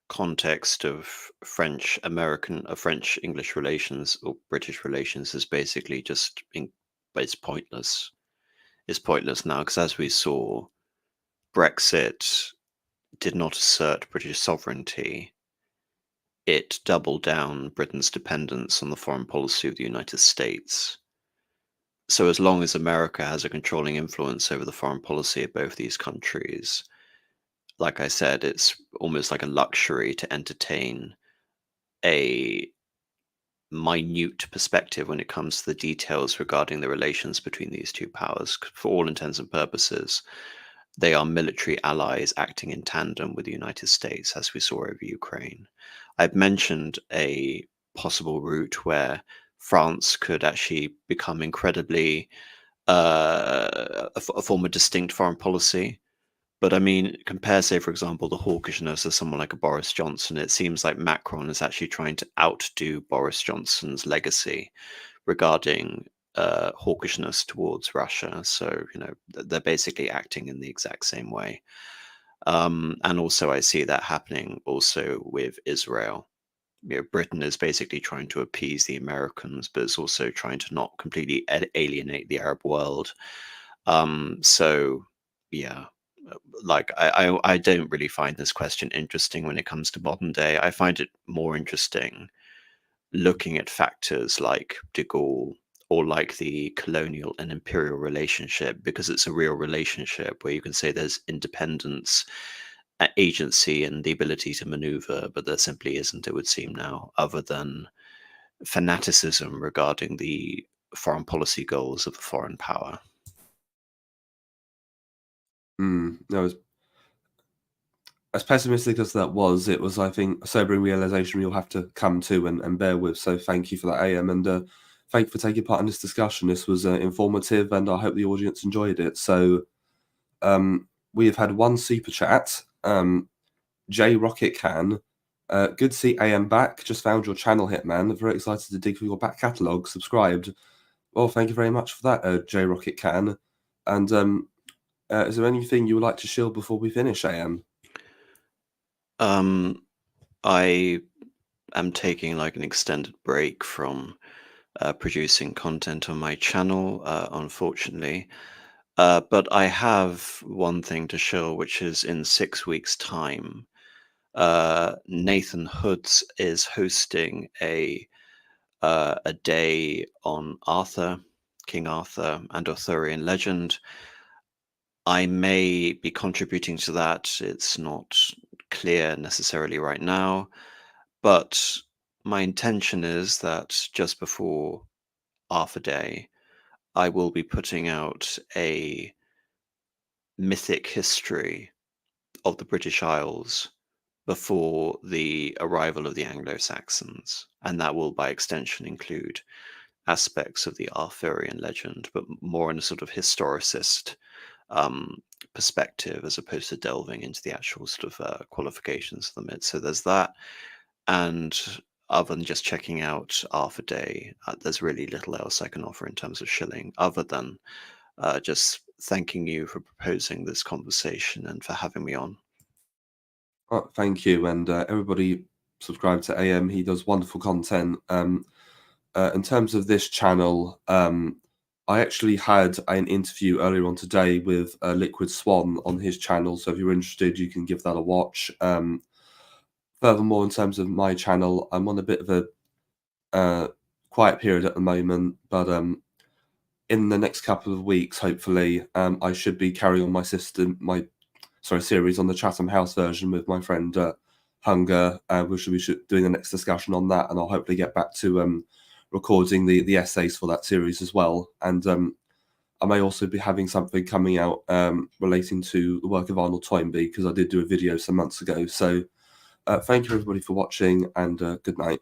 S2: context of French-English relations or British relations is basically it's pointless. It's pointless now, because as we saw, Brexit did not assert British sovereignty. It doubled down Britain's dependence on the foreign policy of the United States. So as long as America has a controlling influence over the foreign policy of both these countries, like I said, it's almost like a luxury to entertain a minute perspective when it comes to the details regarding the relations between these two powers. For all intents and purposes, they are military allies acting in tandem with the United States, as we saw over Ukraine. I've mentioned a possible route where France could actually become incredibly a form of distinct foreign policy. But I mean, compare, say, for example, the hawkishness of someone like a Boris Johnson. It seems like Macron is actually trying to outdo Boris Johnson's legacy regarding hawkishness towards Russia. So, they're basically acting in the exact same way. And also, I see that happening also with Israel. Britain is basically trying to appease the Americans, but it's also trying to not completely alienate the Arab world. So, yeah, like I don't really find this question interesting when it comes to modern day. I find it more interesting looking at factors like de Gaulle or like the colonial and imperial relationship, because it's a real relationship where you can say there's independence, agency, and the ability to maneuver, but there simply isn't, it would seem now, other than fanaticism regarding the foreign policy goals of a foreign power.
S1: No, as pessimistic as that was, it was, I think, a sobering realization you'll have to come to and bear with. So thank you for that, AM, and thank you for taking part in this discussion. This was informative, and I hope the audience enjoyed it. So we have had one super chat, J Rocket Can. Good to see AM back. Just found your channel, Hitman. Very excited to dig through your back catalogue. Subscribed. Well, thank you very much for that, J Rocket Can. And is there anything you would like to shield before we finish, AM?
S2: I am taking like an extended break from producing content on my channel, unfortunately. But I have one thing to show, which is in 6 weeks' time. Nathan Hoods is hosting a day on Arthur, King Arthur, and Arthurian legend. I may be contributing to that. It's not clear necessarily right now, but my intention is that just before Arthur Day, I will be putting out a mythic history of the British Isles before the arrival of the Anglo-Saxons, and that will by extension include aspects of the Arthurian legend, but more in a sort of historicist perspective, as opposed to delving into the actual sort of qualifications of the myth. So there's that, and other than just checking out Arthur Day, there's really little else I can offer in terms of shilling, other than just thanking you for proposing this conversation and for having me on.
S1: Oh, thank you, and everybody subscribe to AM. He does wonderful content. In terms of this channel, I actually had an interview earlier on today with Liquid Swan on his channel, so if you're interested, you can give that a watch. Furthermore, in terms of my channel, I'm on a bit of a quiet period at the moment, but in the next couple of weeks, hopefully, I should be carrying on my series on the Chatham House version with my friend Hunger. We should be doing the next discussion on that, and I'll hopefully get back to recording the essays for that series as well. And I may also be having something coming out relating to the work of Arnold Toynbee, because I did do a video some months ago. So thank you everybody for watching, and good night.